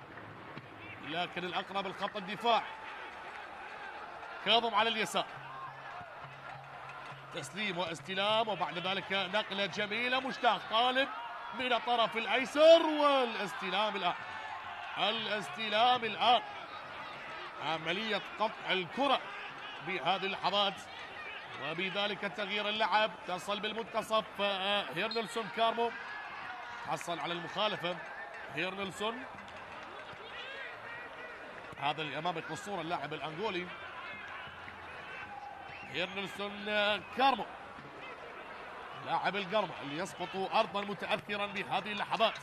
لكن الأقرب الخط الدفاع كاظم على اليسار، تسليم واستلام وبعد ذلك نقلة جميلة. مشتاق طالب من الطرف الأيسر والاستلام الآن، الاستلام الآن، عملية قطع الكرة بهذه اللحظات وبذلك تغيير اللعب. تصل بالمنتصف هيرنلسون كارمو، حصل على المخالفة هيرنلسون، هذا اللي أمامك بالصورة اللاعب الأنغولي هيرنلسون كارمو لاعب القرمة اللي يسقط أرضا متأثرا بهذه اللحظات.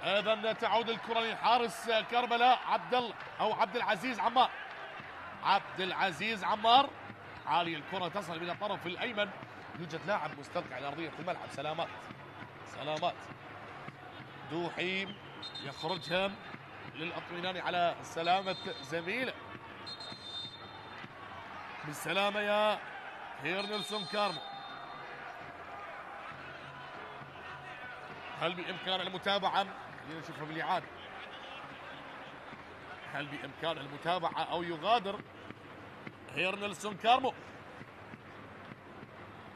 ايضا تعود الكرة لحارس كربلاء عبد العزيز عمار. عبد العزيز عمار عالي الكرة تصل من الطرف الأيمن، يوجد لاعب مستلقي على أرضية الملعب. سلامات دوحي يخرجها للأطمئنان على سلامة زميله. بالسلامة يا هيرنلسون كارمو. هل بإمكان المتابعة؟ خلينا نشوفها بالإعادة. هل بإمكان المتابعة أو يغادر هيرنلسون كارمو؟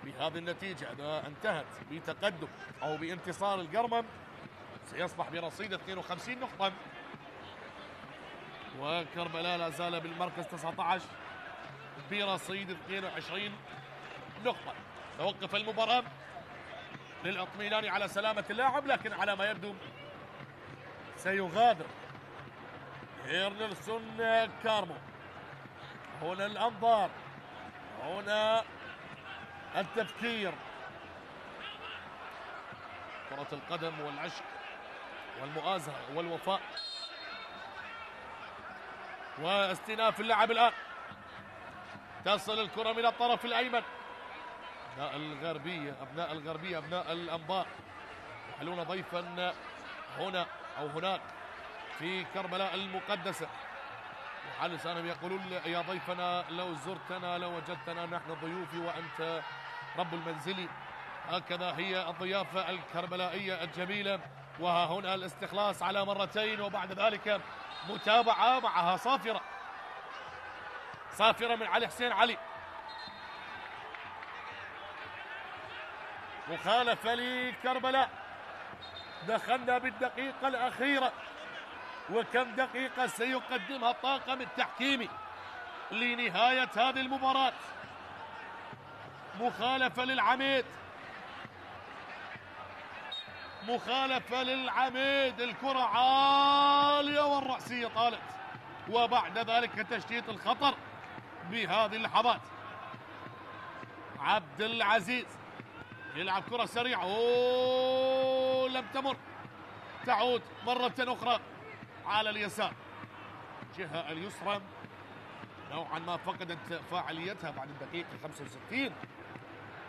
بهذه النتيجة إذا انتهت بتقدم أو بانتصار القرمة سيصبح برصيد 52 نقطة، وكربلاء لا زال بالمركز 19 برصيد 22 نقطة. توقف المباراة للأطمئنان على سلامة اللاعب، لكن على ما يبدو سيغادر هيرنلسون كارمو. هنا الأنظار، هنا التفكير. كرة القدم والعشق والمؤازرة والوفاء. واستئناف اللعب الآن، تصل الكرة من الطرف الأيمن. أبناء الغربية أبناء الأنبار يحلون ضيفا هنا أو هناك في كربلاء المقدسة، وحال لسانهم يقولون يا ضيفنا لو زرتنا لو وجدتنا نحن ضيوف وأنت رب المنزل. هكذا هي الضيافة الكربلائية الجميلة. وها هنا الاستخلاص على مرتين وبعد ذلك متابعة معها صافرة من علي حسين علي. مخالفة لكربلاء. دخلنا بالدقيقة الأخيرة، وكم دقيقة سيقدمها الطاقم التحكيمي لنهاية هذه المباراة. مخالفة للعميد، الكرة عالية والرأسية طالت، وبعد ذلك تشتيت الخطر بهذه اللحظات. عبد العزيز يلعب كرة سريعة، لم تمر، تعود مرة أخرى على اليسار. الجهة اليسرى نوعا ما فقدت فاعليتها بعد الدقيقة 65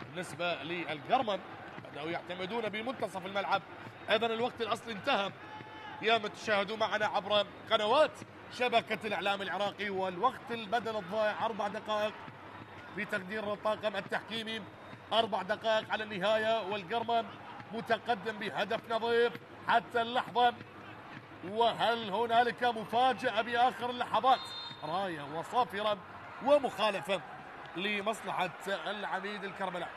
بالنسبة للقرمة، بدأوا يعتمدون بمنتصف الملعب. أيضا الوقت الأصلي انتهى يا من تشاهدوا معنا عبر قنوات شبكة الإعلام العراقي، والوقت البدل الضائع 4 دقائق بتقدير الطاقم التحكيمي، 4 دقائق على النهاية، والقرمة متقدم بهدف نظيف حتى اللحظة. وهل هنالك مفاجأة بآخر اللحظات؟ راية وصافرة ومخالفة لمصلحة العميد الكربلاء.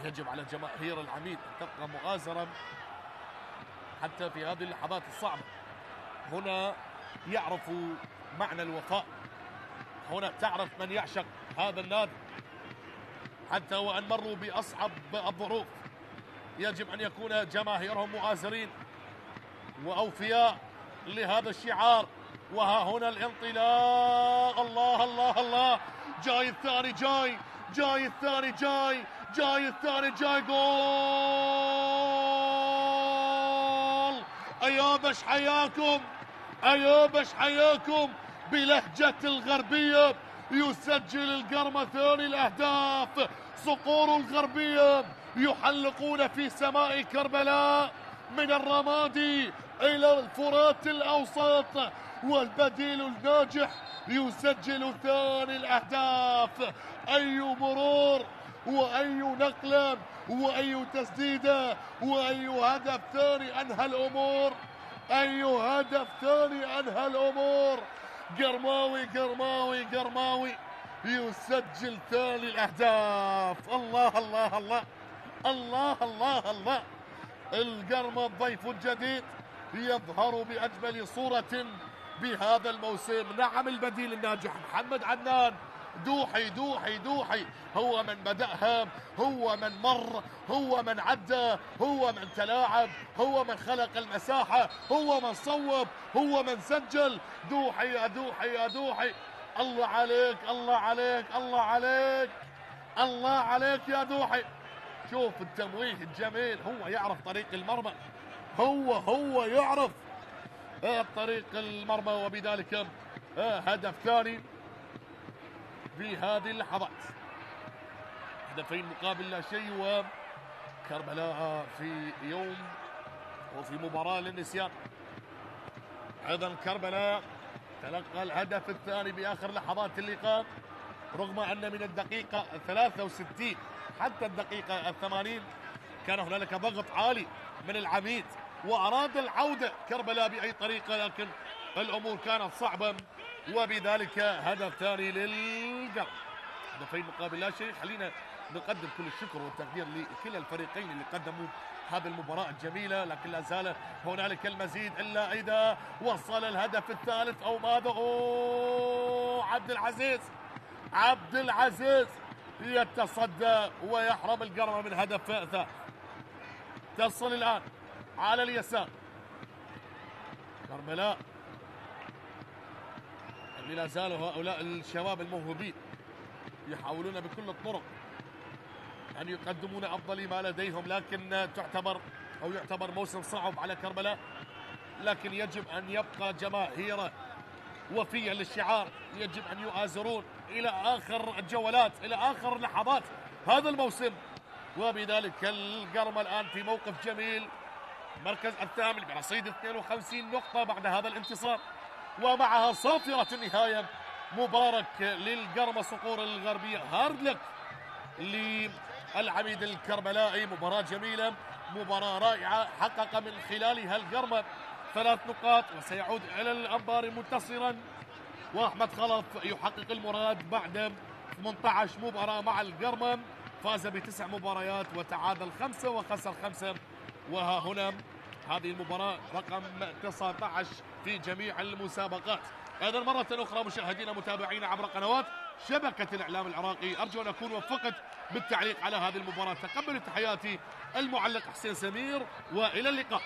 يجب على جماهير العميد أن تبقى مؤازرة حتى في هذه اللحظات الصعبة. هنا يعرفوا معنى الوفاء، هنا تعرف من يعشق هذا النادي. حتى وأن مروا بأصعب الظروف يجب أن يكون جماهيرهم مؤازرين وأوفياء لهذا الشعار. وها هنا الانطلاق، الله الله الله، جاي الثاني، جاي الثاني، جاي الثاني، جاي جول. أيابش حياكم، أيابش حياكم. بلهجة الغربية يسجل القرمة ثاني الأهداف. صقور الغربية يحلقون في سماء كربلاء من الرمادي إلى الفرات الأوسط، والبديل الناجح يسجل ثاني الأهداف. أي مرور وأي نقلة وأي تسديدة وأي هدف ثاني أنهى الأمور، أي هدف ثاني أنهى الأمور. قرماوي يسجل ثاني الأهداف. الله الله الله الله الله الله. القرمة الضيف الجديد يظهر بأجمل صورة بهذا الموسم. نعم البديل الناجح محمد عدنان، دوحي هو من بدأها، هو من مر، هو من عدى، هو من تلاعب، هو من خلق المساحة، هو من صوب، هو من سجل. دوحي يا دوحي يا دوحي، الله عليك الله عليك الله عليك الله عليك يا دوحي. شوف التمويه الجميل، هو يعرف طريق المرمى، هو يعرف طريق المرمى، وبذلك هدف ثاني في هذه اللحظات. هدفين مقابل لا شيء، وكربلاء في يوم وفي مباراة للنسيان. أيضا كربلاء تلقى الهدف الثاني بآخر لحظات اللقاء، رغم أن من الدقيقة 63 حتى الدقيقة 80 كان هنالك ضغط عالي من العميد وأراد العودة كربلاء بأي طريقة، لكن الأمور كانت صعبة، وبذلك هدف ثاني للقرم. هدفين مقابل لا شيء. خلينا نقدم كل الشكر والتقدير لكلا الفريقين اللي قدموا هذه المباراة الجميلة، لكن لا زال هنالك المزيد إلا إذا وصل الهدف الثالث أو ماذا. عبد العزيز يتصدى ويحرم القرمة من هدف ثالث. تصل الآن على اليسار كربلاء اللي لا زالوا هؤلاء الشباب الموهوبين يحاولون بكل الطرق أن يقدمون أفضل ما لديهم، لكن يعتبر موسم صعب على كربلاء. لكن يجب أن يبقى جماهيره وفيا للشعار، يجب أن يؤازرون إلى آخر الجولات، إلى آخر لحظات هذا الموسم. وبذلك القرمة الآن في موقف جميل، المركز الثامن برصيد 52 نقطة بعد هذا الانتصار، ومعها صافرة النهاية. مبارك للقرمة صقور الغربية، هارد لك للعميد الكربلائي. مباراة جميلة، مباراة رائعة، حقق من خلالها القرمة 3 نقاط وسيعود إلى الأنبار منتصرا. وأحمد خلف يحقق المراد بعد 18 مباراة مع القرمة، فاز ب9 مباريات وتعادل 5 وخسر 5. وها هنا هذه المباراة رقم 19 في جميع المسابقات. أيضا مرة أخرى مشاهدينا متابعينا عبر قنوات شبكة الإعلام العراقي، أرجو أن أكون وفقت بالتعليق على هذه المباراة. تقبلوا تحياتي المعلق حسين سمير، وإلى اللقاء.